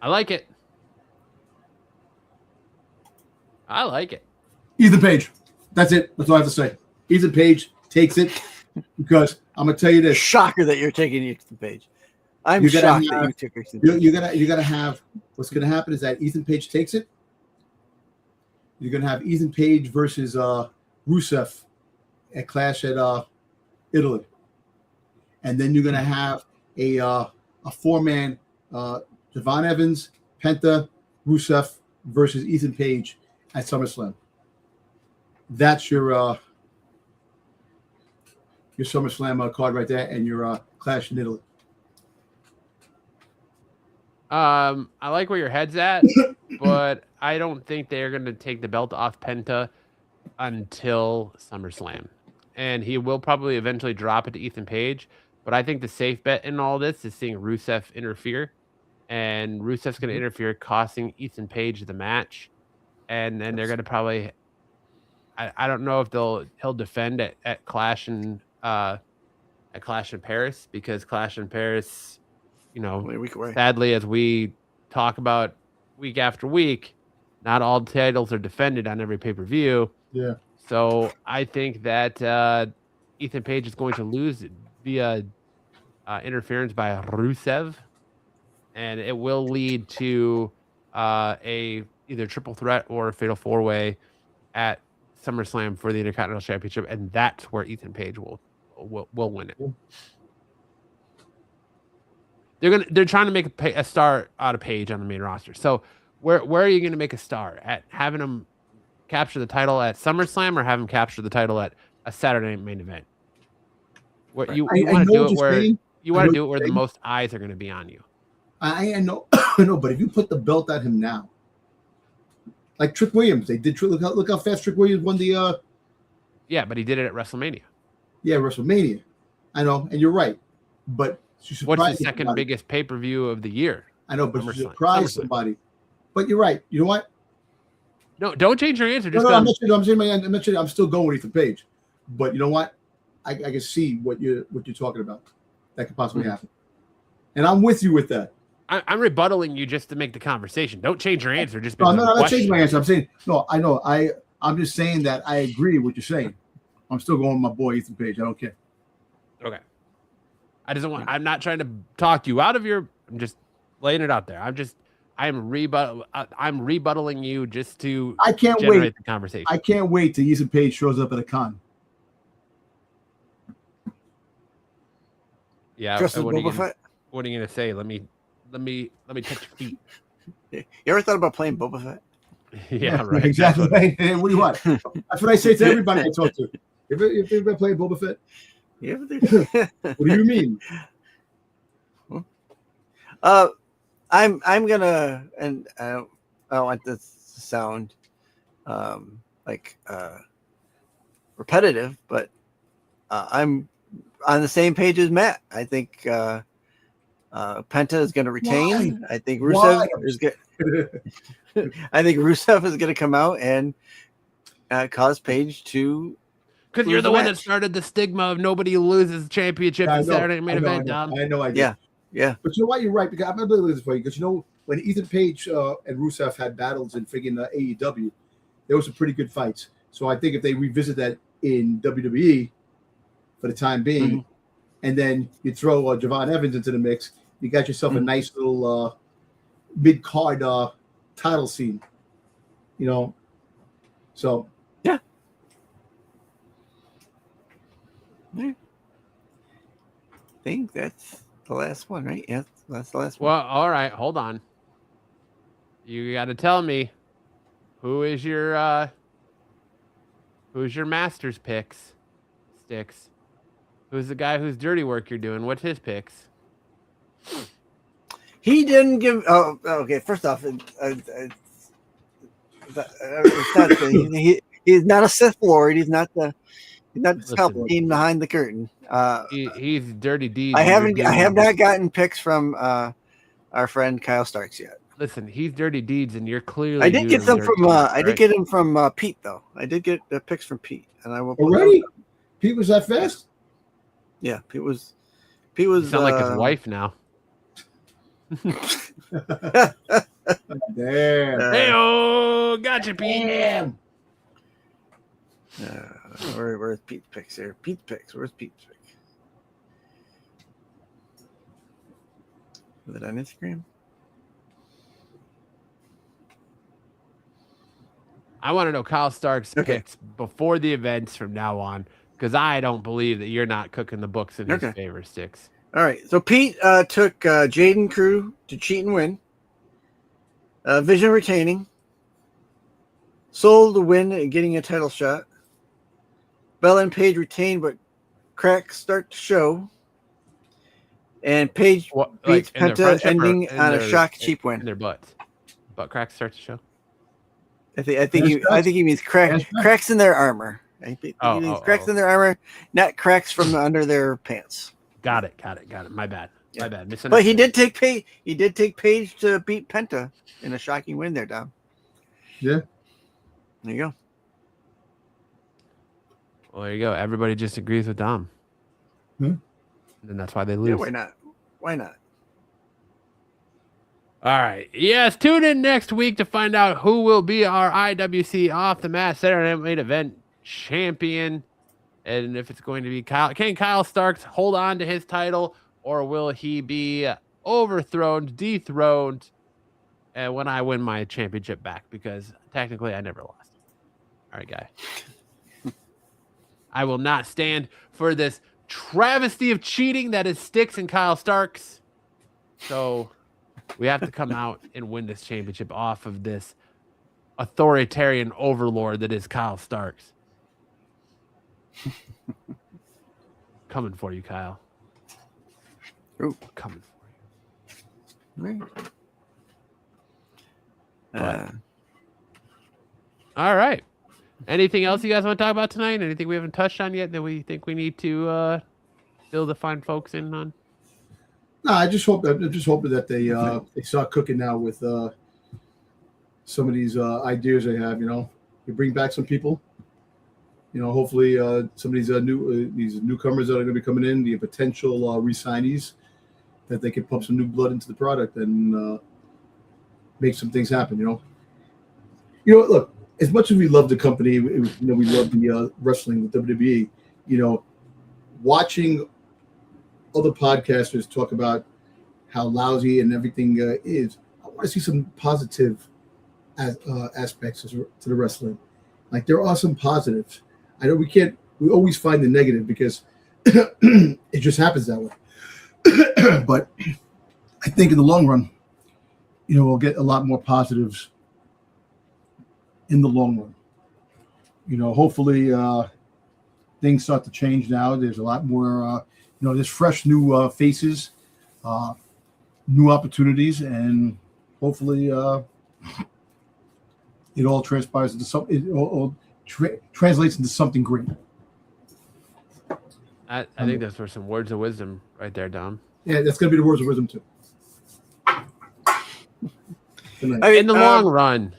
I like it. Ethan Page. That's it. That's all I have to say. Ethan Page takes it because I'm going to tell you this. Shocker that you're taking Ethan Page. I'm shocked that you took Ethan Page. You gotta have what's going to happen is that Ethan Page takes it. You're going to have Ethan Page versus Rusev at Clash at Italy. And then you're going to have a four-man Javon Evans, Penta, Rusev versus Ethan Page at SummerSlam. That's your SummerSlam card right there, and your Clash in Italy. I like where your head's at, but I don't think they're going to take the belt off Penta until SummerSlam. And he will probably eventually drop it to Ethan Page. But I think the safe bet in all this is seeing Rusev interfere. And Rusev's going to interfere, costing Ethan Page the match. And then they're going to probably... I don't know if he'll defend at Clash in Paris, because Clash in Paris, you know, only a week away. Sadly, as we talk about week after week, not all titles are defended on every pay-per-view. Yeah. So I think that Ethan Page is going to lose via interference by Rusev, and it will lead to a either triple threat or a fatal four-way at SummerSlam for the Intercontinental Championship, and that's where Ethan Page will win it. They're trying to make a star out of Page on the main roster. So where are you going to make a star? At having him capture the title at SummerSlam or have him capture the title at a Saturday night main event? What you want to do it where you want to do it where the most eyes are going to be on you. I know, I know, but if you put the belt on him now, like Trick Williams, they did. Look how fast Trick Williams won the. Yeah, but he did it at WrestleMania. Yeah, WrestleMania. I know, and you're right. But what's the second biggest pay-per-view of the year? I know, but you surprised somebody. But you're right. You know what? No, don't change your answer. I'm not sure. I'm still going with Ethan Page. But you know what? I can see what you're talking about. That could possibly happen. And I'm with you with that. I'm rebuttaling you just to make the conversation. Don't change your answer. Just I'm not changing my answer. I'm saying no. I know. I'm just saying that I agree with what you're saying. I'm still going with my boy Ethan Page. I don't care. Okay. I'm not trying to talk you out of your. I'm just laying it out there. I'm rebuttaling you just to. I can't generate wait the conversation. I can't wait till Ethan Page shows up at a con. Yeah. Just what are you gonna say? Let me touch your feet. You ever thought about playing Boba Fett? Yeah, right. Exactly. Hey, what do you want? That's what I say to everybody I talk to. If you're gonna play Boba Fett, Yeah. what do you mean? I'm gonna, and I don't want this to sound repetitive, but I'm on the same page as Matt. I think Penta is going to retain. Why? I think Rusev is good. I think Rusev is going to come out and cause Page to. Because you're the one that started the stigma of nobody loses the championship in Saturday main event, Dom. I know. Yeah. But you know what? You're right. Because I'm not looking at this for you. Because you know when Ethan Page and Rusev had battles in friggin' AEW, there was some pretty good fights. So I think if they revisit that in WWE for the time being, and then you throw Javon Evans into the mix, you got yourself a nice little mid-card title scene. You know, so yeah. I think that's the last one, right? Yeah, that's the last one. Well, all right, hold on. You got to tell me who is your master's picks, Sticks? Who's the guy whose dirty work you're doing? What's his picks? He didn't give. Oh, okay. First off, it's not he's not a Sith Lord. He's not the Palpatine behind the curtain. He's dirty deeds. I have not gotten picks from our friend Kyle Starks yet. Listen, he's dirty deeds, and you're clearly. I did get them from. I did get him from Pete, though. I did get the picks from Pete, and I will. Already, Pete was that fast. Yeah, Pete was. You sound like his wife now. Damn. Hey-oh, gotcha, Pete. Damn. Where's Pete's picks here? Pete's picks. Where's Pete's pick? Is it on Instagram? I want to know Kyle Stark's picks before the events from now on, because I don't believe that you're not cooking the books in his favor, Sticks. All right. So Pete took Jaden Crew to cheat and win. Vision retaining. Soul to win and getting a title shot. Bella and Page retained, but cracks start to show. And Page beats Penta, ending on a shock cheap win. In their butts. Butt cracks start to show. I think he means cracks in their armor. He means cracks in their armor, not cracks from under their pants. Got it. My bad. My bad. But he did take Page to beat Penta in a shocking win there, Dom. Yeah. There you go. Well, there you go. Everybody just agrees with Dom. And that's why they lose. Yeah, why not? All right. Yes, tune in next week to find out who will be our IWC Off the Mat Saturday Night Main Event champion. And if it's going to be Kyle, can Kyle Starks hold on to his title, or will he be overthrown, dethroned, and when I win my championship back? Because technically I never lost. All right, guy. I will not stand for this travesty of cheating that is Styx and Kyle Starks. So we have to come out and win this championship off of this authoritarian overlord that is Kyle Starks. Coming for you, Kyle. Ooh. Coming for you. Right. All right. Anything else you guys want to talk about tonight? Anything we haven't touched on yet that we think we need to fill the fine folks in on? No, I'm just hoping that they start cooking now with some of these ideas they have. You know, you bring back some people. You know, hopefully some of these these newcomers that are going to be coming in, the potential re-signees, that they can pump some new blood into the product and make some things happen. You know, look. As much as we love the company, you know, we love the wrestling with WWE. You know, watching other podcasters talk about how lousy and everything is, I want to see some positive aspects to the wrestling. Like, there are some positives. I know we always find the negative because it just happens that way. But I think in the long run, you know, we'll get a lot more positives in the long run. You know, hopefully things start to change now. There's a lot more, you know, there's fresh new faces, new opportunities, and hopefully it all transpires into something. It all translates into something great. I think that's for some words of wisdom right there, Dom. Yeah, that's going to be the words of wisdom too. In the long run,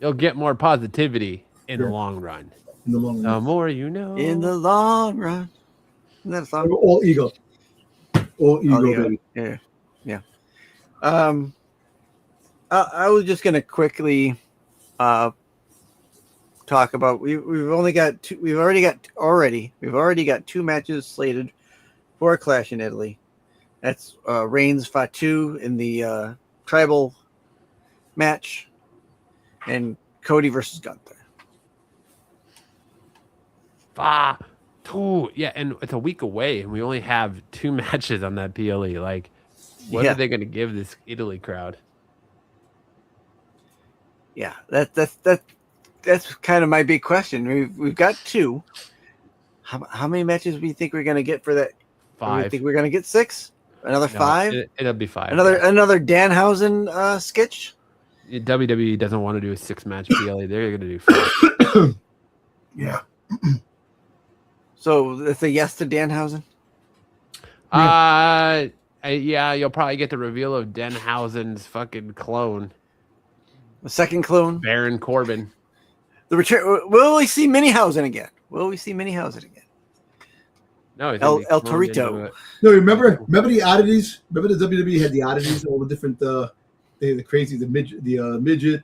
you'll get more positivity in the long run. In the long run. The more you know. In the long run. Isn't that a song? All ego. All ego, baby. Yeah. I was just gonna quickly talk about we've already got two matches slated for Clash in Italy. That's Reigns Fatu in the tribal match, and Cody versus Gunther. Yeah, and it's a week away, and we only have 2 matches on that PLE. Like, what are they going to give this Italy crowd? Yeah, that's kind of my big question. We've got 2. How many matches do you think we're going to get for that? 5. Do you think we're going to get 6? Another 5? It'll be 5. Another Danhausen sketch. WWE doesn't want to do a 6-match PLE. They're going to do 5. Yeah. So it's a yes to Danhausen? Yeah, you'll probably get the reveal of Danhausen's fucking clone. A second clone? Baron Corbin. The return. Will we see Minihausen again? No, El Torito. No, remember the oddities? Remember the WWE had the oddities, all the different the crazy, the midget,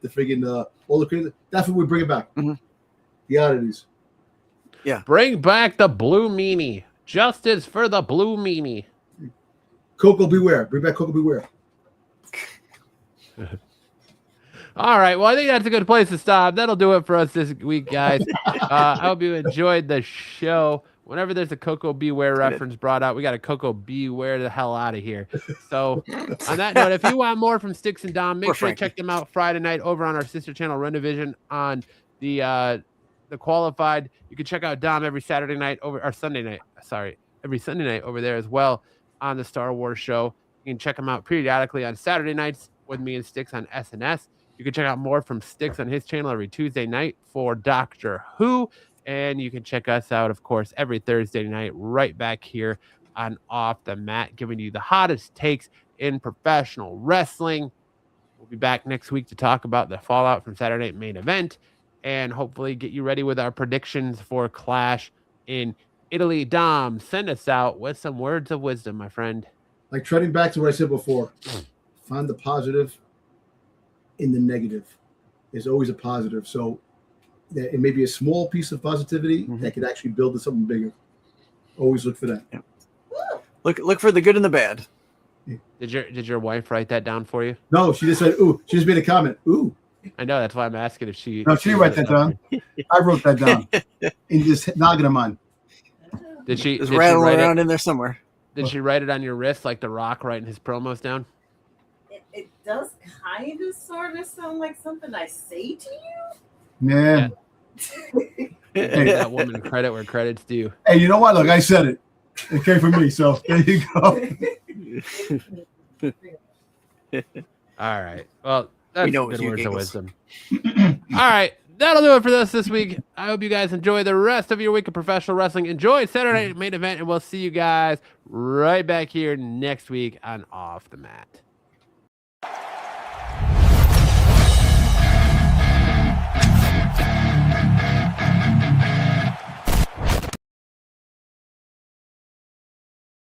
the friggin' all the crazy. That's what we bring it back. Mm-hmm. The oddities. Yeah. Bring back the blue meanie. Justice for the blue meanie. Coco Beware. Bring back Coco Beware. All right. Well, I think that's a good place to stop. That'll do it for us this week, guys. I hope you enjoyed the show. Whenever there's a Coco Beware reference brought out, we got a Coco Beware the hell out of here. So on that note, if you want more from Styx and Dom, make sure to check them out Friday night over on our sister channel, Run Division, on the Qualified. You can check out Dom every Saturday night every Sunday night over there as well on the Star Wars show. You can check them out periodically on Saturday nights with me and Styx on SNS. You can check out more from Styx on his channel every Tuesday night for Doctor Who. And you can check us out, of course, every Thursday night right back here on Off the Mat, giving you the hottest takes in professional wrestling. We'll be back next week to talk about the fallout from Saturday Night Main Event and hopefully get you ready with our predictions for Clash in Italy. Dom, send us out with some words of wisdom, my friend. Like treading back to what I said before. Find the positive in the negative. There's always a positive. So that it may be a small piece of positivity that could actually build to something bigger. Always look for that. Yeah. Look for the good and the bad. Did your wife write that down for you? No, she just said, ooh. She just made a comment. Ooh. I know, that's why I'm asking if she. No, she didn't write that down. I wrote that down. And just noggin of mine. Did she? It's Did she rattling write around it? in there somewhere. Did she write it on your wrist like The Rock writing his promos down? It does kind of sort of sound like something I say to you. Yeah. Give that woman credit where credit's due. Hey, you know what? Look, I said it. It came from me. So there you go. All right. Well, that's know good it's words you, of Giggles. wisdom. All right. That'll do it for this week. I hope you guys enjoy the rest of your week of professional wrestling. Enjoy Saturday Night Main Event, and we'll see you guys right back here next week on Off the Mat.